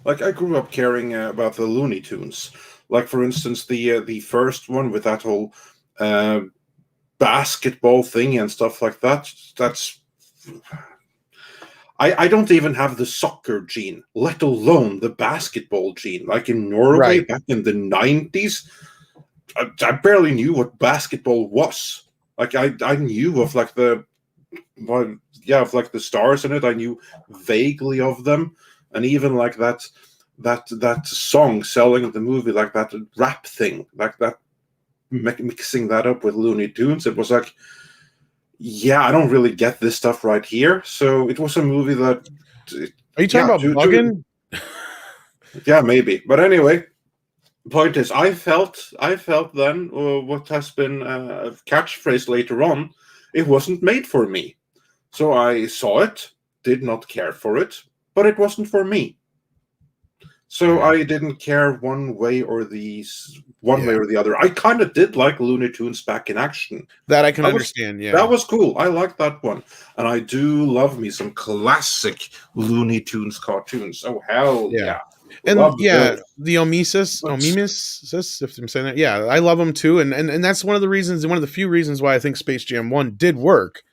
like I grew up caring about the Looney Tunes. Like for instance, the first one with that whole basketball thing and stuff like that. That's I don't even have the soccer gene, let alone the basketball gene. Like in Norway back in the 90s, I barely knew what basketball was. Like I knew of like the well, yeah, of like the stars in it. I knew vaguely of them, and even like that song selling the movie, like that rap thing, like that mixing that up with Looney Tunes. It was like, yeah, I don't really get this stuff right here. So it was a movie that. Are you talking about bugging? Yeah, maybe. But anyway, point is, I felt then what has been a catchphrase later on, it wasn't made for me. So I saw it, did not care for it, but it wasn't for me. So I didn't care one way or the other. I kind of did like Looney Tunes back in action. That I can understand. Yeah, that was cool. I like that one, and I do love me some classic Looney Tunes cartoons. Oh hell yeah! And the Omesis, if I'm saying that, yeah, I love them too, and that's one of the few reasons why I think Space Jam 1 did work,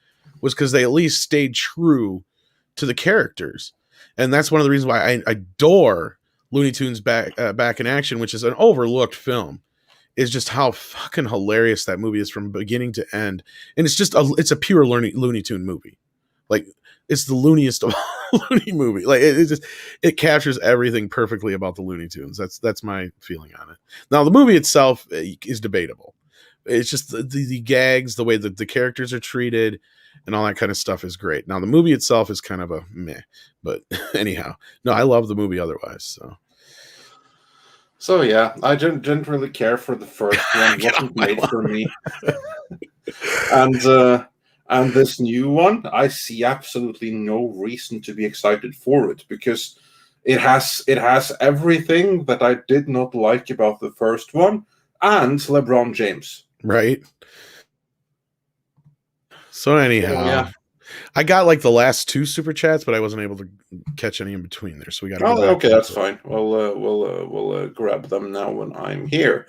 was because they at least stayed true to the characters, and that's one of the reasons why I adore Looney Tunes back in action, which is an overlooked film, is just how fucking hilarious that movie is from beginning to end, and it's a pure Looney Tune movie, like it's the looniest of all Looney movie. Like it captures everything perfectly about the Looney Tunes. That's my feeling on it. Now the movie itself is debatable. It's just the gags, the way that the characters are treated, and all that kind of stuff is great. Now the movie itself is kind of a meh, but anyhow, no, I love the movie otherwise. So yeah, I didn't really care for the first one. It wasn't made for me. And this new one, I see absolutely no reason to be excited for it, because it has everything that I did not like about the first one, and LeBron James. Right. So anyhow, yeah. I got like the last 2 super chats, but I wasn't able to catch any in between there, so we got to go back. Okay, that's fine. We'll grab them now when I'm here.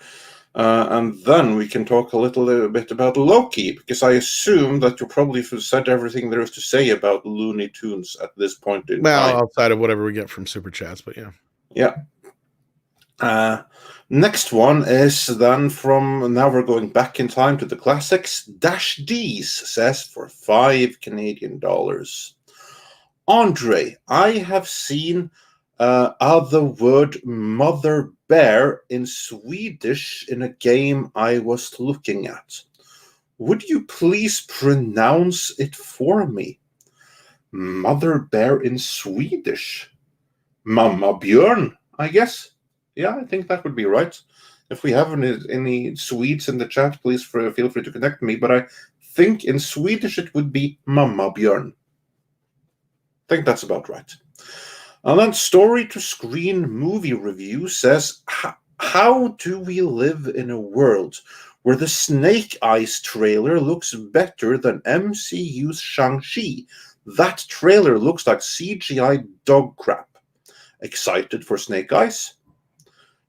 And then we can talk a little bit about Loki, because I assume that you probably said everything there is to say about Looney Tunes at this point in time. Outside of whatever we get from super chats, but yeah. Yeah. Next one is then from, now we're going back in time to the classics. Dash D's says for $5 Andre, I have seen the word mother bear in Swedish in a game I was looking at. Would you please pronounce it for me? Mother bear in Swedish. Mamma björn, I guess. Yeah, I think that would be right. If we have any Swedes in the chat, please feel free to connect me. But I think in Swedish it would be Mamma björn. I think that's about right. And then Story to Screen Movie Review says, how do we live in a world where the Snake Eyes trailer looks better than MCU's Shang-Chi? That trailer looks like CGI dog crap. Excited for Snake Eyes?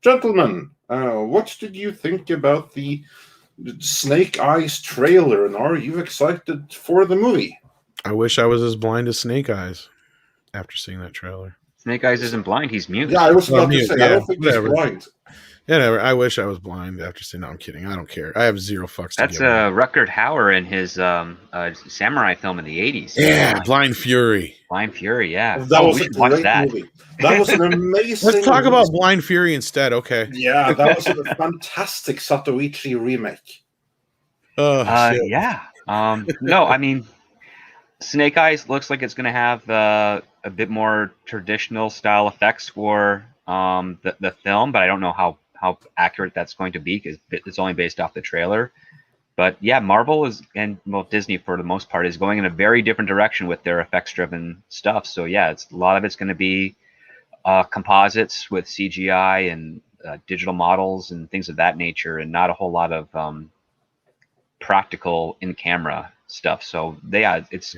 Gentlemen, what did you think about the Snake Eyes trailer, and are you excited for the movie? I wish I was as blind as Snake Eyes after seeing that trailer. Snake Eyes isn't blind; he's mute. Yeah, I was about to say, I don't think he's blind. Yeah, I wish I was blind after seeing. No, I'm kidding. I don't care. I have zero fucks. That's Rutger Hauer in his samurai film in the '80s. Yeah, Blind Fury. Blind Fury. Yeah, that was a great movie. That was an amazing. Let's talk about Blind Fury instead. Okay. Yeah, that was a fantastic Satoichi remake. Yeah. No, I mean, Snake Eyes looks like it's going to have a bit more traditional style effects for the film, but I don't know how accurate that's going to be because it's only based off the trailer. But yeah, Marvel Disney for the most part is going in a very different direction with their effects-driven stuff. So yeah, a lot of it's going to be composites with CGI and digital models and things of that nature, and not a whole lot of practical in-camera stuff. So it's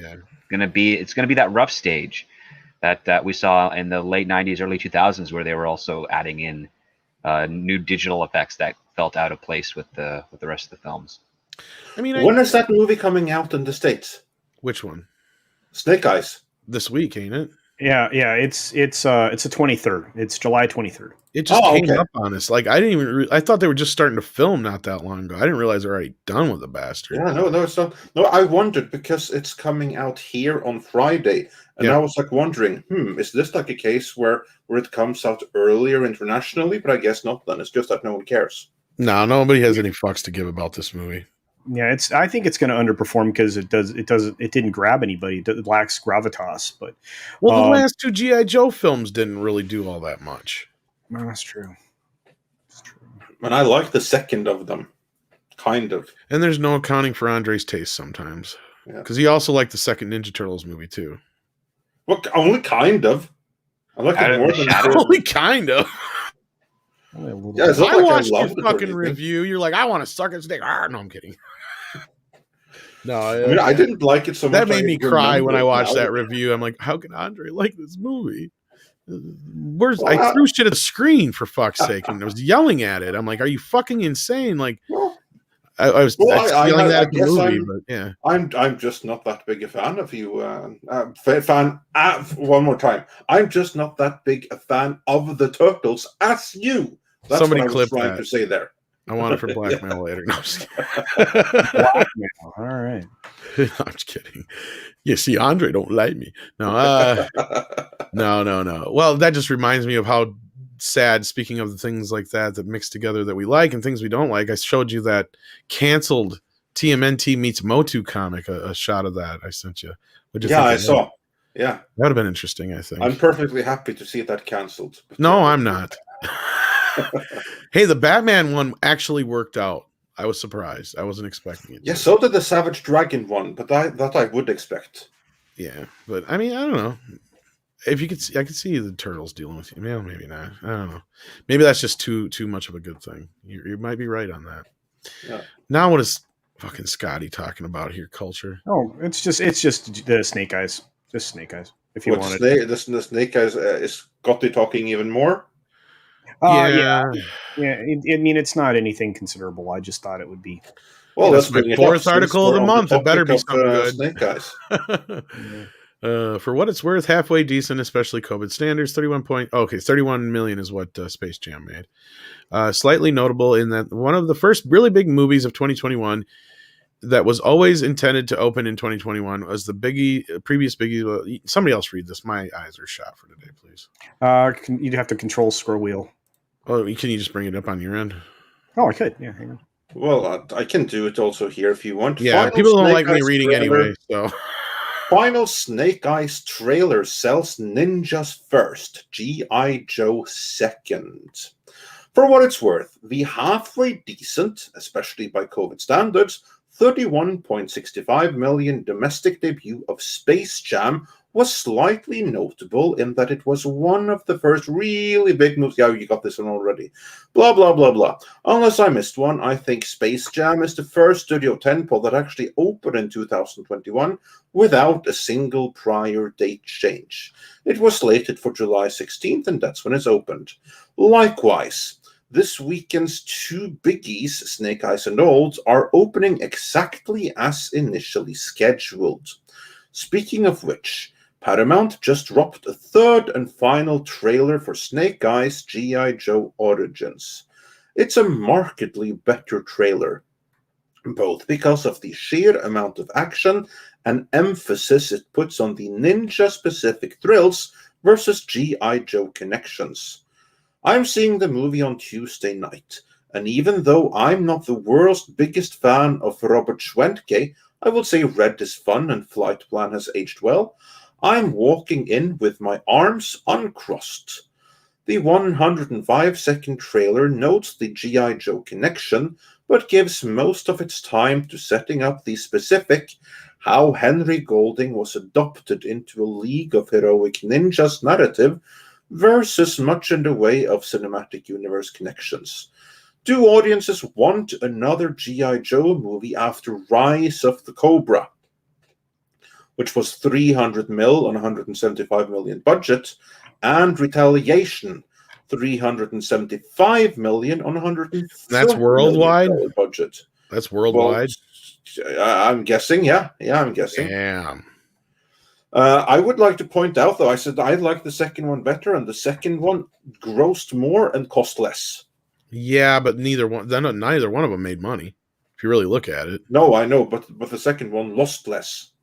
going to be that rough stage that we saw in the late 90s, early 2000s, where they were also adding in new digital effects that felt out of place with the rest of the films. I mean, when is that movie coming out in the States? Which one? Snake Eyes. This week, ain't it? Yeah, it's a 23rd. It's July 23rd. It just came up on us. Like, I didn't even. I thought they were just starting to film not that long ago. I didn't realize they're already done with the bastard. Yeah, no, it's not. No, I wondered because it's coming out here on Friday, and I was like wondering, is this like a case where it comes out earlier internationally? But I guess not. Then it's just that no one cares. No, nobody has any fucks to give about this movie. Yeah, I think it's going to underperform because it didn't grab anybody. It lacks gravitas. But the last two G.I. Joe films didn't really do all that much. No, that's true. And I like the second of them, kind of. And there's no accounting for Andre's taste sometimes, because he also liked the second Ninja Turtles movie too. Well, only kind of. I like it more than only kind of. Yeah, it's not I like watched I your fucking review. You're like, I want to suck his dick. No, I'm kidding. No, I mean, I didn't like it so much. That made me cry when I watched that review. I'm like, how can Andre like this movie? I threw shit at the screen for fuck's sake, and I was yelling at it. I'm like, are you fucking insane? Like, I was yelling at the movie, but yeah, I'm just not that big a fan of you. One more time, I'm just not that big a fan of the Turtles as you. That's somebody what I was trying that. to say there. I want it for blackmail later. No, I'm just blackmail. All right. I'm just kidding. You see, Andre don't like me. No, no. Well, that just reminds me of how sad, speaking of the things like that mix together that we like and things we don't like. I showed you that canceled TMNT meets Motu comic, a shot of that I sent you. I saw. Yeah. That would have been interesting, I think. I'm perfectly happy to see that canceled. No, I'm not. Hey, the Batman one actually worked out. I was surprised. I wasn't expecting it. Yeah, so did the Savage Dragon one, but that I would expect. Yeah, but I mean, I don't know. If you could see, I could see the Turtles dealing with you. Well, maybe not. I don't know. Maybe that's just too much of a good thing. You might be right on that. Yeah. Now, what is fucking Scotty talking about here? Culture? Oh, it's just the Snake Eyes. Just Snake Eyes. If you want it. The Snake Eyes is Scotty talking even more. Yeah. I mean, it's not anything considerable. I just thought it would be. Well, that's my fourth article of the month. It better be something good. Snake Eyes. For what it's worth, halfway decent, especially COVID standards. 31 million is what Space Jam made. Slightly notable in that one of the first really big movies of 2021 that was always intended to open in 2021 was the previous Biggie. Somebody else read this. My eyes are shot for today, please. You'd have to control scroll wheel. Oh, can you just bring it up on your end? Oh, I could. Yeah, hang on. Well, I can do it also here if you want. Yeah, people don't like me reading anyway, so. Final Snake Eyes trailer sells ninjas first, G.I. Joe second. For what it's worth, the halfway decent, especially by COVID standards, 31.65 million domestic debut of Space Jam was slightly notable in that it was one of the first really big movies. Yeah, you got this one already. Blah, blah, blah, blah. Unless I missed one, I think Space Jam is the first studio tentpole that actually opened in 2021 without a single prior date change. It was slated for July 16th, and that's when it's opened. Likewise, this weekend's two biggies, Snake Eyes and Old, are opening exactly as initially scheduled. Speaking of which, Paramount just dropped a third and final trailer for Snake Eyes G.I. Joe Origins. It's a markedly better trailer, both because of the sheer amount of action and emphasis it puts on the ninja-specific thrills versus G.I. Joe connections. I'm seeing the movie on Tuesday night, and even though I'm not the world's biggest fan of Robert Schwentke, I will say Red is fun and Flight Plan has aged well, I'm walking in with my arms uncrossed. The 105-second trailer notes the G.I. Joe connection, but gives most of its time to setting up the specific how Henry Golding was adopted into a League of Heroic Ninjas narrative versus much in the way of cinematic universe connections. Do audiences want another G.I. Joe movie after Rise of the Cobra, which was 300 mil on 175 million budget, and Retaliation, 375 million on 130 That's worldwide budget. That's worldwide. Well, I'm guessing, yeah, I'm guessing. Damn. I would like to point out, though, I said I like the second one better, and the second one grossed more and cost less. Yeah, but neither one of them made money. If you really look at it. No, I know, but the second one lost less.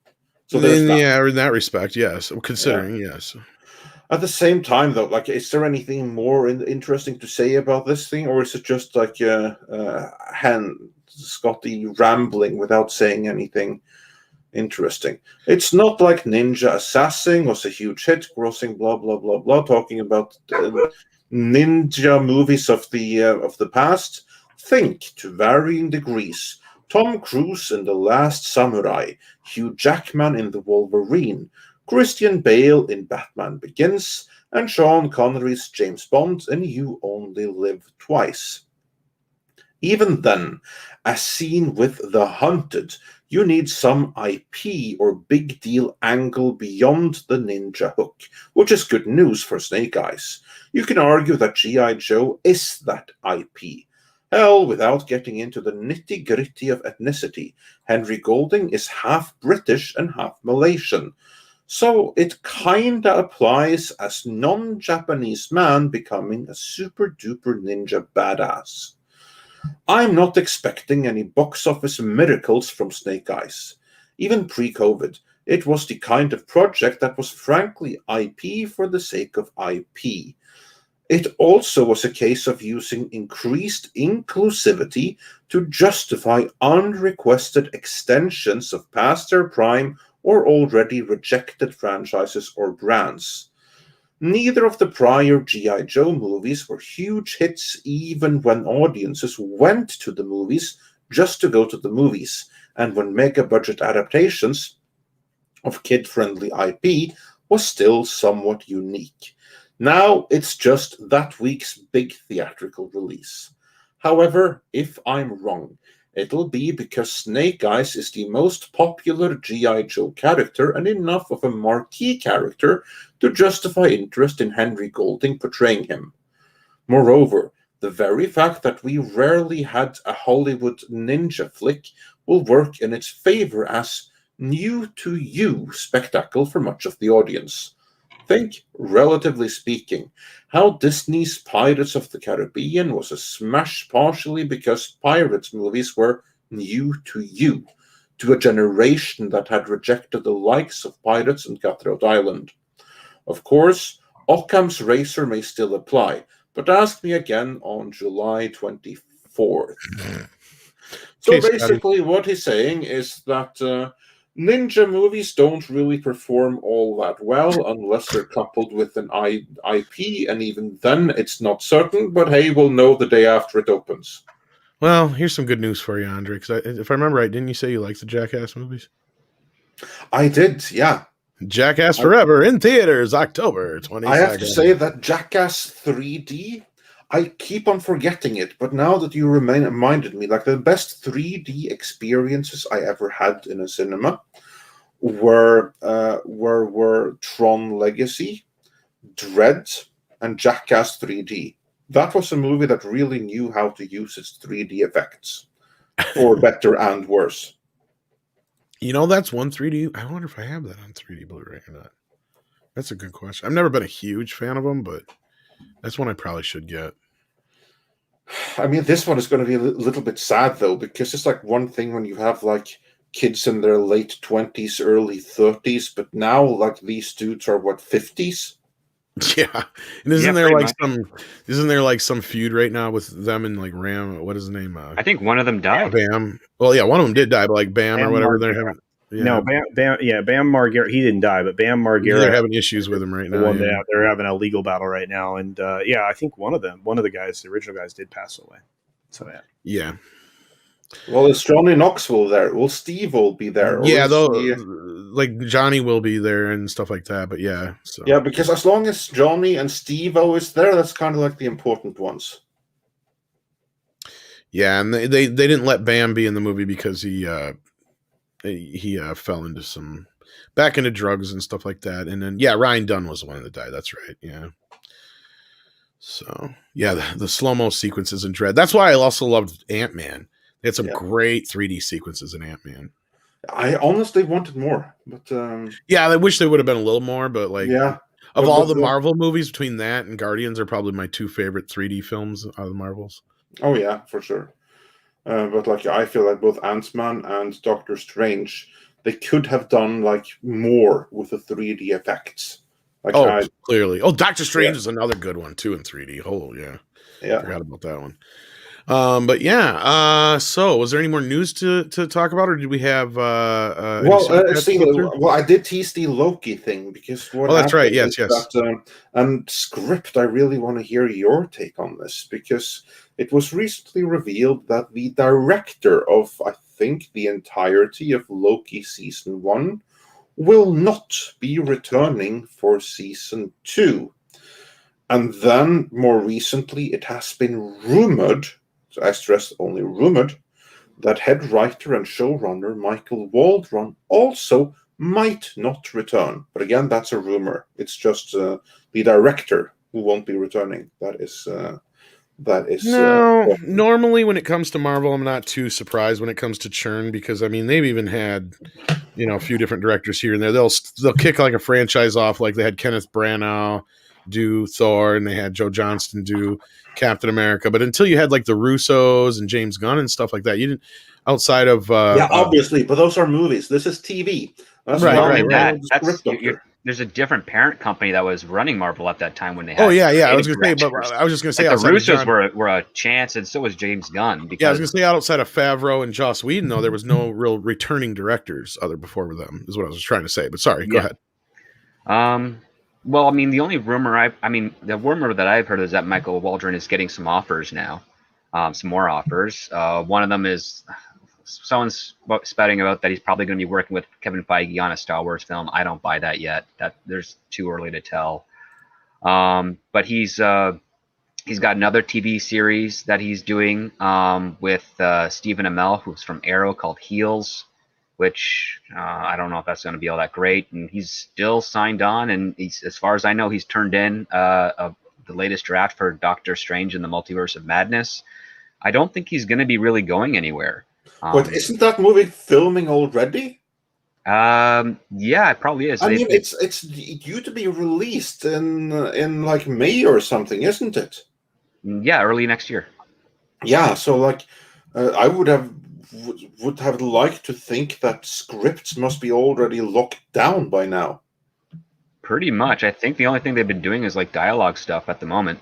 So there's that. Yeah, in that respect, yes. Considering, yes. At the same time, though, like, is there anything more interesting to say about this thing, or is it just like Scotty rambling without saying anything interesting? It's not like Ninja Assassin was a huge hit, grossing blah blah blah blah. Talking about ninja movies of the past. Think, to varying degrees, Tom Cruise in The Last Samurai, Hugh Jackman in The Wolverine, Christian Bale in Batman Begins, and Sean Connery's James Bond in You Only Live Twice. Even then, as seen with The Hunted, you need some IP or big deal angle beyond the ninja hook, which is good news for Snake Eyes. You can argue that G.I. Joe is that IP. Hell, without getting into the nitty-gritty of ethnicity, Henry Golding is half British and half Malaysian. So it kinda applies as non-Japanese man becoming a super-duper ninja badass. I'm not expecting any box office miracles from Snake Eyes. Even pre-COVID, it was the kind of project that was frankly IP for the sake of IP. It also was a case of using increased inclusivity to justify unrequested extensions of past their prime or already rejected franchises or brands. Neither of the prior G.I. Joe movies were huge hits even when audiences went to the movies just to go to the movies, and when mega-budget adaptations of kid-friendly IP was still somewhat unique. Now it's just that week's big theatrical release. However, if I'm wrong, it'll be because Snake Eyes is the most popular G.I. Joe character and enough of a marquee character to justify interest in Henry Golding portraying him. Moreover, the very fact that we rarely had a Hollywood ninja flick will work in its favor as new-to-you spectacle for much of the audience. Think, relatively speaking, how Disney's Pirates of the Caribbean was a smash partially because Pirates movies were new to you, to a generation that had rejected the likes of Pirates and Cutthroat Island. Of course, Occam's razor may still apply, but ask me again on July 24th. So basically what he's saying is that ninja movies don't really perform all that well unless they're coupled with an IP, and even then it's not certain, but hey, we'll know the day after it opens. Well, here's some good news for you, Andre, because if I remember right, didn't you say you liked the Jackass movies? I did, yeah. Jackass Forever in theaters, October 22nd. I have to say that Jackass 3D, I keep on forgetting it, but now that you reminded me, like, the best 3D experiences I ever had in a cinema were Tron Legacy, Dread, and Jackass 3D. That was a movie that really knew how to use its 3D effects, for better and worse. You know, that's one 3D. I wonder if I have that on 3D Blu-ray or not. That's a good question. I've never been a huge fan of them, but that's one I probably should get. I mean, this one is going to be a little bit sad, though, because it's like one thing when you have, like, kids in their late 20s, early 30s, but now, like, these dudes are, what, 50s? Yeah. And isn't there like some feud right now with them and, like, Ram? What is his name? I think one of them died. Bam. Well, yeah, one of them did die, but like Bam or whatever, they're having. Yeah. No, Bam Margera, he didn't die, but Bam Margera, they're having issues with him right now. They're having a legal battle right now, and I think one of the guys, the original guys, did pass away. So yeah. Well, is Johnny Knoxville there? Will Steve will be there? Yeah, like Johnny will be there and stuff like that. But yeah, so. Yeah, because as long as Johnny and Steve-O is there, that's kind of like the important ones. Yeah, and they didn't let Bam be in the movie because he fell into back into drugs and stuff like that. And then Ryan Dunn was the one that died. That's right. Yeah. So yeah, the slow-mo sequences in Dread. That's why I also loved Ant-Man. They had some great 3D sequences in Ant-Man. I honestly wanted more, but Yeah, I wish there would have been a little more, but like yeah. of But all with the Marvel movies, between that and Guardians are probably my two favorite 3D films out of the Marvels. oh yeah, for sure. But like I feel like both Ant-Man and Doctor Strange, they could have done like more with the 3D effects. Like Oh, I clearly. Oh, Doctor Strange yeah is another good one too in 3D. Oh yeah, yeah. forgot about that one. But yeah. So was there any more news to talk about, or did we have any Well, super chats to see, go through? well, I did tease the Loki thing because what Oh, that's right. happened Yes, is yes. that, and script, I really want to hear your take on this because it was recently revealed that the director of, I think, the entirety of Loki season one will not be returning for season two. And then more recently, it has been rumored, so I stress only rumored, that head writer and showrunner Michael Waldron also might not return. But again, that's a rumor. It's just the director who won't be returning. No, normally when it comes to Marvel, I'm not too surprised when it comes to churn because I mean they've even had a few different directors here and there. They'll kick like a franchise off, like they had Kenneth Branagh do Thor and they had Joe Johnston do Captain America. But until you had like the Russos and James Gunn and stuff like that, you didn't outside of yeah, obviously, but those are movies. This is TV. That's Right, Well, why I right, mean right. the that's script doctor. there's a different parent company that was running Marvel at that time when they Oh had yeah, yeah. I was creative gonna say, but directors. I was just gonna say Like the outside of Russos John. were a chance, and so was James Gunn Yeah, I was gonna because say outside of Favreau and Joss Whedon, though there was no real returning directors other before them. Is what I was trying to say. But sorry, go yeah. ahead. Well, I mean, the only rumor the rumor that I've heard is that Michael Waldron is getting some offers now, some more offers. One of them is someone's spouting about that he's probably going to be working with Kevin Feige on a Star Wars film. I don't buy that yet. That there's too early to tell. But he's got another TV series that he's doing with Stephen Amell, who's from Arrow, called Heels, which I don't know if that's going to be all that great. And he's still signed on, and as far as I know, he's turned in the latest draft for Doctor Strange in the Multiverse of Madness. I don't think he's going to be really going anywhere. But isn't that movie filming already? Yeah, it probably is. I mean, it's due to be released in like May or something, isn't it? Yeah, early next year. Yeah, so like I would have liked to think that scripts must be already locked down by now. Pretty much. I think the only thing they've been doing is like dialogue stuff at the moment.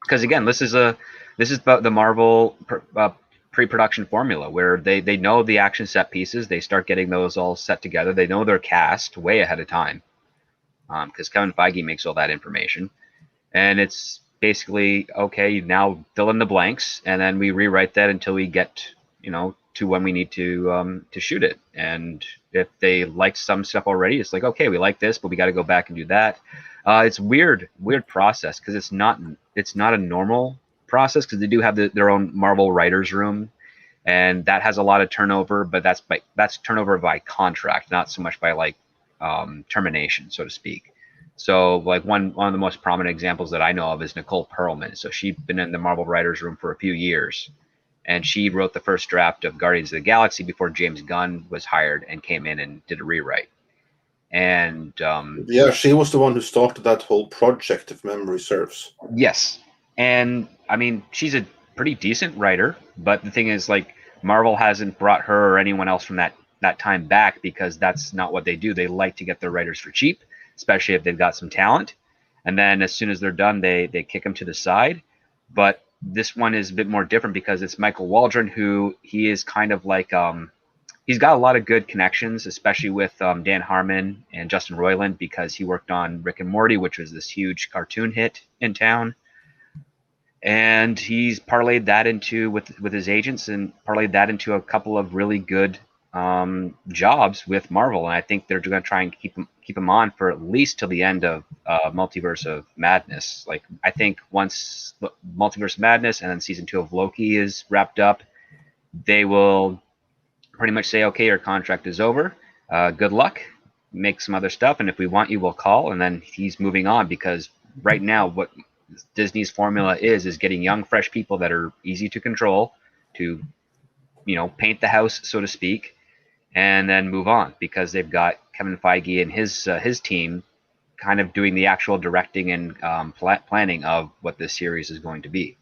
Because again, this is about the Marvel pre-production formula where they know the action set pieces. They start getting those all set together. They know their cast way ahead of time because Kevin Feige makes all that information, and it's basically okay. Now fill in the blanks, and then we rewrite that until we get to when we need to shoot it. And if they like some stuff already, it's like okay, we like this, but we got to go back and do that. It's weird process because it's not a normal process because they do have their own Marvel writers room, and that has a lot of turnover. But that's turnover by contract, not so much by like termination, so to speak. So like one of the most prominent examples that I know of is Nicole Perlman. So she's been in the Marvel writers room for a few years, and she wrote the first draft of Guardians of the Galaxy before James Gunn was hired and came in and did a rewrite. And yeah, she was the one who started that whole project, if memory serves. yes, and I mean she's a pretty decent writer, but the thing is, like, Marvel hasn't brought her or anyone else from that time back because that's not what they do. They like to get their writers for cheap, especially if they've got some talent, and then as soon as they're done, they kick them to the side. But this one is a bit more different because it's Michael Waldron, who he is kind of like he's got a lot of good connections, especially with Dan Harmon and Justin Roiland, because he worked on Rick and Morty, which was this huge cartoon hit in town. And he's parlayed that into with his agents and parlayed that into a couple of really good jobs with Marvel. And I think they're going to try and keep him on for at least till the end of Multiverse of Madness. Like, I think once Multiverse of Madness and then season 2 of Loki is wrapped up, they will pretty much say, okay, your contract is over. Good luck. Make some other stuff. And if we want you, we'll call. And then he's moving on because right now what Disney's formula is getting young, fresh people that are easy to control to, paint the house, so to speak. and then move on, because they've got Kevin Feige and his team kind of doing the actual directing and planning of what this series is going to be.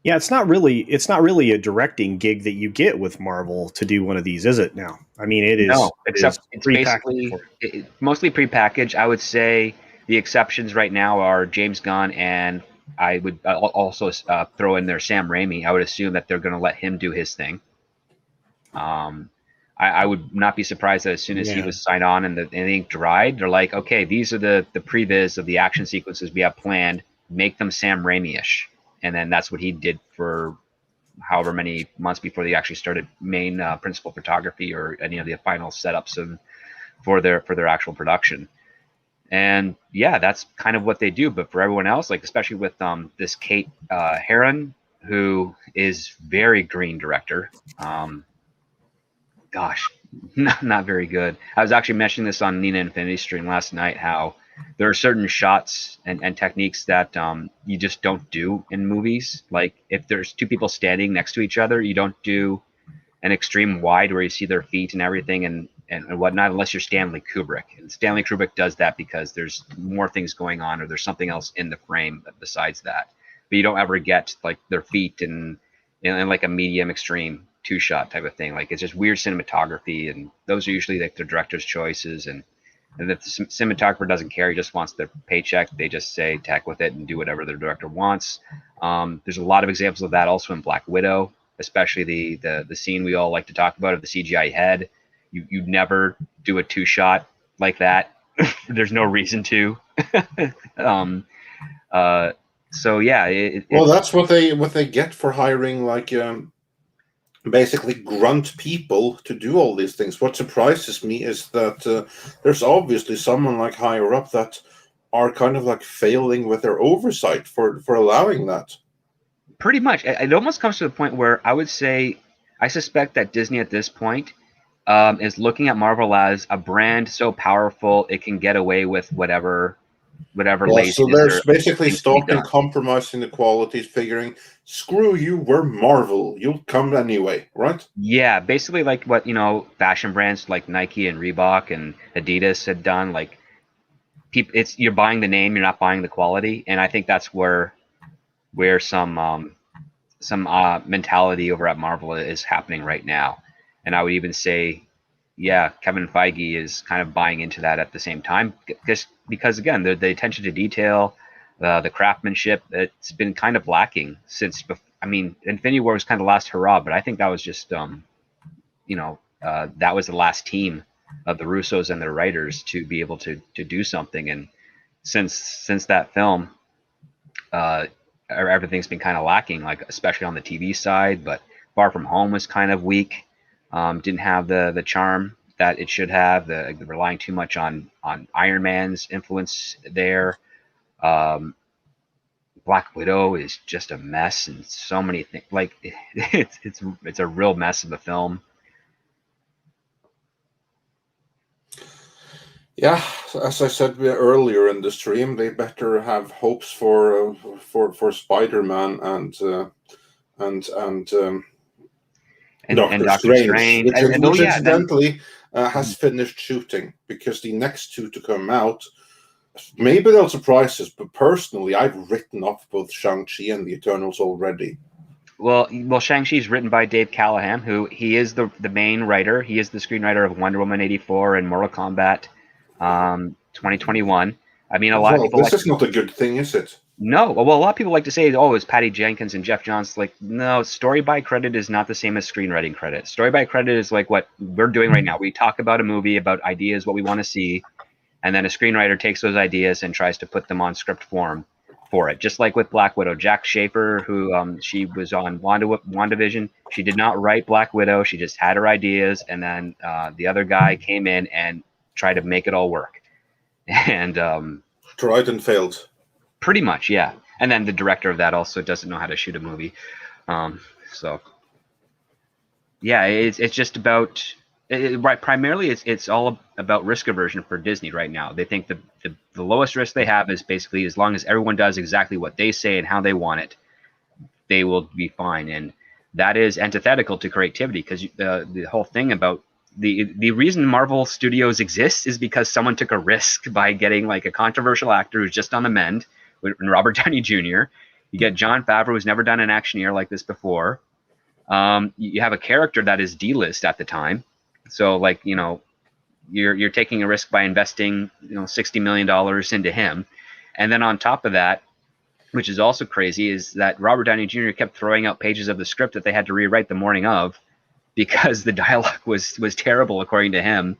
Yeah, it's not really a directing gig that you get with Marvel to do one of these, is it? Now, I mean, it is. No, except it's prepackaged basically for it. mostly prepackaged. I would say the exceptions right now are James Gunn, and I would also throw in there Sam Raimi. I would assume that they're going to let him do his thing. I would not be surprised that as soon as he was signed on and the ink dried, they're like, okay, these are the previs of the action sequences we have planned. Make them Sam Raimi-ish. And then that's what he did for however many months before they actually started main principal photography or any of the final setups and for their actual production. And yeah, that's kind of what they do. But for everyone else, like especially with this Kate Herron, who is very green director, gosh, not very good. I was actually mentioning this on Nina Infinity stream last night, how there are certain shots and techniques that you just don't do in movies. Like if there's two people standing next to each other, you don't do an extreme wide where you see their feet and everything and whatnot, unless you're Stanley Kubrick. And Stanley Kubrick does that because there's more things going on or there's something else in the frame besides that. But you don't ever get like their feet in like a medium extreme two-shot type of thing. Like it's just weird cinematography, and those are usually like the director's choices. And if the cinematographer doesn't care, he just wants their paycheck, they just say to heck with it and do whatever the director wants. There's a lot of examples of that also in Black Widow, especially the scene we all like to talk about of the CGI head. You never do a two-shot like that. There's no reason to. So yeah. Well, that's what they get for hiring like basically grunt people to do all these things. What surprises me is that there's obviously someone like higher up that are kind of like failing with their oversight for allowing that. Pretty much. It almost comes to the point where I would say I suspect that Disney at this point is looking at Marvel as a brand so powerful it can get away with whatever laziness. So they're basically starting compromising the qualities, figuring, screw you, we're Marvel, you'll come anyway, right? Yeah, basically like what fashion brands like Nike and Reebok and Adidas had done. Like, you're buying the name, you're not buying the quality, and I think that's where some mentality over at Marvel is happening right now. And I would even say, yeah, Kevin Feige is kind of buying into that at the same time, because again, the attention to detail, the craftsmanship, it's been kind of lacking since. I mean, Infinity War was kind of the last hurrah, but I think that was just that was the last team of the Russos and their writers to be able to do something. And since that film, everything's been kind of lacking, like especially on the TV side. But Far From Home was kind of weak. Didn't have the charm that it should have. The relying too much on Iron Man's influence there. Black Widow is just a mess, and so many things. Like it's a real mess of a film. Yeah, as I said earlier in the stream, they better have hopes for Spider-Man and Doctor Strange, which incidentally has finished shooting, because the next two to come out, maybe they'll surprise us, but personally, I've written off both Shang-Chi and the Eternals already. Well, Shang-Chi is written by Dave Callahan, who he is the main writer. He is the screenwriter of Wonder Woman 84 and Mortal Kombat 2021. I mean, a lot of people. This is not a good thing, is it? No. Well, a lot of people like to say, "Oh, it's Patty Jenkins and Jeff Johns." Like, no, story by credit is not the same as screenwriting credit. Story by credit is like what we're doing right now. We talk about a movie, about ideas, what we want to see, and then a screenwriter takes those ideas and tries to put them on script form for it. Just like with Black Widow, Jack Schaefer, who she was on WandaVision. She did not write Black Widow. She just had her ideas, and then the other guy came in and tried to make it all work. And tried and failed. Pretty much, yeah. And then the director of that also doesn't know how to shoot a movie. So, yeah, it's just about right. Primarily, it's all about risk aversion for Disney right now. They think the lowest risk they have is basically as long as everyone does exactly what they say and how they want it, they will be fine. And that is antithetical to creativity, because the whole thing about the reason Marvel Studios exists is because someone took a risk by getting like a controversial actor who's just on the mend, Robert Downey Jr. You get Jon Favreau, who's never done an actioneer like this before. You have a character that is D-list at the time, so like you're taking a risk by investing $60 million into him, and then on top of that, which is also crazy, is that Robert Downey Jr. kept throwing out pages of the script that they had to rewrite the morning of, because the dialogue was terrible according to him,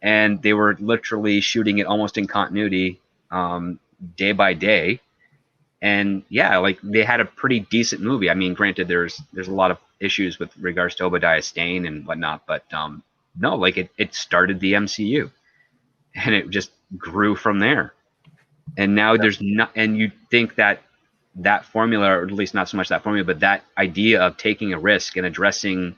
and they were literally shooting it almost in continuity, day by day. And yeah, like they had a pretty decent movie. I mean, granted, there's a lot of issues with regards to Obadiah Stane and whatnot, but no, like it started the MCU, and it just grew from there. And now there's not, and you think that formula, or at least not so much that formula, but that idea of taking a risk and addressing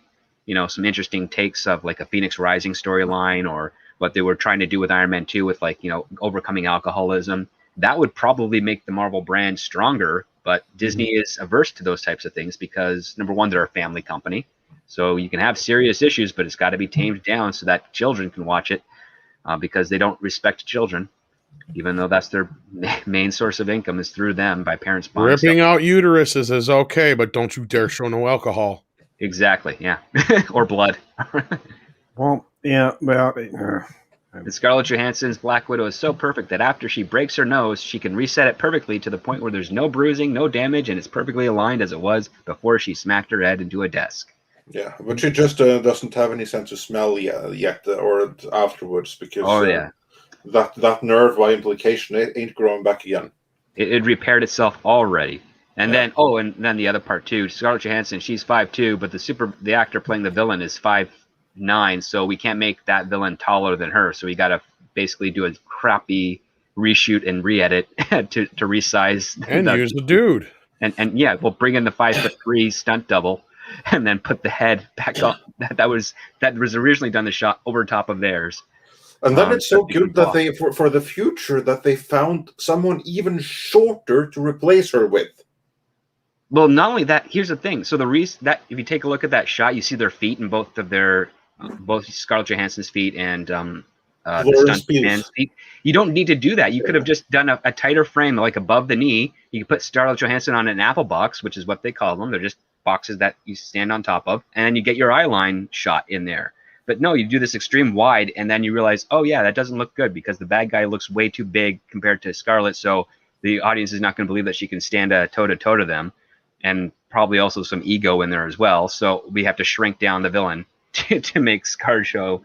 some interesting takes of like a Phoenix Rising storyline, or what they were trying to do with Iron Man 2 with like, overcoming alcoholism, that would probably make the Marvel brand stronger. But Disney is averse to those types of things because, number one, they're a family company. So you can have serious issues, but it's got to be tamed down so that children can watch it, because they don't respect children, even though that's their main source of income is through them by parents buying Ripping stuff. out uteruses is okay, but don't you dare show no alcohol. Exactly, yeah. Or blood. Well, yeah, well, And Scarlett Johansson's Black Widow is so perfect that after she breaks her nose, she can reset it perfectly to the point where there's no bruising, no damage, and it's perfectly aligned as it was before she smacked her head into a desk. Yeah, but she just doesn't have any sense of smell yet or afterwards, because that nerve by implication ain't growing back again. It repaired itself already. And then the other part too, Scarlett Johansson, she's 5'2", but the actor playing the villain is 5'9", so we can't make that villain taller than her. So we got to basically do a crappy reshoot and re-edit to resize and use the dude. And yeah, we'll bring in the 5'3" stunt double, and then put the head back up. That was originally done the shot over top of theirs. And then it's so good that they, for the future, that they found someone even shorter to replace her with. Well, not only that, here's the thing. So the reason that if you take a look at that shot, you see their feet and both Scarlett Johansson's feet and the stuntman's feet. You don't need to do that. You could have just done a tighter frame, like above the knee. You could put Scarlett Johansson on an apple box, which is what they call them. They're just boxes that you stand on top of, and then you get your eye line shot in there. But no, you do this extreme wide, and then you realize, oh yeah, that doesn't look good because the bad guy looks way too big compared to Scarlett, so the audience is not going to believe that she can stand toe-to-toe to them. And probably also some ego in there as well. So we have to shrink down the villain to make ScarJo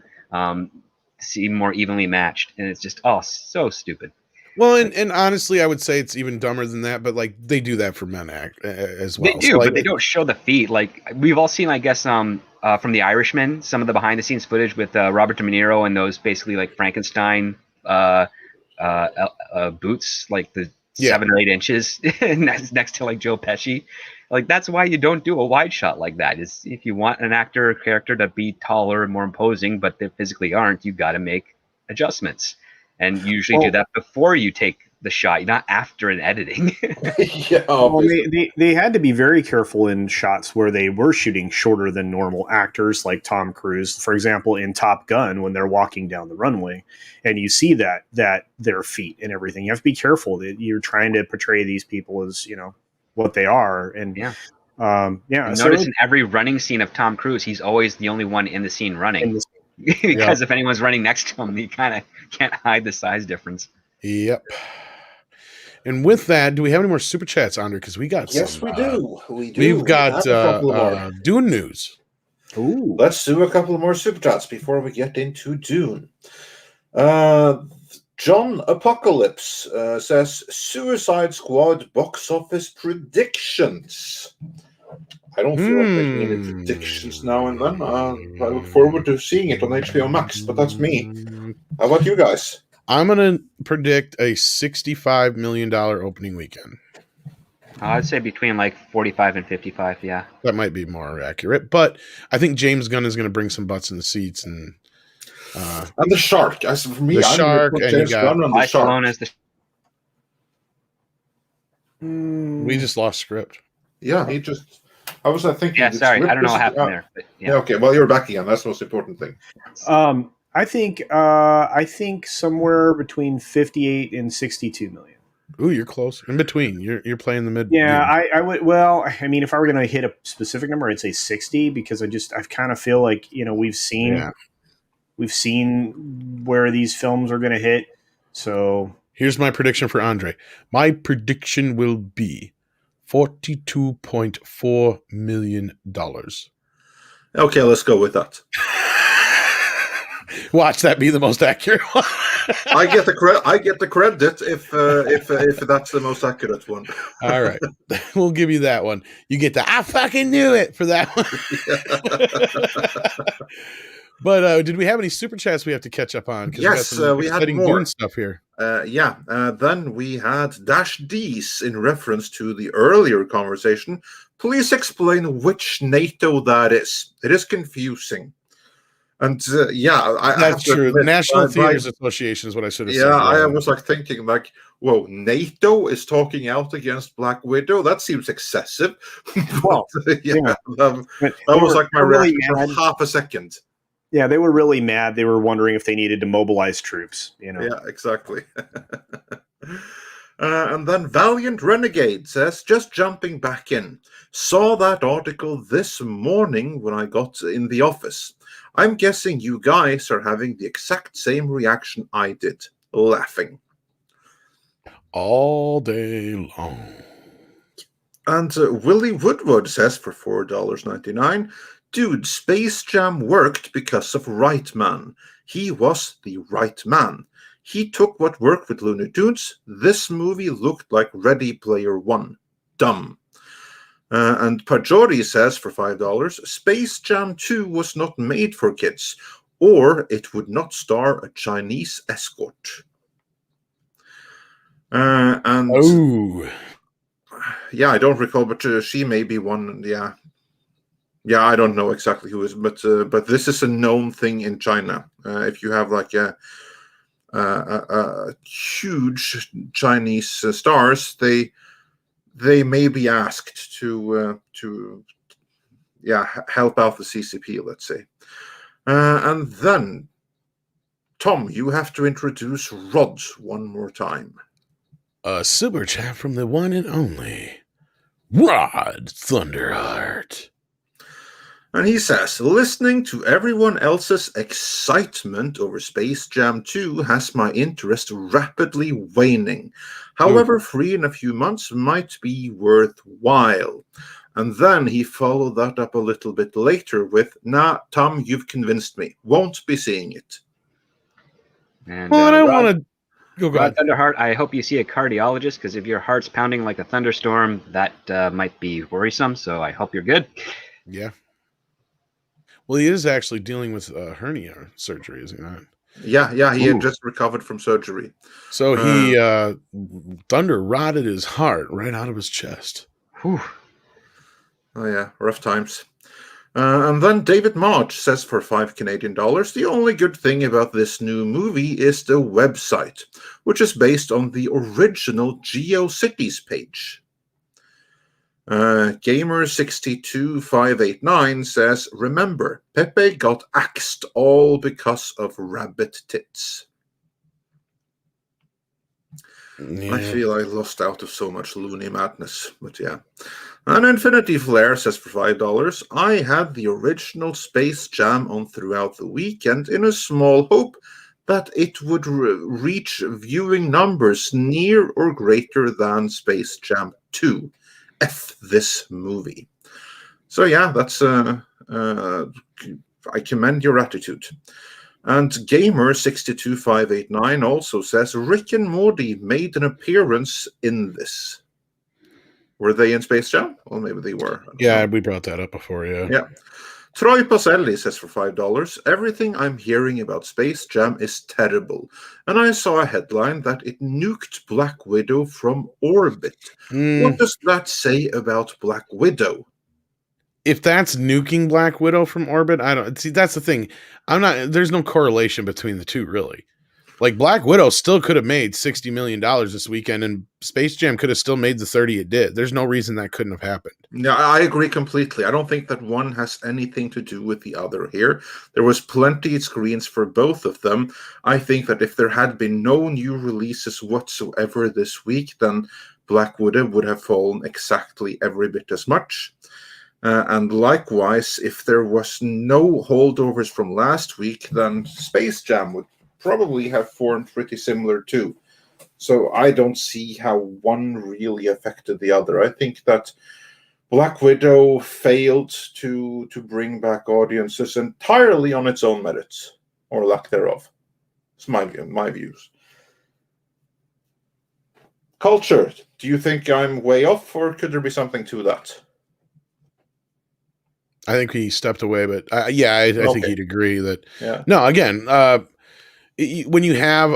seem more evenly matched. And it's just, so stupid. Well, and honestly, I would say it's even dumber than that, but like they do that for men as well. They do, but they don't show the feet. Like we've all seen, I guess, from The Irishman, some of the behind the scenes footage with Robert De Niro and those basically like Frankenstein boots, like the 7 or 8 inches next to like Joe Pesci. Like that's why you don't do a wide shot like that. Is if you want an actor or character to be taller and more imposing, but they physically aren't, you got to make adjustments, and you usually do that before you take the shot, not after in editing. Yeah, well, they had to be very careful in shots where they were shooting shorter than normal actors, like Tom Cruise, for example, in Top Gun when they're walking down the runway, and you see that their feet and everything. You have to be careful that you're trying to portray these people as what they are, and notice in every running scene of Tom Cruise, he's always the only one in the scene running. Because if anyone's running next to him, you kind of can't hide the size difference. Yep. And with that, do we have any more super chats, Andre? Because we got yes, some. we do. We do. We've got Dune news. Ooh. Let's do a couple of more super chats before we get into Dune. John Apocalypse says Suicide Squad box office predictions. I don't feel like making any predictions now and then. I look forward to seeing it on HBO Max, but that's me. How about you guys? I'm going to predict a $65 million opening weekend. I'd say between like 45 and 55, yeah. That might be more accurate, but I think James Gunn is going to bring some butts in the seats. And the shark. As for me, the I'm shark, put and James Gunn on the shark. As we just lost script. Yeah, he just... I was thinking. Yeah, sorry, I don't know what happened there. But yeah. Okay. Well, you're back again. That's the most important thing. I think somewhere between 58 and 62 million. Ooh, you're close. In between. You're playing the mid. Yeah, I would. Well, I mean, if I were going to hit a specific number, I'd say 60 because I kind of feel like we've seen where these films are going to hit. So here's my prediction for Andre. My prediction will be $42.4 million. Okay, let's go with that. Watch that be the most accurate one. I get the credit if that's the most accurate one. All right, we'll give you that one. You get the I fucking knew it for that one. But did we have any super chats we have to catch up on? Yes, we had more stuff here. Then we had Dash D's in reference to the earlier conversation. Please explain which NATO that is. It is confusing. And that's true. The National Theaters Association is what I should have said. Yeah, I was thinking whoa, NATO is talking out against Black Widow. That seems excessive. Well, that was my reaction for half a second. Yeah, they were really mad. They were wondering if they needed to mobilize troops. Yeah, exactly. And then Valiant Renegade says, just jumping back in, saw that article this morning when I got in the office. I'm guessing you guys are having the exact same reaction I did, laughing. All day long. And Willie Woodward says for $4.99, dude, Space Jam worked because of Right Man. He was the right man. He took what worked with Looney Tunes. This movie looked like Ready Player One. Dumb. And Pajori says for $5, Space Jam 2 was not made for kids, or it would not star a Chinese escort. I don't recall, but she may be one. Yeah, I don't know exactly who is, but this is a known thing in China. If you have a huge Chinese stars, they may be asked to help out the CCP, let's say. And then, Tom, you have to introduce Rod one more time. A super chat from the one and only Rod Thunderheart. And he says, listening to everyone else's excitement over Space Jam 2 has my interest rapidly waning. However, free in a few months might be worthwhile. And then he followed that up a little bit later with, nah, Tom, you've convinced me. Won't be seeing it. And I don't want to go Rod Thunderheart, I hope you see a cardiologist, because if your heart's pounding like a thunderstorm, that might be worrisome. So I hope you're good. Yeah. Well, he is actually dealing with hernia surgery, is he not? Yeah, he had just recovered from surgery. So he thunder rotted his heart right out of his chest. Whew. Oh yeah, rough times. And then David March says for $5 Canadian, the only good thing about this new movie is the website, which is based on the original GeoCities page. Gamer62589 says, remember, Pepe got axed all because of rabbit tits. Yeah. I feel I lost out of so much loony madness, but yeah. And Infinity Flare says for $5, I had the original Space Jam on throughout the weekend in a small hope that it would reach viewing numbers near or greater than Space Jam 2. F this movie. So yeah, that's I commend your attitude. And Gamer62589 also says Rick and Morty made an appearance in this. Were they in Space Jam? Well, maybe they were. Yeah, we brought that up before, yeah. Troy Paselli says for $5, everything I'm hearing about Space Jam is terrible. And I saw a headline that it nuked Black Widow from orbit. What does that say about Black Widow? If that's nuking Black Widow from orbit, I don't see. That's the thing. There's no correlation between the two, really. Like Black Widow still could have made $60 million this weekend, and Space Jam could have still made the 30 it did. There's no reason that couldn't have happened. Yeah, I agree completely. I don't think that one has anything to do with the other here. There was plenty of screens for both of them. I think that if there had been no new releases whatsoever this week, then Black Widow would have fallen exactly every bit as much. And likewise, if there was no holdovers from last week, then Space Jam would probably have formed pretty similar too. So I don't see how one really affected the other. I think that Black Widow failed to bring back audiences entirely on its own merits, or lack thereof. It's my views. Culture, do you think I'm way off, or could there be something to that? I think he stepped away, but I think he'd agree that. Yeah. No, again, when you have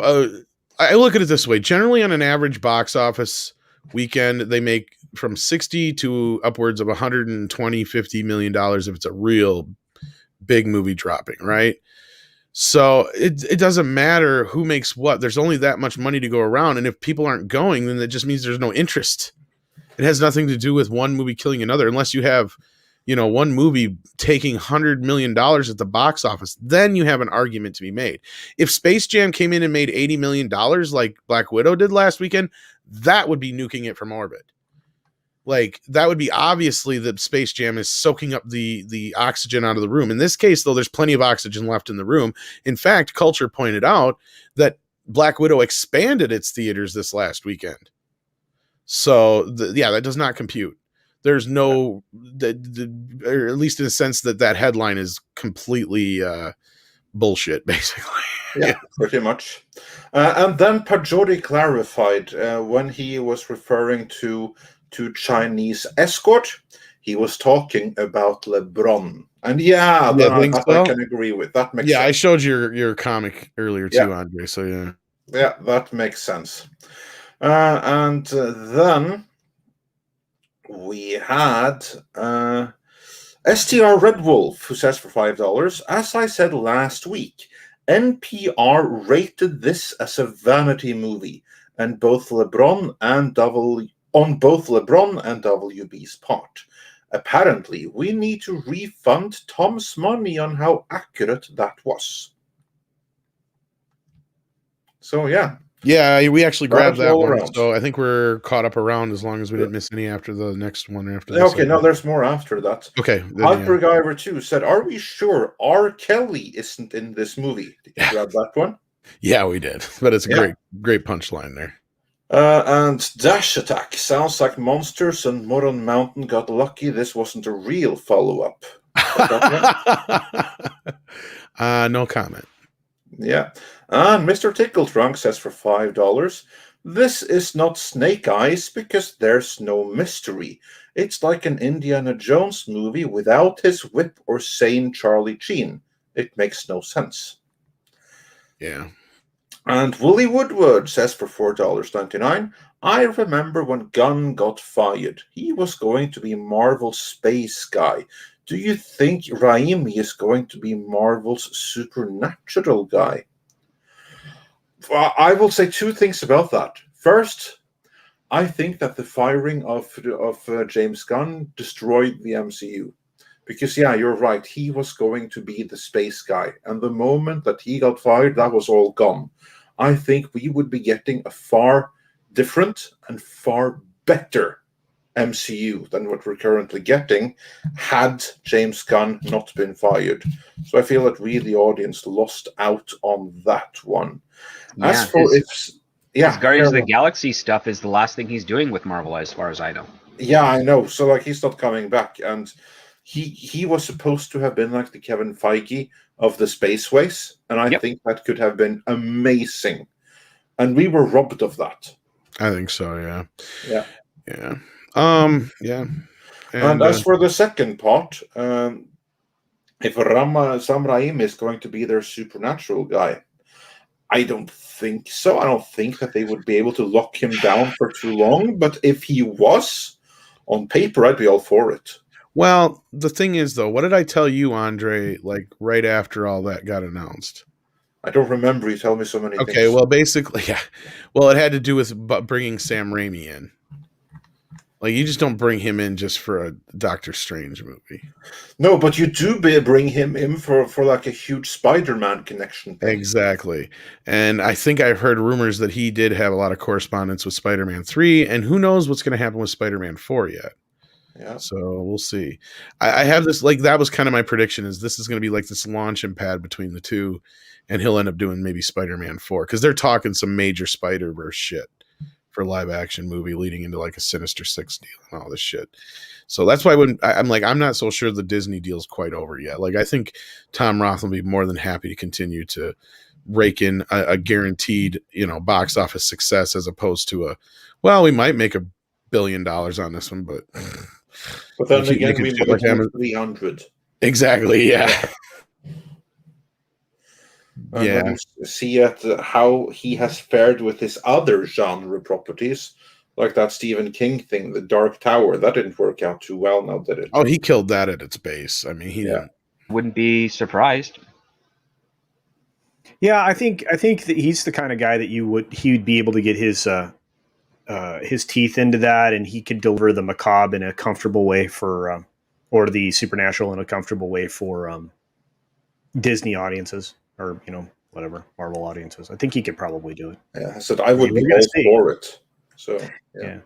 I look at it this way. Generally, on an average box office weekend, they make from 60 to upwards of 120, $50 million if it's a real big movie dropping, right? So it doesn't matter who makes what. There's only that much money to go around, and if people aren't going, then that just means there's no interest. It has nothing to do with one movie killing another, unless you have, one movie taking $100 million at the box office, then you have an argument to be made. If Space Jam came in and made $80 million like Black Widow did last weekend, that would be nuking it from orbit. Like, that would be obviously that Space Jam is soaking up the oxygen out of the room. In this case, though, there's plenty of oxygen left in the room. In fact, Culture pointed out that Black Widow expanded its theaters this last weekend. So, that does not compute. There's no, or at least in a sense that headline is completely bullshit, basically. Yeah, pretty much. And then Pajori clarified when he was referring to Chinese escort, he was talking about LeBron. And I can agree with that. Makes sense. I showed your comic earlier too, Andre. So yeah, that makes sense. And then we had STR Red Wolf, who says for $5, as I said last week, NPR rated this as a vanity movie, and both LeBron and WB's part. Apparently, we need to refund Tom's money on how accurate that was. So, yeah. Yeah, we actually grabbed that one. Around. So I think we're caught up around as long as we didn't miss any after the next one. Okay, no, there's more after that. Okay. Hypergiver 2 said, are we sure R. Kelly isn't in this movie? Did you grab that one? Yeah, we did. But it's a great punchline there. And Dash Attack sounds like Monsters and Moron Mountain got lucky this wasn't a real follow-up. No comment. Yeah. And Mr. Tickle Trunk says for $5, this is not Snake Eyes because there's no mystery. It's like an Indiana Jones movie without his whip or sane Charlie Sheen. It makes no sense. Yeah. And Wooly Woodward says for $4.99, I remember when Gunn got fired. He was going to be Marvel's space guy. Do you think Raimi is going to be Marvel's supernatural guy? I will say two things about that. First, I think that the firing of James Gunn destroyed the MCU. Because, you're right. He was going to be the space guy. And the moment that he got fired, that was all gone. I think we would be getting a far different and far better MCU than what we're currently getting had James Gunn not been fired. So I feel that we, the audience, lost out on that one. As for Guardians of the Galaxy stuff is the last thing he's doing with Marvel, as far as I know. Yeah, I know. So he's not coming back, and he was supposed to have been like the Kevin Feige of the Spaceways, and I think that could have been amazing. And we were robbed of that. I think so. Yeah. Yeah. Yeah. Yeah. And as for the second part, if Sam Raimi is going to be their supernatural guy, I don't think so. I don't think that they would be able to lock him down for too long. But if he was, on paper, I'd be all for it. Well, the thing is, though, what did I tell you, Andre, like right after all that got announced? I don't remember. You tell me so many things. Okay, well, basically, yeah. Well, it had to do with bringing Sam Raimi in. Like, you just don't bring him in just for a Doctor Strange movie. No, but you do bring him in for like a huge Spider-Man connection thing. Exactly. And I think I've heard rumors that he did have a lot of correspondence with Spider-Man 3, and who knows what's going to happen with Spider-Man 4 yet. Yeah. So we'll see. I have this, like, that was kind of my prediction, is this is going to be like this launching pad between the two, and he'll end up doing maybe Spider-Man 4, because they're talking some major Spider-Verse shit for live action movie leading into like a Sinister Six deal and all this shit. So that's why I'm not so sure the Disney deal's quite over yet. Like, I think Tom Roth will be more than happy to continue to rake in a guaranteed, box office success, as opposed to we might make $1 billion on this one, but then again, we might make 300. Exactly. Yeah. And when you see how he has fared with his other genre properties, like that Stephen King thing, The Dark Tower, that didn't work out too well now, did it? Oh, he killed that at its base. I mean, he didn't. Wouldn't be surprised. Yeah, I think that he's the kind of guy that he would be able to get his teeth into that, and he could deliver the macabre in a comfortable way for, or the supernatural in a comfortable way for Disney audiences, or whatever, Marvel audiences. I think he could probably do it. Yeah, I said I would be all for it. So yeah.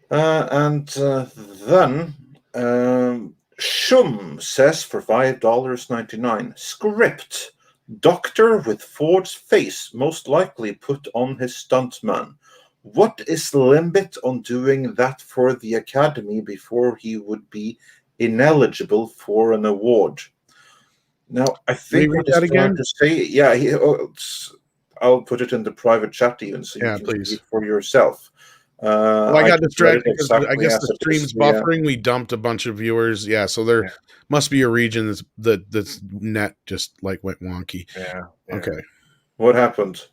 And then Shum says for $5.99, script: Doctor with Ford's face most likely put on his stuntman. What is the limit on doing that for the Academy before he would be ineligible for an award? Now, I think what he's trying to say, I'll put it in the private chat even, so you can read it for yourself. I got distracted because I guess the stream's buffering. We dumped a bunch of viewers. Yeah, so there must be a region that's net just like went wonky. Yeah. Okay. What happened?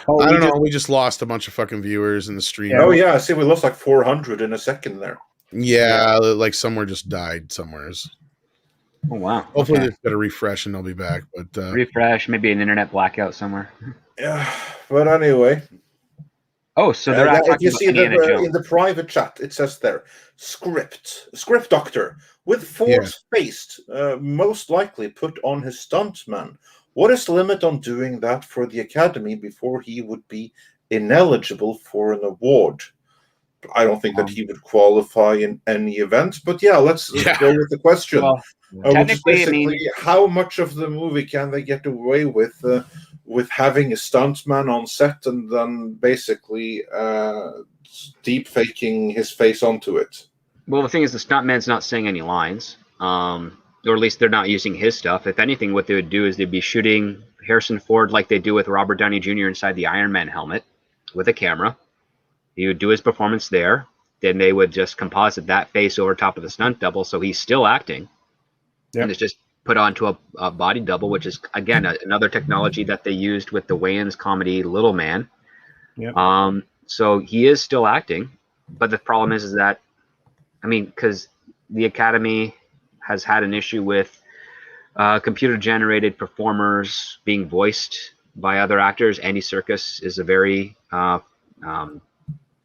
I don't know. We just lost a bunch of fucking viewers in the stream. Oh yeah, I see. We lost like 400 in a second there. Yeah, like somewhere just died somewheres. Oh wow! Hopefully they've got a refresh and they'll be back. But refresh, maybe an internet blackout somewhere. Yeah, but anyway. Oh, so they're talking you see in the private chat, it says there, script doctor with Ford's face most likely put on his stuntman. What is the limit on doing that for the Academy before he would be ineligible for an award? I don't think that he would qualify in any event, but let's go with the question. Well, which is basically, how much of the movie can they get away with having a stuntman on set and then basically deep faking his face onto it? Well, the thing is, the stuntman's not saying any lines, or at least they're not using his stuff. If anything, what they would do is they'd be shooting Harrison Ford like they do with Robert Downey Jr. inside the Ironman helmet with a camera. He would do his performance there. Then they would just composite that face over top of the stunt double, so he's still acting. Yep. And it's just put onto a body double, which is, again, another technology that they used with the Wayans comedy Little Man. Yep. So he is still acting, but the problem is that, because the Academy has had an issue with computer-generated performers being voiced by other actors. Andy Serkis is a very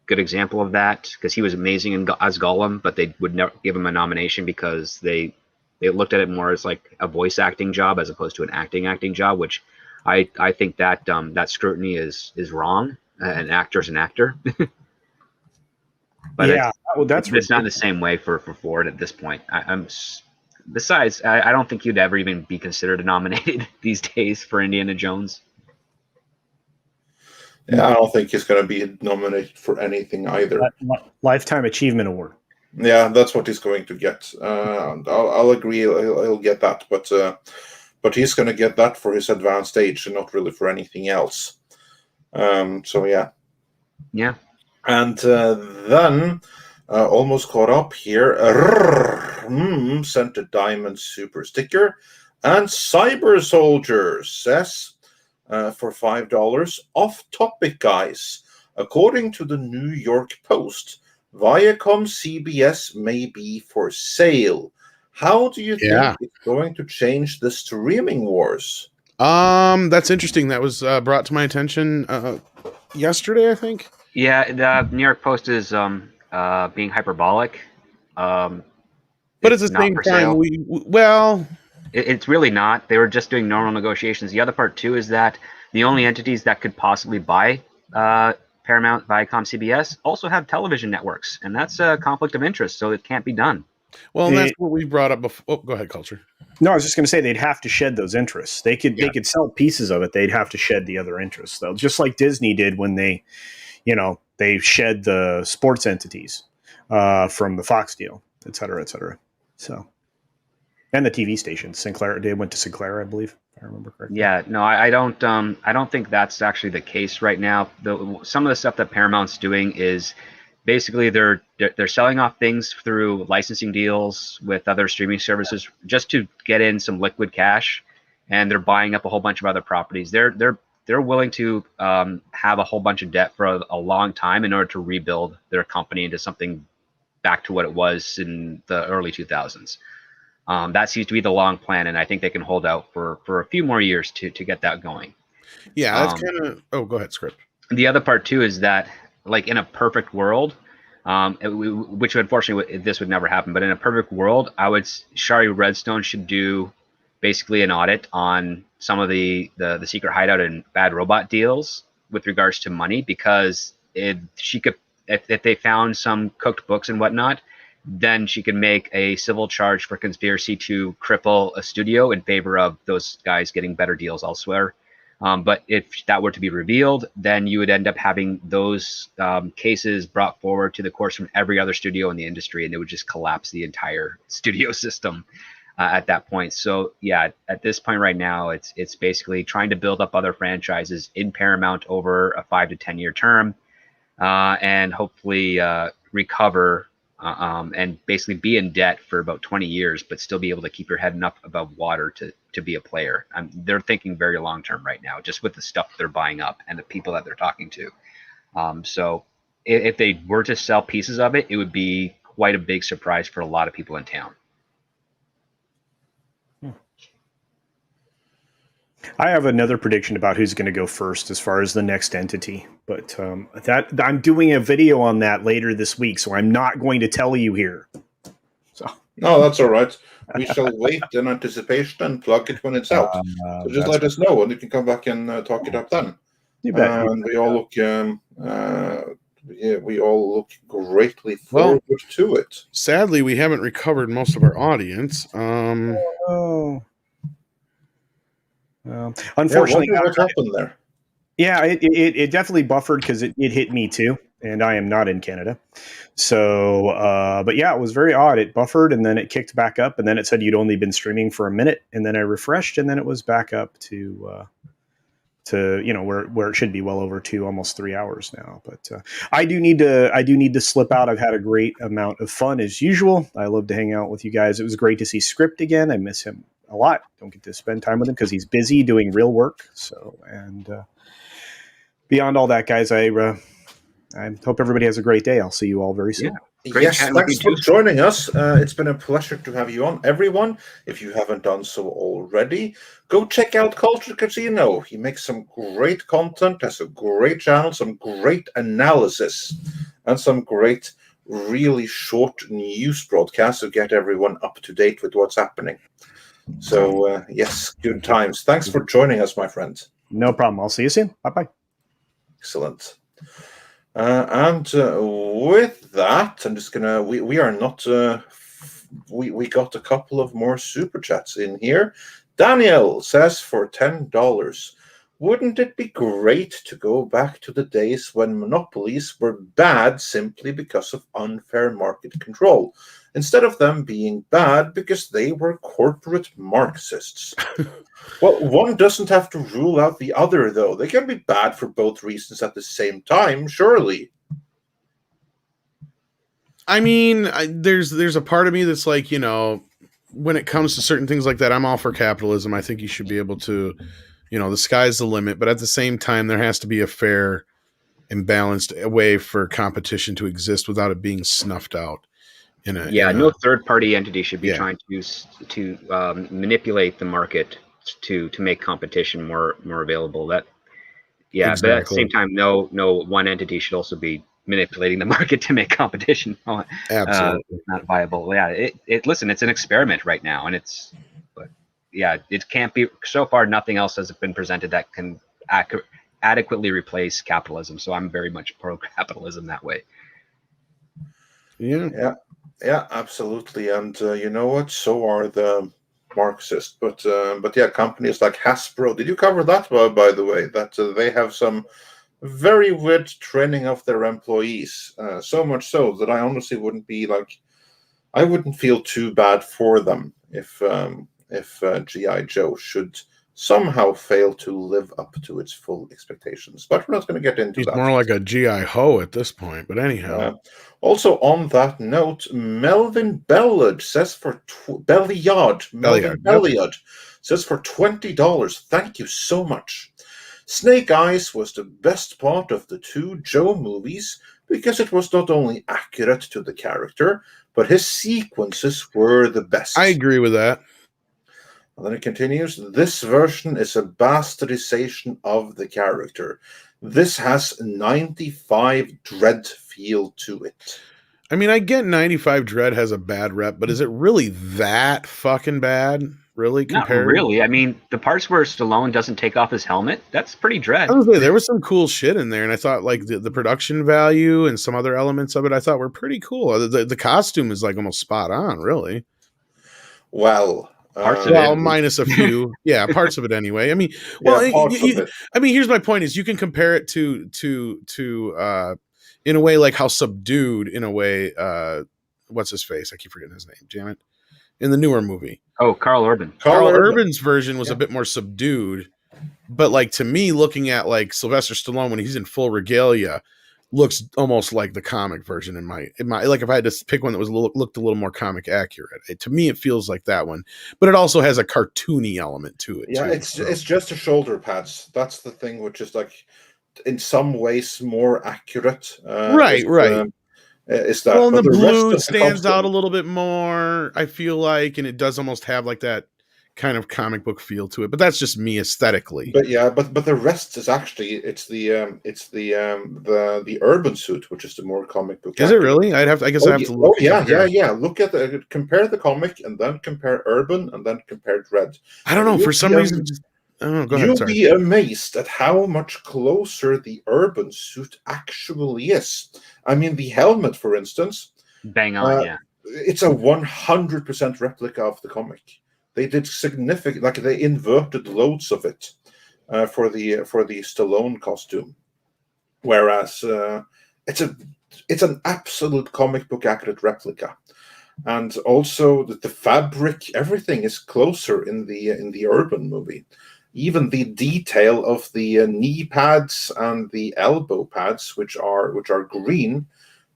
good example of that, because he was amazing as Gollum, but they would never give him a nomination because they looked at it more as like a voice acting job as opposed to an acting job, which I think that that scrutiny is wrong. An actor's an actor. But it's not the same way for Ford at this point. Besides, I don't think you'd ever even be considered nominated these days for Indiana Jones. Yeah, I don't think he's going to be nominated for anything either. Lifetime Achievement Award. Yeah, that's what he's going to get. I'll agree. He'll get that, but he's going to get that for his advanced age and not really for anything else. So yeah. Yeah. And then almost caught up here. Sent a diamond super sticker, and Cyber Soldier says, for $5, off topic, guys. According to the New York Post, Viacom CBS may be for sale. How do you Yeah. think it's going to change the streaming wars? That's interesting. That was brought to my attention yesterday, I think. Yeah, the New York Post is being hyperbolic. But at the not same for time, sale. well, It's really not. They were just doing normal negotiations. The other part too is that the only entities that could possibly buy Paramount, Viacom, CBS also have television networks, and that's a conflict of interest, so it can't be done. well, and that's what we brought up before. Oh, go ahead, Culture. No, I was just going to say they'd have to shed those interests. They could sell pieces of it. They'd have to shed the other interests, though, just like Disney did when they shed the sports entities from the Fox deal, et cetera, et cetera. So, and the TV station, Sinclair, they went to Sinclair, I believe, if I remember correctly. Yeah, no, I don't think that's actually the case right now. Some of the stuff that Paramount's doing is basically they're selling off things through licensing deals with other streaming services just to get in some liquid cash, and they're buying up a whole bunch of other properties. They're willing to have a whole bunch of debt for a long time in order to rebuild their company into something back to what it was in the early 2000s. That seems to be the long plan, and I think they can hold out for a few more years to get that going. Yeah, that's kind of. Oh, go ahead, Script. The other part too is that, like, in a perfect world, which unfortunately this would never happen, but in a perfect world, Shari Redstone should do basically an audit on some of the secret hideout and Bad Robot deals with regards to money, because she could, if they found some cooked books and whatnot, then she can make a civil charge for conspiracy to cripple a studio in favor of those guys getting better deals elsewhere. But if that were to be revealed, then you would end up having those cases brought forward to the courts from every other studio in the industry, and it would just collapse the entire studio system at that point. So yeah, at this point right now, it's basically trying to build up other franchises in Paramount over a 5 to 10 year term, and hopefully recover and basically be in debt for about 20 years, but still be able to keep your head enough above water to be a player. They're thinking very long term right now, just with the stuff they're buying up and the people that they're talking to. So if they were to sell pieces of it, it would be quite a big surprise for a lot of people in town. I have another prediction about who's going to go first as far as the next entity, but that I'm doing a video on that later this week, so I'm not going to tell you here. So no, that's all right. We shall wait in anticipation and plug it when it's out. So just let us know, and you can come back and talk it up then. You bet. And we all look, we all look greatly forward to it. Sadly, we haven't recovered most of our audience. Unfortunately, what happened there? Yeah, it definitely buffered because it hit me too, and I am not in Canada. So, but yeah, it was very odd. It buffered, and then it kicked back up, and then it said you'd only been streaming for a minute, and then I refreshed, and then it was back up to where it should be, well over 2, almost 3 hours now. But I do need to slip out. I've had a great amount of fun as usual. I love to hang out with you guys. It was great to see Script again. I miss him a lot. Don't get to spend time with him because he's busy doing real work. So, and beyond all that, guys, I hope everybody has a great day. I'll see you all very soon. Yeah. Yes, thanks for joining us. It's been a pleasure to have you on, everyone. If you haven't done so already, go check out Culture Casino. He makes some great content, has a great channel, some great analysis, and some great, really short news broadcasts to get everyone up to date with what's happening. So, yes, good times. Thanks for joining us, my friend. No problem. I'll see you soon. Bye-bye. Excellent. And with that, I'm just gonna. We are not. We got a couple of more super chats in here. Daniel says for $10, wouldn't it be great to go back to the days when monopolies were bad simply because of unfair market control, instead of them being bad because they were corporate Marxists? Well, one doesn't have to rule out the other, though. They can be bad for both reasons at the same time, surely. I mean, there's a part of me that's like, when it comes to certain things like that, I'm all for capitalism. I think you should be able to, the sky's the limit. But at the same time, there has to be a fair and balanced way for competition to exist without it being snuffed out. No third-party entity should be Yeah. trying to manipulate the market to make competition more available. But at the same time, no one entity should also be manipulating the market to make competition Absolutely not viable. Yeah, listen, it's an experiment right now, and it can't be. So far, nothing else has been presented that can adequately replace capitalism. So I'm very much pro-capitalism that way. Yeah, absolutely. And you know what? So are the Marxists. But yeah, companies like Hasbro. Did you cover that? By the way, that they have some very weird training of their employees. So much so that I honestly wouldn't feel too bad for them if G.I. Joe should somehow fail to live up to its full expectations. But we're not going to get into he's that. more like a G.I. Ho at this point. But anyhow. Also on that note, Melvin Belliard says for Belliard says for $20. Thank you so much. Snake Eyes was the best part of the two Joe movies because it was not only accurate to the character, but his sequences were the best. I agree with that. And then it continues, this version is a bastardization of the character. This has 95 Dread feel to it. I mean, I get 95 Dread has a bad rep, but is it really that fucking bad? Really? Compared? Not really. I mean, the parts where Stallone doesn't take off his helmet, that's pretty Dread. I was say, there was some cool shit in there, and I thought like the production value and some other elements of it I thought were pretty cool. The costume is like almost spot on, really. Well, minus a few, parts of it anyway. I mean, here's my point: is you can compare it to in a way like how Subdued, in a way, what's his face? I keep forgetting his name. Damn it! In the newer movie, Carl Urban. Carl Urban's version was a bit more subdued, but like to me, looking at like Sylvester Stallone when he's in full regalia, looks almost like the comic version in my like if I had to pick one that was looked a little more comic accurate. To me, it feels like that one, but it also has a cartoony element to it. Yeah, it's just the shoulder pads. That's the thing, which is like in some ways more accurate. Right. Is that and the blue stands out a little bit more, I feel like, and it does almost have like that kind of comic book feel to it, but that's just me aesthetically. But the rest is actually it's the urban suit, which is the more comic book. Is it really? I guess I have to look. Look at compare the comic and then compare urban and then compare Dread. I don't know, for some reason. Go ahead, you'll be amazed at how much closer the urban suit actually is. I mean, the helmet, for instance, bang on, it's a 100% replica of the comic. They did significant, like they inverted loads of it for the Stallone costume, whereas it's an absolute comic book accurate replica, and also the fabric, everything is closer in the urban movie. Even the detail of the knee pads and the elbow pads, which are green,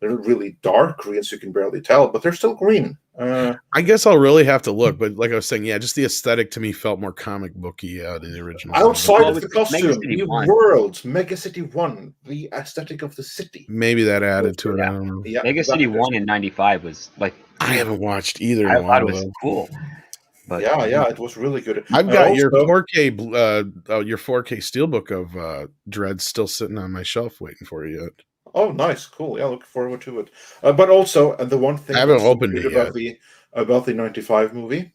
they're really dark green, so you can barely tell, but they're still green. I guess I'll really have to look, but like I was saying, just the aesthetic to me felt more comic booky in the original. Outside of the costume, the world, Mega City 1, the aesthetic of the city. Maybe that added to it. I don't know. Yeah, Mega City 1 in 95 was like... I haven't watched either. I thought it was cool. But it was really good. I've got your 4K steelbook of Dread still sitting on my shelf waiting for you yet. Oh, nice, cool. Yeah, looking forward to it. But also, the one thing I haven't opened it about the 95 movie,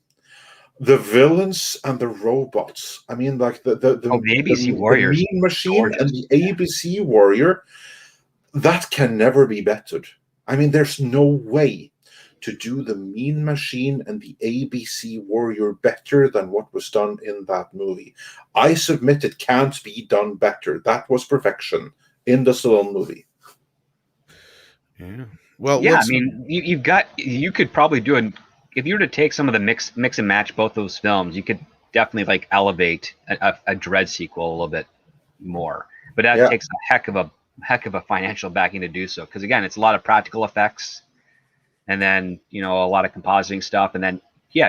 the villains and the robots. I mean, like the ABC Warriors, the Mean Machine and the ABC Warrior, that can never be bettered. I mean, there's no way to do the Mean Machine and the ABC Warrior better than what was done in that movie. I submit it can't be done better. That was perfection in the Stallone movie. Yeah. Well, I mean, you could probably do if you were to take some of the mix and match both those films, you could definitely like elevate a Dread sequel a little bit more. But that takes a heck of a financial backing to do so. Because again, it's a lot of practical effects. And then, a lot of compositing stuff. And then, you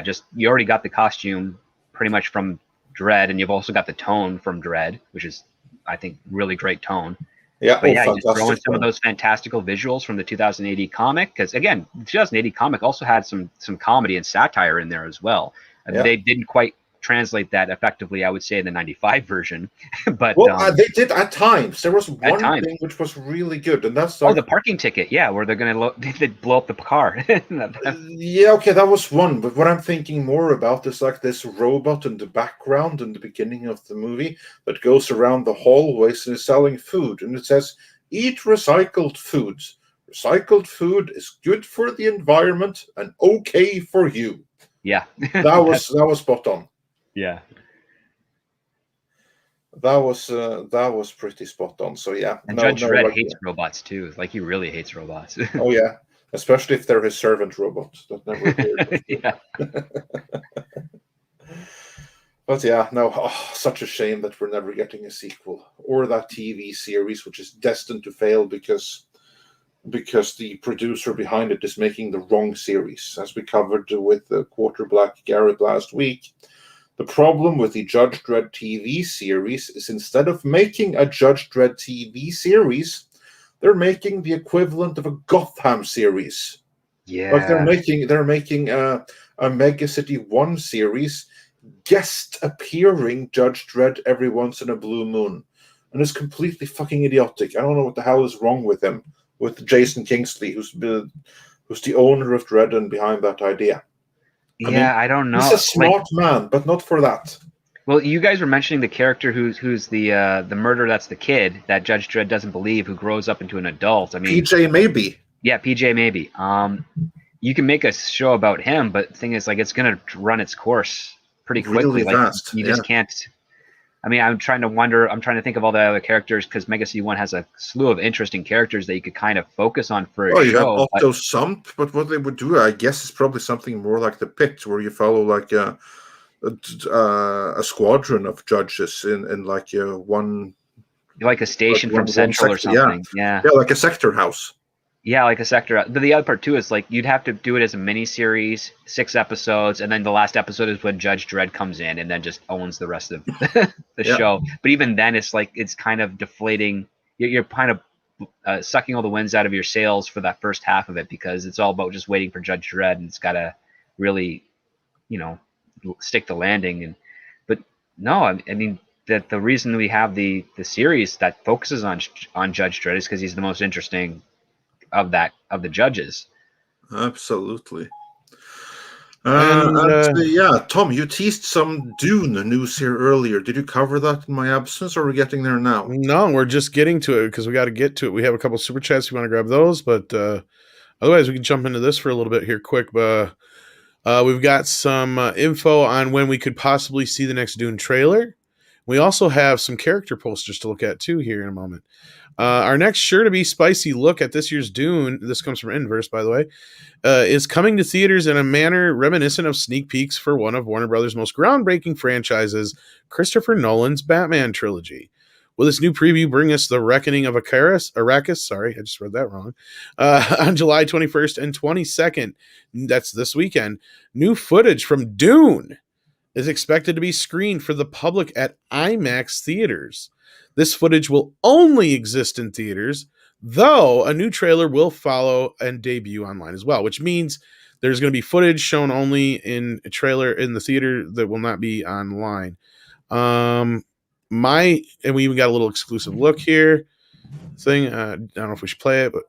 already got the costume pretty much from Dread. And you've also got the tone from Dread, which is, I think, really great tone. Yeah, But yeah, you just throw in fantastic some of one. those fantastical visuals from the 2080 comic, because again, the 2080 comic also had some comedy and satire in there as well. Yeah. They didn't quite translate that effectively, I would say, in the 95 version. But Well, they did at times. There was one times. thing which was really good, and that's like, the parking ticket, yeah, where they're gonna they blow up the car. yeah, okay, that was one. But what I'm thinking more about is like this robot in the background in the beginning of the movie that goes around the hallways and is selling food, and it says, "Eat recycled foods. Recycled food is good for the environment and okay for you." Yeah, that was spot on. Yeah. That was pretty spot on. So yeah, and Judge Dredd hates robots too. Like, he really hates robots. Oh yeah, especially if they're his servant robots. That never appeared. Yeah. But yeah, no, such a shame that we're never getting a sequel or that TV series, which is destined to fail because the producer behind it is making the wrong series, as we covered with the Quarter Black Garrett last week. The problem with the Judge Dredd TV series is, instead of making a Judge Dredd TV series, they're making the equivalent of a Gotham series. Yeah. Like they're making a Mega City 1 series, guest appearing Judge Dredd every once in a blue moon. And it's completely fucking idiotic. I don't know what the hell is wrong with him, with Jason Kingsley, who's the owner of Dredd and behind that idea. I don't know. He's a smart man, but not for that. Well, you guys were mentioning the character who's the murderer. That's the kid that Judge Dredd doesn't believe, who grows up into an adult. I mean, PJ Maybe. Yeah, PJ Maybe. You can make a show about him, but the thing is, like, it's gonna run its course pretty quickly. Really fast. You just can't. I mean, I'm trying to think of all the other characters, because Mega City 1 has a slew of interesting characters that you could kind of focus on for a show. You have Otto Sump, but what they would do, I guess, is probably something more like The Pit, where you follow like a squadron of judges in like one, like a station from Central or something. Yeah, like a sector house. Yeah, like a sector. But the other part too is, like, you'd have to do it as a mini series, 6 episodes, and then the last episode is when Judge Dredd comes in and then just owns the rest of the show. But even then, it's like, it's kind of deflating. You're kind of sucking all the winds out of your sails for that first half of it, because it's all about just waiting for Judge Dredd, and it's got to really, stick the landing. But no, I mean that the reason we have the series that focuses on Judge Dredd is because he's the most interesting of the judges. Absolutely. Tom, you teased some Dune news here earlier. Did you cover that in my absence, or are we getting there now? No, we're just getting to it, because we got to get to it. We have a couple super chats. You want to grab those, but otherwise we can jump into this for a little bit here quick. But we've got some info on when we could possibly see the next Dune trailer. We also have some character posters to look at too here in a moment. Our next sure to be spicy look at this year's Dune, this comes from Inverse, by the way, is coming to theaters in a manner reminiscent of sneak peeks for one of Warner Brothers' most groundbreaking franchises, Christopher Nolan's Batman trilogy. Will this new preview bring us the reckoning of Arrakis? Sorry, I just read that wrong. On July 21st and 22nd, that's this weekend, new footage from Dune is expected to be screened for the public at IMAX theaters. This footage will only exist in theaters, though a new trailer will follow and debut online as well, which means there's going to be footage shown only in a trailer in the theater that will not be online. And we even got a little exclusive look here thing. I don't know if we should play it, but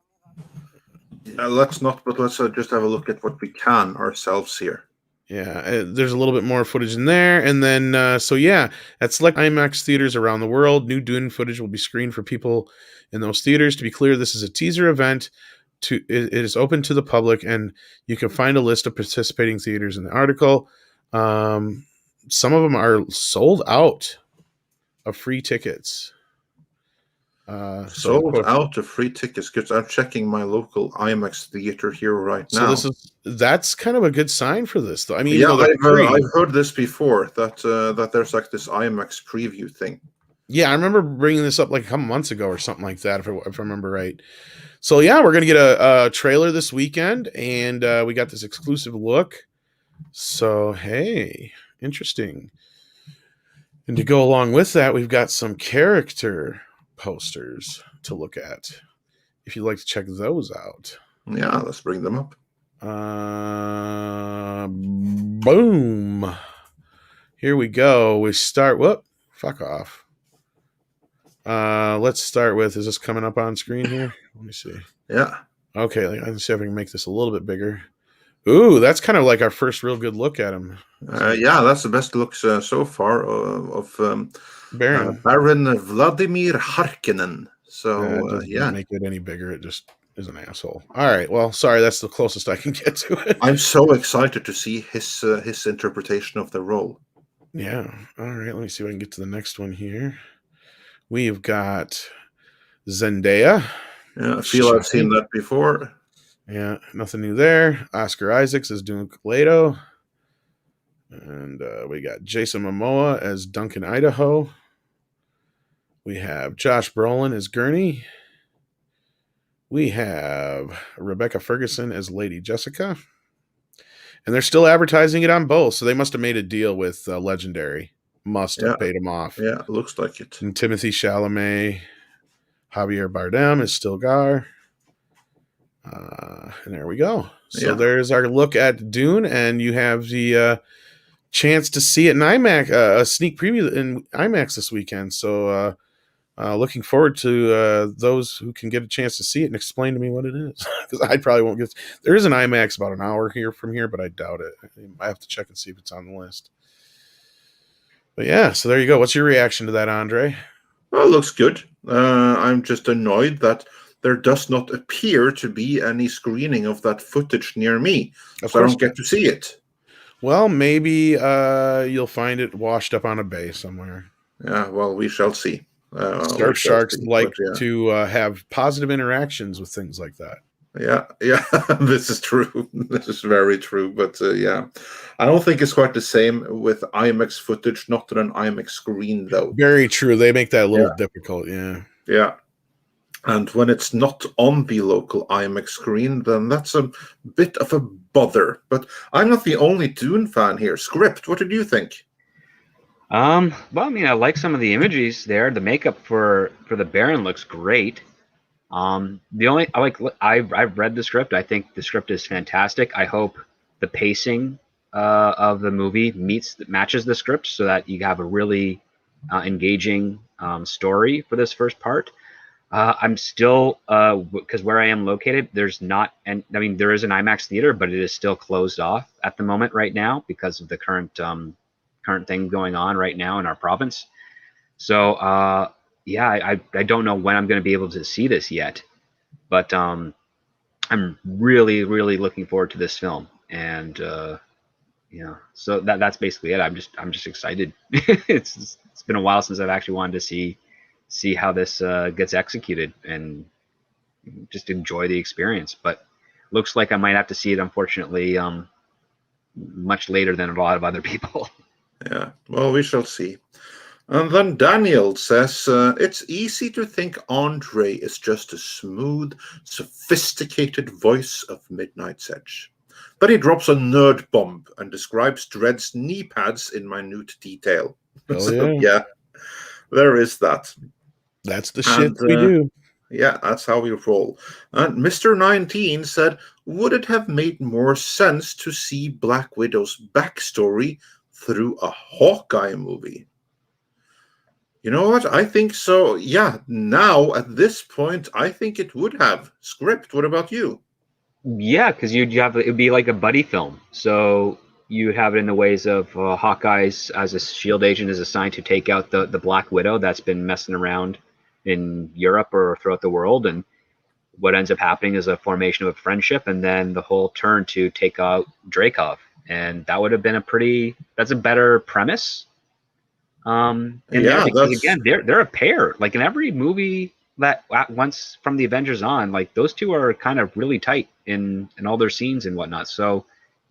let's not. But let's just have a look at what we can ourselves here. Yeah, there's a little bit more footage in there. And then, at select IMAX theaters around the world, new Dune footage will be screened for people in those theaters. To be clear, this is a teaser event. It is open to the public, and you can find a list of participating theaters in the article. Some of them are sold out of free tickets. Sold out of free tickets, because I'm checking my local IMAX theater here right now. So that's kind of a good sign for this, though. I mean, I've heard this before, that there's like this IMAX preview thing. Yeah, I remember bringing this up like a couple months ago or something like that, if I remember right. So yeah, we're gonna get a trailer this weekend, and we got this exclusive look. So hey, interesting. And to go along with that, we've got some character posters to look at. If you'd like to check those out. Yeah, let's bring them up. Boom. Here we go. We start. Whoop. Fuck off. Let's start with. Is this coming up on screen here? Let me see. Yeah. Okay. Let's see if I can make this a little bit bigger. Ooh, that's kind of like our first real good look at him. Yeah, that's the best looks so far of Baron Vladimir Harkonnen. So, doesn't make it any bigger. It just is an asshole. All right. Well, sorry. That's the closest I can get to it. I'm so excited to see his interpretation of the role. Yeah. All right. Let me see if I can get to the next one here. We've got Zendaya. Yeah, I feel I've seen that before. Yeah, nothing new there. Oscar Isaacs as Duke Leto. And we got Jason Momoa as Duncan Idaho. We have Josh Brolin as Gurney. We have Rebecca Ferguson as Lady Jessica. And they're still advertising it on both, so they must have made a deal with Legendary. Must have paid them off. Yeah, looks like it. And Timothy Chalamet. Javier Bardem is Stilgar. And there we go. So there's our look at Dune, and you have the chance to see it in IMAX, a sneak preview in IMAX this weekend. So looking forward to those who can get a chance to see it and explain to me what it is. Because I probably won't get. There is an IMAX about an hour from here, but I doubt it. I have to check and see if it's on the list. But yeah, so there you go. What's your reaction to that, Andre? Well, it looks good. I'm just annoyed that there does not appear to be any screening of that footage near me, so I don't get to see it. Well, maybe you'll find it washed up on a bay somewhere. Yeah, well, we shall see. Surf sharks like to have positive interactions with things like that. Yeah, this is true. This is very true. But yeah, I don't think it's quite the same with IMAX footage, not on an IMAX screen, though. Very true. They make that a little difficult, yeah. Yeah. And when it's not on the local IMAX screen, then that's a bit of a bother. But I'm not the only Dune fan here. Script, what did you think? Well, I mean, I like some of the images there. The makeup for the Baron looks great. I've read the script. I think the script is fantastic. I hope the pacing of the movie matches the script so that you have a really engaging story for this first part. I'm still because where I am located, there is an IMAX theater, but it is still closed off at the moment right now because of the current thing going on right now in our province. So I don't know when I'm going to be able to see this yet, but I'm really, really looking forward to this film, and so that's basically it. I'm just excited. It's been a while since I've actually wanted to see how this gets executed and just enjoy the experience. But looks like I might have to see it, unfortunately, much later than a lot of other people. Yeah, well, we shall see. And then Daniel says, it's easy to think Andre is just a smooth, sophisticated voice of Midnight's Edge. But he drops a nerd bomb and describes Dredd's knee pads in minute detail. So, yeah, there is that. That's the shit we do. Yeah, that's how we roll. And Mr. 19 said, would it have made more sense to see Black Widow's backstory through a Hawkeye movie? You know what? I think so. Yeah, now at this point, I think it would have. Script, what about you? Yeah, because it'd be like a buddy film. So you have it in the ways of Hawkeye's as a SHIELD agent is assigned to take out the Black Widow that's been messing around in Europe or throughout the world. And what ends up happening is a formation of a friendship and then the whole turn to take out Dreykov. And that would have been that's a better premise. Again, they're a pair. Like in every movie that once from the Avengers on, like those two are kind of really tight in all their scenes and whatnot. So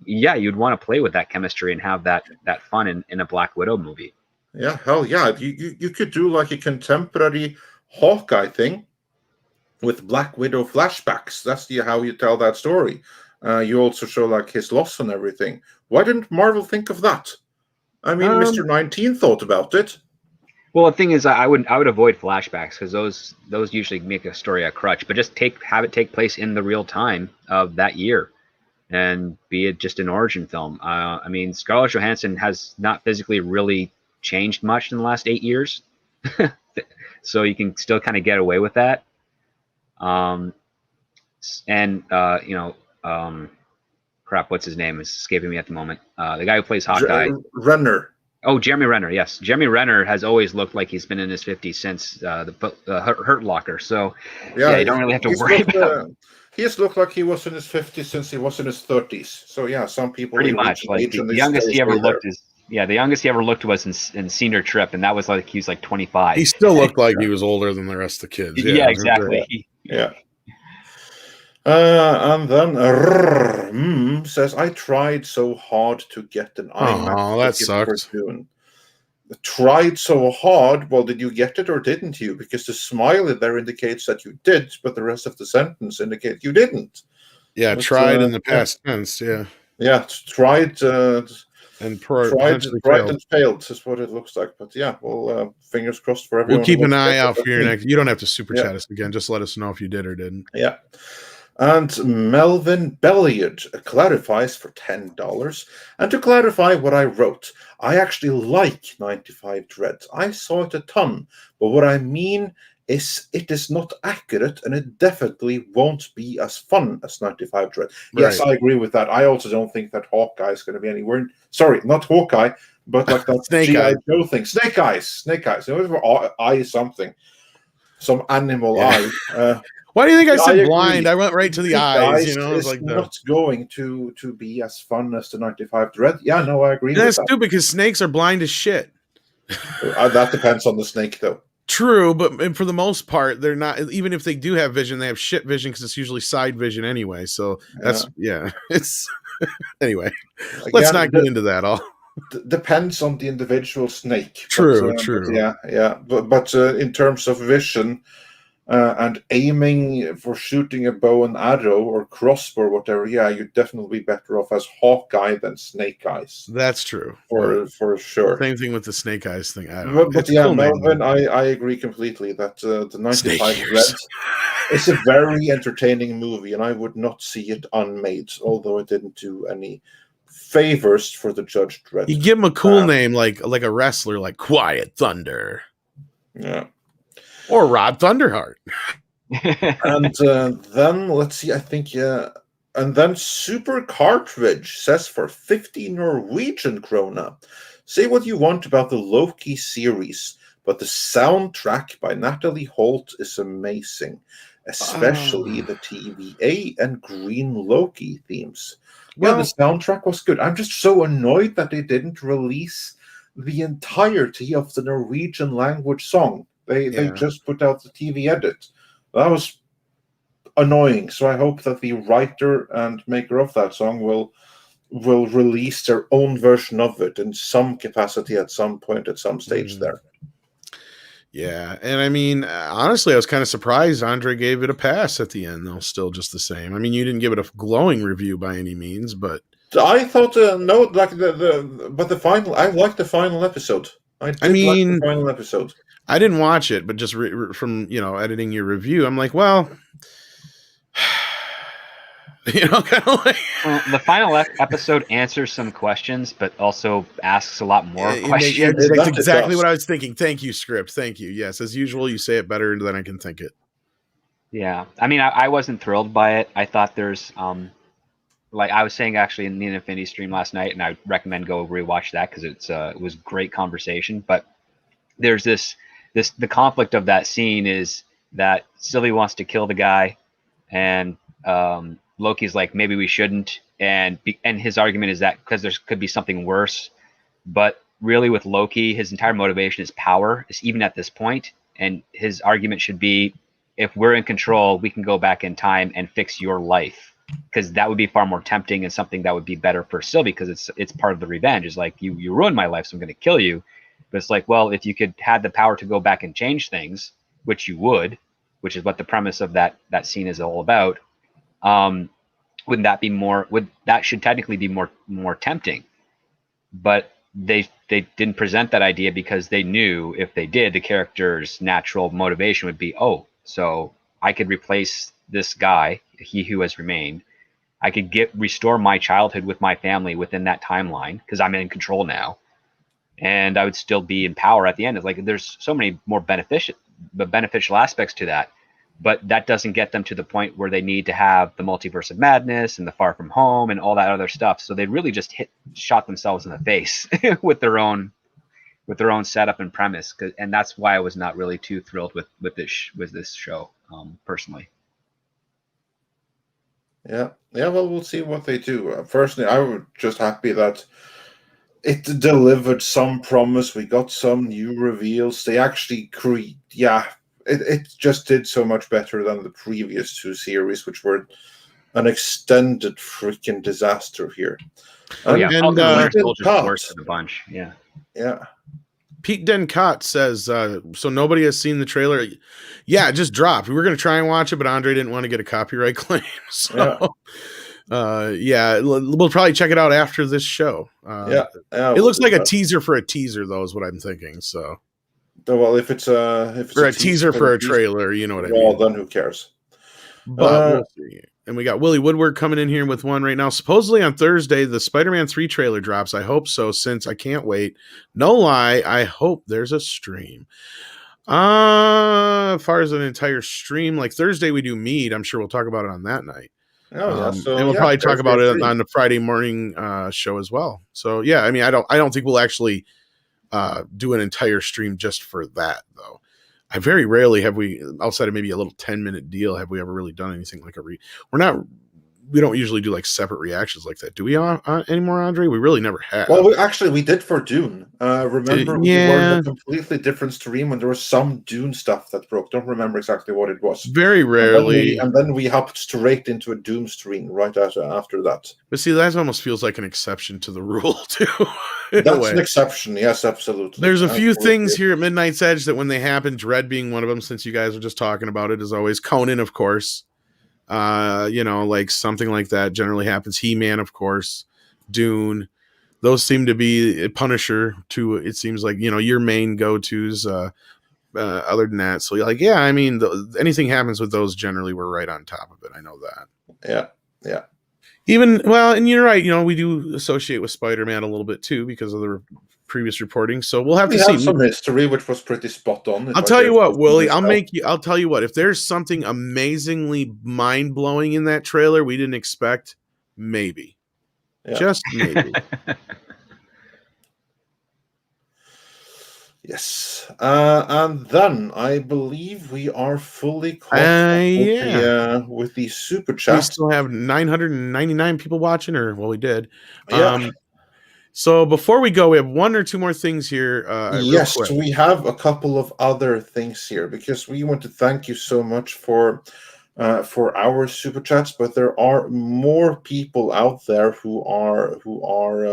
yeah, you'd want to play with that chemistry and have that fun in a Black Widow movie. Yeah, hell yeah. You could do like a contemporary Hawkeye thing with Black Widow flashbacks. That's how you tell that story. You also show like his loss and everything. Why didn't Marvel think of that? I mean, Mr. 19 thought about it. Well, the thing is, I would avoid flashbacks because those usually make a story a crutch. But just have it take place in the real time of that year, and be it just an origin film. I mean, Scarlett Johansson has not physically really changed much in the last 8 years, so you can still kind of get away with that. And crap, what's his name? It's escaping me at the moment. The guy who plays Hawkeye. Renner. Oh, Jeremy Renner. Yes, Jeremy Renner has always looked like he's been in his 50s since the Hurt Locker. So yeah, you don't really have to worry about. He has looked like he was in his 50s since he was in his 30s. So yeah, some people pretty much like the youngest he ever looked is the youngest he ever looked was in Senior Trip, and that was like he was like 25. He still looked like he was older than the rest of the kids. Yeah, exactly. Yeah. And then says, I tried so hard to get an IMAX. Oh, that sucks. Tried so hard. Well, did you get it or didn't you? Because the smiley there indicates that you did, but the rest of the sentence indicates you didn't. Yeah, but, tried in the past tense. Yeah. Yeah, tried and failed is what it looks like. But yeah, well, fingers crossed for everyone. We'll keep an eye out for your next. You don't have to super chat us again. Just let us know if you did or didn't. Yeah. And Melvin Belliard clarifies for $10. And to clarify what I wrote, I actually like 95 Dreads. I saw it a ton. But what I mean is it is not accurate and it definitely won't be as fun as 95 Dread. Right. Yes, I agree with that. I also don't think that Hawkeye is going to be anywhere. Sorry, not Hawkeye, but like that G.I. Joe thing. Snake Eyes. Eye something. Some animal eye. Why do you think I said blind? I went right to the eyes. You know, it's like not going to be as fun as the 95 Dread. Yeah, no, I agree. That's stupid because snakes are blind as shit. That depends on the snake, though. True, but for the most part, they're not. Even if they do have vision, they have shit vision because it's usually side vision anyway. So that's it's anyway. Again, let's not get into that all. Depends on the individual snake. True. But in terms of vision. And aiming for shooting a bow and arrow or crossbow or whatever, you'd definitely be better off as Hawkeye than Snake Eyes. That's true. For sure. Same thing with the Snake Eyes thing. I don't know. But yeah, cool, Melvin, I agree completely that the 95 Dread is a very entertaining movie, and I would not see it unmade, although it didn't do any favors for the Judge Dredd. You give him a cool name like a wrestler, like Quiet Thunder. Yeah. Or Rod Thunderheart. And then, let's see, I think, and then Super Cartridge says for 50 Norwegian krona, say what you want about the Loki series, but the soundtrack by Natalie Holt is amazing, especially the TVA and Green Loki themes. Well, the soundtrack was good. I'm just so annoyed that they didn't release the entirety of the Norwegian language song. They just put out the TV edit. That was annoying. So I hope that the writer and maker of that song will release their own version of it in some capacity at some point, at some stage there. Yeah, and I mean, honestly, I was kind of surprised Andre gave it a pass at the end, though. Still just the same. I mean, you didn't give it a glowing review by any means, but I thought no, like the final. I liked the final episode. I mean, like the final episode. I didn't watch it, but just from editing your review, I'm like, well, kind of like the final episode answers some questions, but also asks a lot more questions. That's exactly what I was thinking. Thank you, script. Thank you. Yes, as usual, you say it better than I can think it. Yeah, I mean, I wasn't thrilled by it. I thought there's like I was saying actually in the Infinity stream last night, and I recommend go rewatch that because it was great conversation. But there's the conflict of that scene is that Sylvie wants to kill the guy, and Loki's like, maybe we shouldn't, and his argument is that because there could be something worse. But really, with Loki, his entire motivation is power, is even at this point, and his argument should be, if we're in control, we can go back in time and fix your life, because that would be far more tempting and something that would be better for Sylvie, because it's part of the revenge. It's like you ruined my life, so I'm going to kill you. But it's like, well, if you could have the power to go back and change things, which you would, which is what the premise of that scene is all about, wouldn't that be more? That should technically be more tempting. But they didn't present that idea because they knew if they did, the character's natural motivation would be, oh, so I could replace this guy, he who has remained. I could restore my childhood with my family within that timeline because I'm in control now, and I would still be in power at the end. It's like there's so many more beneficial aspects to that, but that doesn't get them to the point where they need to have the multiverse of madness and the Far From Home and all that other stuff. So they really just shot themselves in the face with their own setup and premise. And that's why I was not really too thrilled with this show, personally. Yeah. Well, we'll see what they do. Personally, I was just happy that it delivered some promise. We got some new reveals. They actually it just did so much better than the previous two series, which were an extended freaking disaster here. Oh yeah, and worse than a bunch. Yeah. Pete Dencott says, so nobody has seen the trailer. Yeah, it just dropped. We were going to try and watch it, but Andre didn't want to get a copyright claim. So, we'll probably check it out after this show. It looks like a teaser for a teaser, though, is what I'm thinking. So, well, if it's a teaser for a trailer, you know what I mean. Well, then who cares? But we'll see. And we got Willie Woodward coming in here with one right now. Supposedly on Thursday, the Spider-Man 3 trailer drops. I hope so, since I can't wait. No lie, I hope there's a stream. As far as an entire stream, like Thursday we do Mead. I'm sure we'll talk about it on that night. And we'll probably talk about it on the Friday morning show as well. So yeah, I mean, I don't think we'll actually do an entire stream just for that, though. I very rarely have we, outside of maybe a little 10-minute deal, have we ever really done anything like we don't usually do like separate reactions like that. Do we anymore, Andre? We really never have. Well, we did for Dune. Remember, we were in a completely different stream when there was some Dune stuff that broke. Don't remember exactly what it was. Very rarely. And then we hopped straight into a Doom stream right after that. But see, that almost feels like an exception to the rule, too. That's an exception. Yes, absolutely. There's a few things here at Midnight's Edge that when they happen, Dread being one of them, since you guys are just talking about it, as always. Conan, of course. Like something like that generally happens. He-Man, of course. Dune. Those seem to be Punisher, too. It seems like, your main go-tos. Other than that. So, like, yeah, I mean, anything happens with those, generally, we're right on top of it. I know that. Yeah. And you're right. We do associate with Spider-Man a little bit too because of the previous reporting. So we'll have to see some history, which was pretty spot on. I'll tell you what, Willie. I'll tell you what. If there's something amazingly mind blowing in that trailer we didn't expect, maybe, just maybe. Yes, and then I believe we are fully caught up with the super chat. We still have 999 people watching, we did. So before we go, we have one or two more things here. Yes, we have a couple of other things here because we want to thank you so much for our super chats, but there are more people out there who are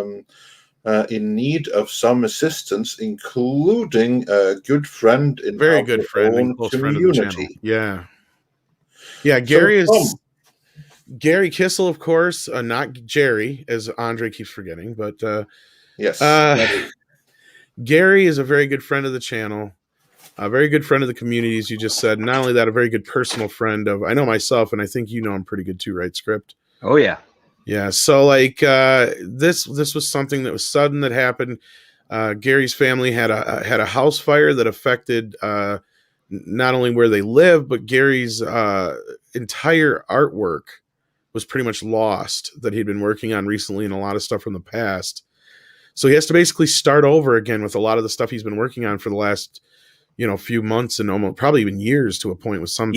in need of some assistance, including a good friend in very good friend and close friend of the channel. Yeah. Gary Kissel, of course, not Jerry, as Andre keeps forgetting, but yes, Gary is a very good friend of the channel, a very good friend of the community, as you just said. Not only that, a very good personal friend of, I know myself, and I think you know him pretty good too, right, Script? Oh yeah. Yeah, so like this was something that was sudden that happened. Gary's family had a house fire that affected not only where they live, but Gary's entire artwork was pretty much lost that he'd been working on recently and a lot of stuff from the past. So he has to basically start over again with a lot of the stuff he's been working on for the last few months and almost probably even years to a point with some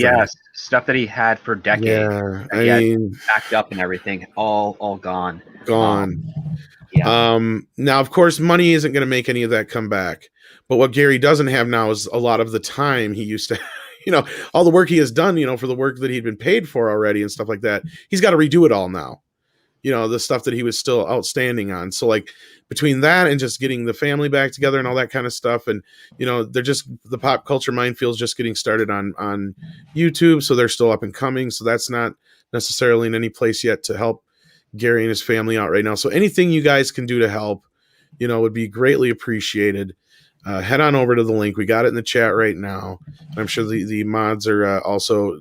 stuff that he had for decades. Yeah, I mean, backed up and everything, all gone. Now, of course, money isn't going to make any of that come back. But what Gary doesn't have now is a lot of the time he used to, all the work he has done, for the work that he'd been paid for already and stuff like that. He's got to redo it all now. The stuff that he was still outstanding on. So like between that and just getting the family back together and all that kind of stuff. And, they're just, the pop culture minefield's just getting started on YouTube. So they're still up and coming. So that's not necessarily in any place yet to help Gary and his family out right now. So anything you guys can do to help, would be greatly appreciated. Head on over to the link. We got it in the chat right now. I'm sure the mods are also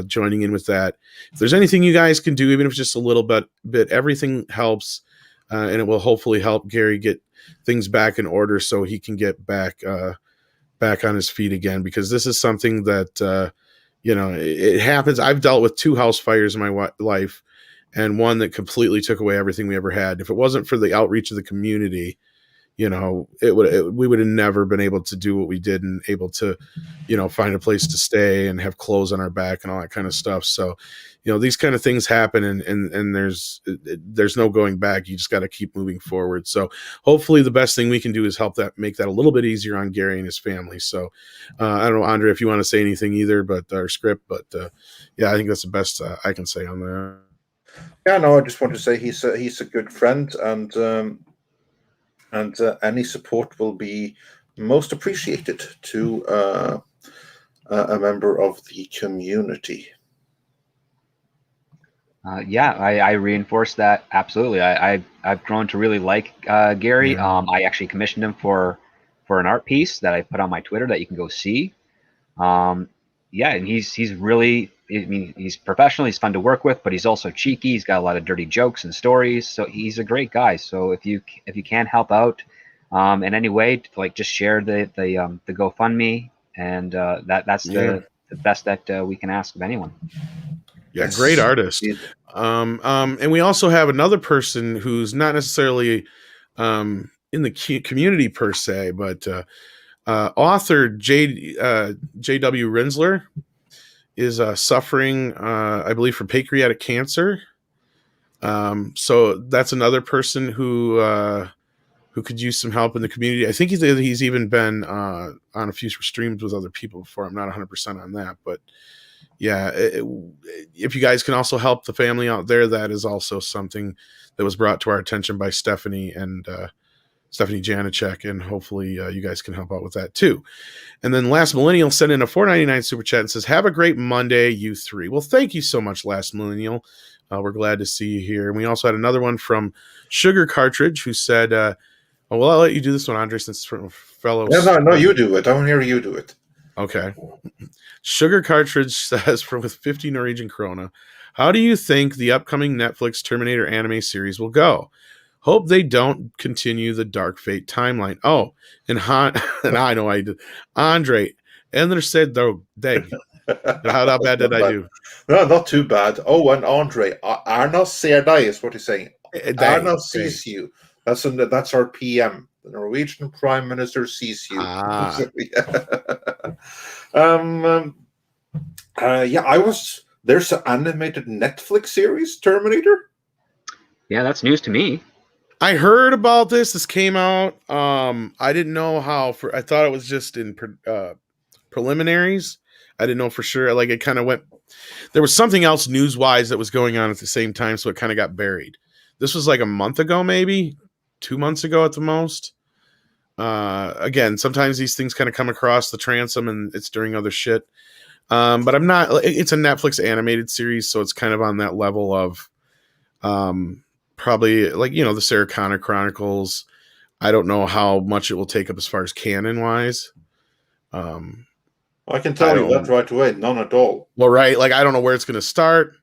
joining in with that. If there's anything you guys can do, even if it's just a little bit, everything helps, and it will hopefully help Gary get things back in order so he can get back on his feet again. Because this is something that it happens. I've dealt with 2 house fires in my life, and one that completely took away everything we ever had. If it wasn't for the outreach of the community, we would have never been able to do what we did and able to, find a place to stay and have clothes on our back and all that kind of stuff. So, these kind of things happen, and there's no going back. You just got to keep moving forward. So hopefully the best thing we can do is help make that a little bit easier on Gary and his family. So I don't know, Andre, if you want to say anything either, but our script, but yeah, I think that's the best I can say on that. Yeah, no, I just want to say he's a good friend, and any support will be most appreciated to a member of the community. Yeah, I reinforce that absolutely. I've grown to really like Gary. Yeah. I actually commissioned him for an art piece that I put on my Twitter that you can go see. Yeah, and he's really, I mean, he's professional. He's fun to work with, but he's also cheeky. He's got a lot of dirty jokes and stories. So he's a great guy. So if you can help out in any way, like just share the GoFundMe, and that's the best that we can ask of anyone. Yeah, great artist. And we also have another person who's not necessarily in the community per se, but author J.W. Rinsler is suffering, I believe, from pancreatic cancer. So that's another person who could use some help in the community. I think he's even been on a few streams with other people before. I'm not 100% on that, but yeah, if you guys can also help the family out there, that is also something that was brought to our attention by Stephanie and Stephanie Janicek, and hopefully you guys can help out with that too. And then Last Millennial sent in a $4.99 super chat and says, "Have a great Monday, you three." Well, thank you so much, Last Millennial. We're glad to see you here. And we also had another one from Sugar Cartridge who said, well, I'll let you do this one, Andre, since it's from a fellow. No, you do it. I want to hear you do it. Okay. Sugar Cartridge says, with 50 Norwegian krona, "How do you think the upcoming Netflix Terminator anime series will go? Hope they don't continue the Dark Fate timeline." Oh, and and I know I did. Andre, Ender said, though, dang. How bad did I do? No, not too bad. Oh, and Andre, Arna ser deg is what he's saying. Arna sees you. That's our PM. The Norwegian Prime Minister sees you. There's an animated Netflix series, Terminator. Yeah, that's news to me. I heard about this. This came out. I didn't know I thought it was just in preliminaries. I didn't know for sure. Like, it kind of went. There was something else news-wise that was going on at the same time, so it kind of got buried. This was like a month ago, maybe 2 months ago at the most. Again, sometimes these things kind of come across the transom and it's during other shit. But I'm not. It's a Netflix animated series, so it's kind of on that level of probably like, the Sarah Connor Chronicles. I don't know how much it will take up as far as canon wise. I can tell you that right away. None at all. Well, right. Like, I don't know where it's going to start.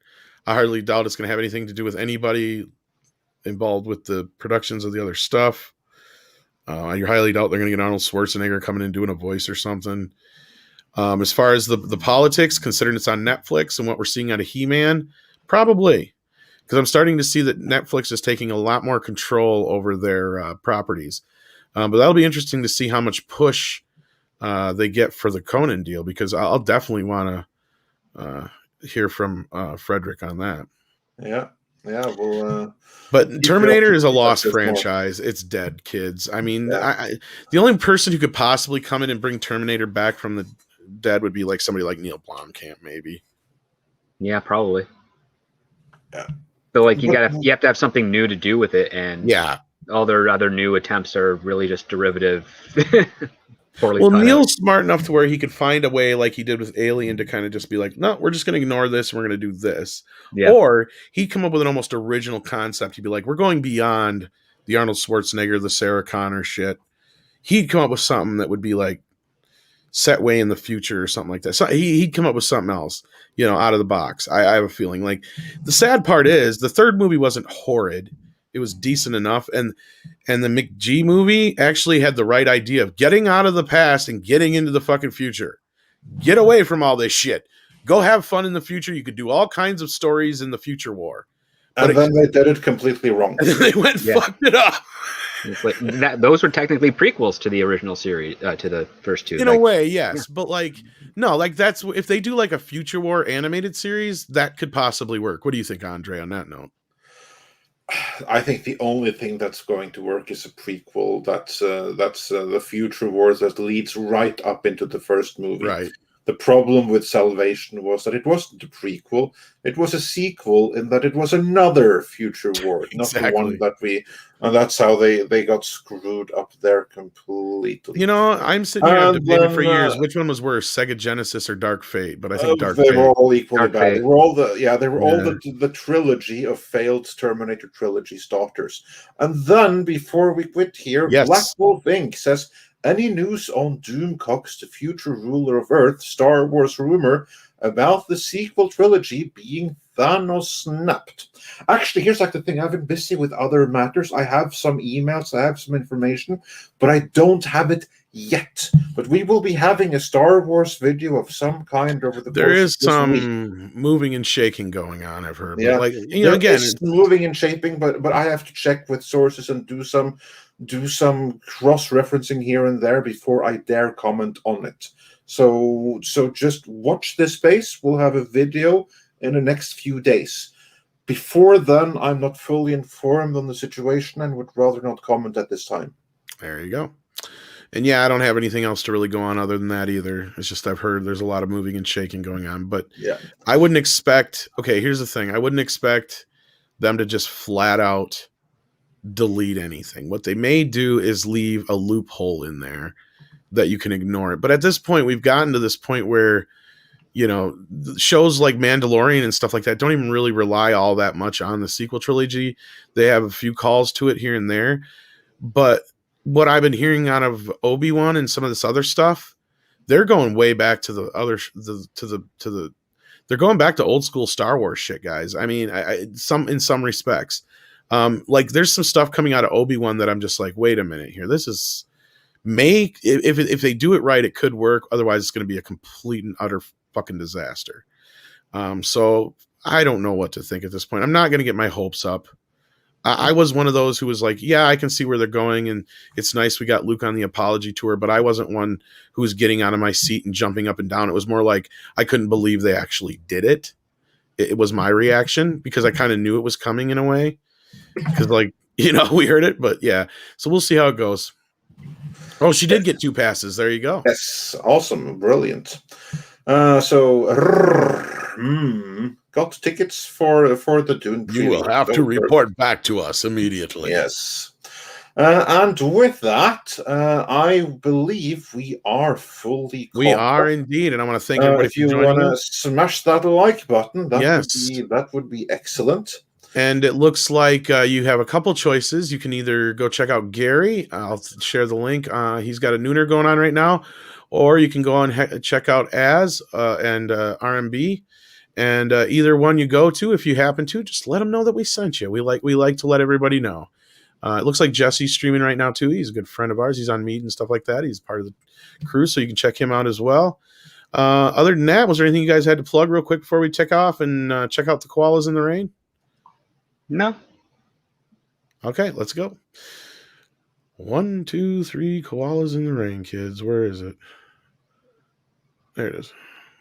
I hardly doubt it's going to have anything to do with anybody involved with the productions of the other stuff. I highly doubt they're going to get Arnold Schwarzenegger coming in doing a voice or something. As far as the politics, considering it's on Netflix and what we're seeing out of He-Man, probably. Because I'm starting to see that Netflix is taking a lot more control over their properties. But that'll be interesting to see how much push they get for the Conan deal, because I'll definitely want to hear from Frederick on that. Yeah. Well, but Terminator is a lost franchise. It's dead, kids. I mean, the only person who could possibly come in and bring Terminator back from the dead would be like somebody like Neil Blomkamp, maybe. Yeah, probably. Yeah. So like you have to have something new to do with it, and all their other new attempts are really just derivative. Well, Neil's smart enough to where he could find a way, like he did with Alien, to kind of just be like, no, we're just going to ignore this and we're going to do this. Yeah. Or he'd come up with an almost original concept. He'd be like, we're going beyond the Arnold Schwarzenegger, the Sarah Connor shit. He'd come up with something that would be like set way in the future or something like that. So he'd come up with something else, out of the box. I have a feeling. Like, the sad part is the third movie wasn't horrid. It was decent enough. And the McG movie actually had the right idea of getting out of the past and getting into the fucking future. Get away from all this shit. Go have fun in the future. You could do all kinds of stories in the future war. But then they did it completely wrong. And then they went and fucked it up. But those were technically prequels to the original series, to the first two. In a way, yes. Yeah. But no, that's if they do like a Future War animated series, that could possibly work. What do you think, Andre, on that note? I think the only thing that's going to work is a prequel. That's the Future Wars that leads right up into the first movie. Right. The problem with Salvation was that it wasn't a prequel; it was a sequel, in that it was another Future War, exactly. Not the one that and that's how they got screwed up there completely. I'm sitting here debating for years which one was worse, Sega Genesis or Dark Fate, but I think Dark Fate. They were all equally bad. They were all the trilogy of failed Terminator trilogy starters. And then, before we quit here, yes. Black Wolf Inc. says, any news on Doomcock's The Future Ruler of Earth Star Wars rumor about the sequel trilogy being Thanos snapped? Actually, here's the thing. I've been busy with other matters. I have some emails, I have some information, but I don't have it yet. But we will be having a Star Wars video of some kind over the There is some week. Moving and shaking going on, I've heard. Yeah, but again, it's moving and shaping, but I have to check with sources and do some cross-referencing here and there before I dare comment on it. So just watch this space. We'll have a video in the next few days. Before then, I'm not fully informed on the situation and would rather not comment at this time. There you go. And yeah, I don't have anything else to really go on other than that either. It's just I've heard there's a lot of moving and shaking going on. But yeah, I wouldn't expect... Okay, here's the thing. I wouldn't expect them to just flat out delete anything. What they may do is leave a loophole in there that you can ignore it. But at this point, we've gotten to this point where, shows like Mandalorian and stuff like that don't even really rely all that much on the sequel trilogy. They have a few calls to it here and there. But what I've been hearing out of Obi-Wan and some of this other stuff, they're going way back to the other, they're going back to old school Star Wars shit, guys. I mean, in some respects. There's some stuff coming out of Obi-Wan that I'm just like, wait a minute here. This is if they do it right, it could work. Otherwise, it's going to be a complete and utter fucking disaster. So I don't know what to think at this point. I'm not going to get my hopes up. I was one of those who was like, yeah, I can see where they're going, and it's nice we got Luke on the apology tour, but I wasn't one who was getting out of my seat and jumping up and down. It was more like I couldn't believe they actually did it. It was my reaction because I kind of knew it was coming in a way. Because, we heard it, but yeah. So we'll see how it goes. Oh, she did get 2 passes. There you go. Yes, awesome, brilliant. Got tickets for the Dune preview. You will have to report back to us immediately. Yes. And with that, I believe we are fully caught We are up. Indeed, and I want to thank everybody if you want to smash that like button, that would be excellent. And it looks like you have a couple choices. You can either go check out Gary. I'll share the link. He's got a nooner going on right now. Or you can go on check out Az and RMB. And either one you go to, if you happen to, just let them know that we sent you. We like to let everybody know. It looks like Jesse's streaming right now, too. He's a good friend of ours. He's on Meet and stuff like that. He's part of the crew, so you can check him out as well. Other than that, was there anything you guys had to plug real quick before we take off and check out the Koalas in the Rain? No. Okay, let's go. 1, 2, 3, Koalas in the Rain, kids. Where is it? There it is.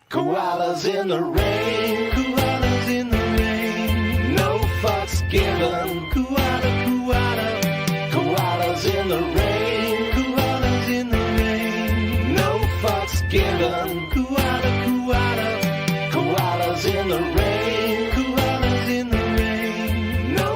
Koalas in the rain, koalas in the rain, no fucks given, koala, koalas in the rain, koalas in the rain, no fucks given, koalas in the rain.